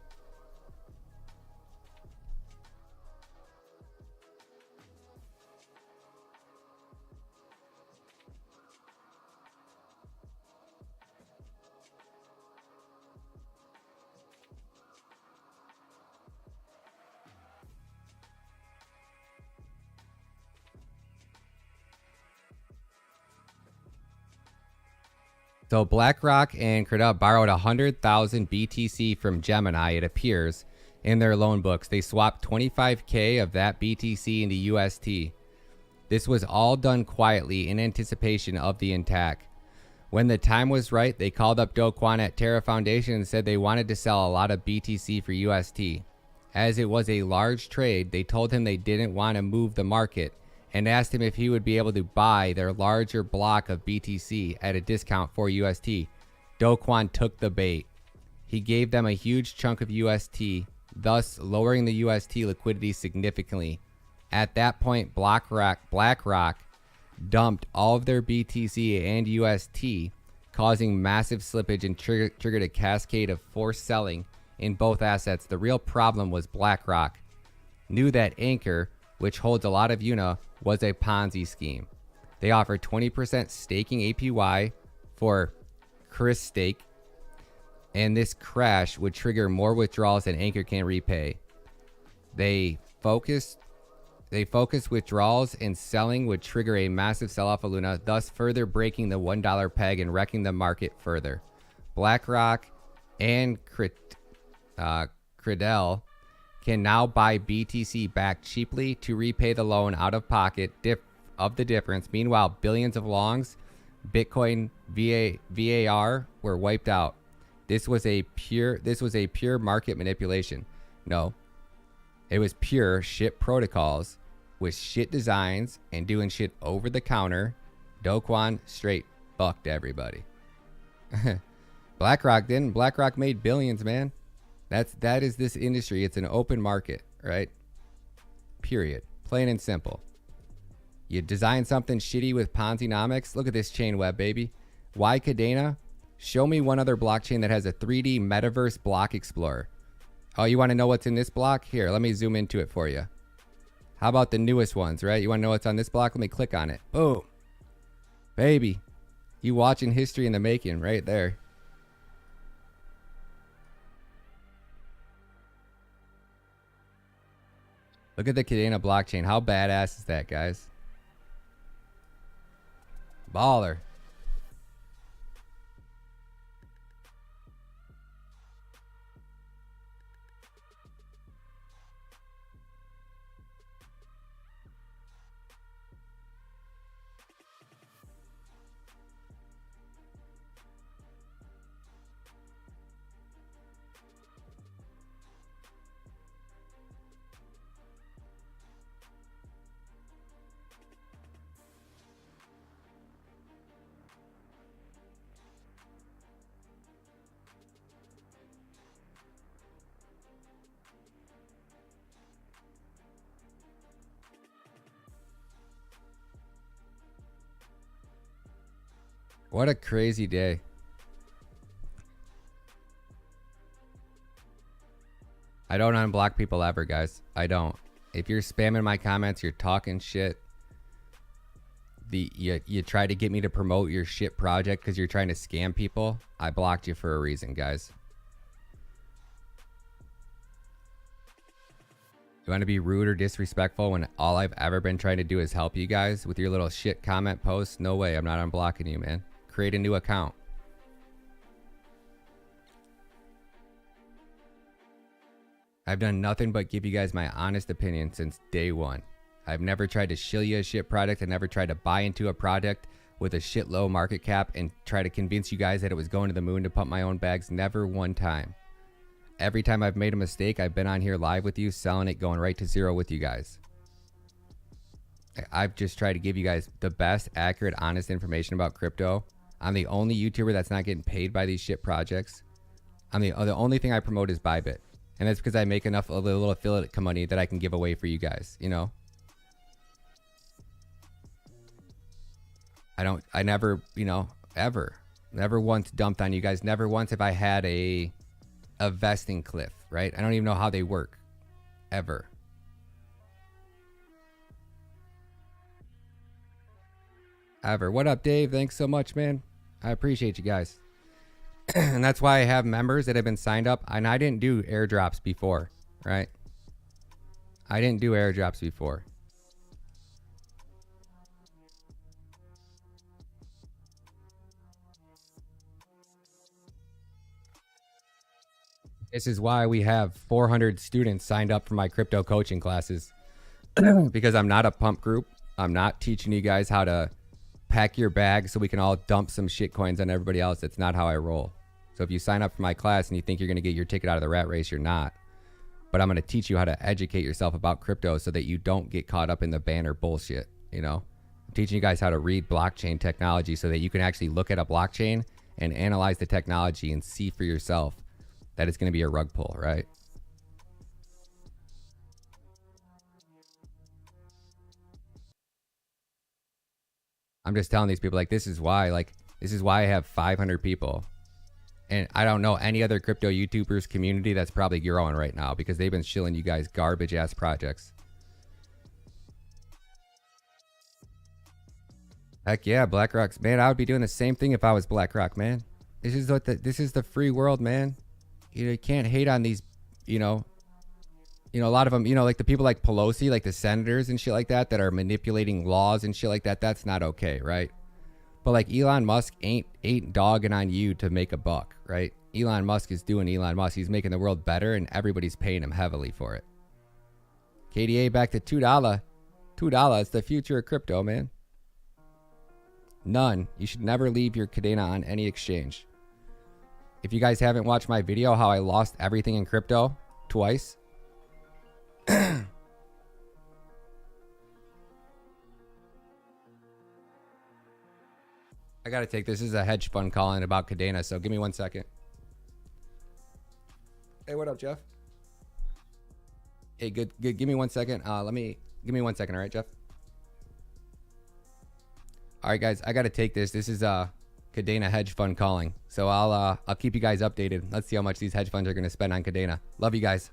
Speaker 1: So BlackRock and Cadena borrowed 100,000 BTC from Gemini, it appears, in their loan books. They swapped 25K of that BTC into UST. This was all done quietly in anticipation of the attack. When the time was right, they called up Do Kwon at Terra Foundation and said they wanted to sell a lot of BTC for UST. As it was a large trade, they told him they didn't want to move the market and asked him if he would be able to buy their larger block of BTC at a discount for UST. Do Kwon took the bait. He gave them a huge chunk of UST, thus lowering the UST liquidity significantly. At that point, BlackRock dumped all of their BTC and UST, causing massive slippage and triggered a cascade of forced selling in both assets. The real problem was BlackRock knew that Anchor, which holds a lot of UNA, was a Ponzi scheme. They offered 20% staking APY for Chris stake, and this crash would trigger more withdrawals than Anchor can repay. They focused They focus withdrawals and selling would trigger a massive sell-off of Luna, thus further breaking the $1 peg and wrecking the market further. BlackRock and Credel can now buy BTC back cheaply to repay the loan out of pocket of the difference. Meanwhile, billions of longs, Bitcoin VAR were wiped out. This was a pure market manipulation. No, it was pure shit protocols with shit designs and doing shit over the counter. Do Kwon straight fucked everybody. BlackRock didn't. BlackRock made billions, man. That is this industry. It's an open market, right? Period. Plain and simple. You design something shitty with Ponzi-nomics. Look at this chain web, baby. Why Cadena? Show me one other blockchain that has a 3D metaverse block explorer. Oh, you want to know what's in this block? Here, let me zoom into it for you. How about the newest ones, right? You want to know what's on this block? Let me click on it. Boom. Baby. You watching history in the making right there. Look at the Kadena blockchain. How badass is that, guys? Baller. What a crazy day. I don't unblock people ever, guys. I don't. If you're spamming my comments, you're talking shit. You try to get me to promote your shit project because you're trying to scam people. I blocked you for a reason, guys. You want to be rude or disrespectful when all I've ever been trying to do is help you guys with your little shit comment posts? No way. I'm not unblocking you, man. Create a new account. I've done nothing but give you guys my honest opinion since day one. I've never tried to shill you a shit product. I never tried to buy into a product with a shit low market cap and try to convince you guys that it was going to the moon to pump my own bags. Never one time. Every time I've made a mistake, I've been on here live with you, selling it, going right to zero with you guys. I've just tried to give you guys the best, accurate, honest information about crypto. I'm the only YouTuber that's not getting paid by these shit projects. The only thing I promote is Bybit. And that's because I make enough of a little affiliate money that I can give away for you guys, you know? I never, you know, never once dumped on you guys. Never once have I had a vesting cliff, right? I don't even know how they work. Ever. What up, Dave? Thanks so much, man. I appreciate you guys. And that's why I have members that have been signed up. And I didn't do airdrops before, right? I didn't do airdrops before. This is why we have 400 students signed up for my crypto coaching classes. Because I'm not a pump group. I'm not teaching you guys how to pack your bag so we can all dump some shit coins on everybody else. That's not how I roll. So if you sign up for my class and you think you're going to get your ticket out of the rat race, you're not. But I'm going to teach you how to educate yourself about crypto so that you don't get caught up in the banner bullshit, you know? I'm teaching you guys how to read blockchain technology so that you can actually look at a blockchain and analyze the technology and see for yourself that it's going to be a rug pull, right? I'm just telling these people, like, this is why I have 500 people. And I don't know any other crypto YouTubers community that's probably growing right now because they've been shilling you guys garbage ass projects. Heck yeah, BlackRock's, man, I would be doing the same thing if I was BlackRock, man. This is the free world, man. You can't hate on these, you know, You know, a lot of them, you know, like the people like Pelosi, like the senators and shit like that are manipulating laws and shit like that. That's not okay, right? But like Elon Musk ain't dogging on you to make a buck, right? Elon Musk is doing Elon Musk. He's making the world better, and everybody's paying him heavily for it. KDA back to $2. $2. It's the future of crypto, man. None. You should never leave your Cadena on any exchange. If you guys haven't watched my video, how I lost everything in crypto twice. I gotta take this. This is a hedge fund calling about Cadena, so give me 1 second. Hey, what up, Jeff? Hey, good. Give me 1 second. Give me 1 second, all right, Jeff? All right, guys, I gotta take this. This is Cadena hedge fund calling, so I'll keep you guys updated. Let's see how much these hedge funds are gonna spend on Cadena. Love you guys.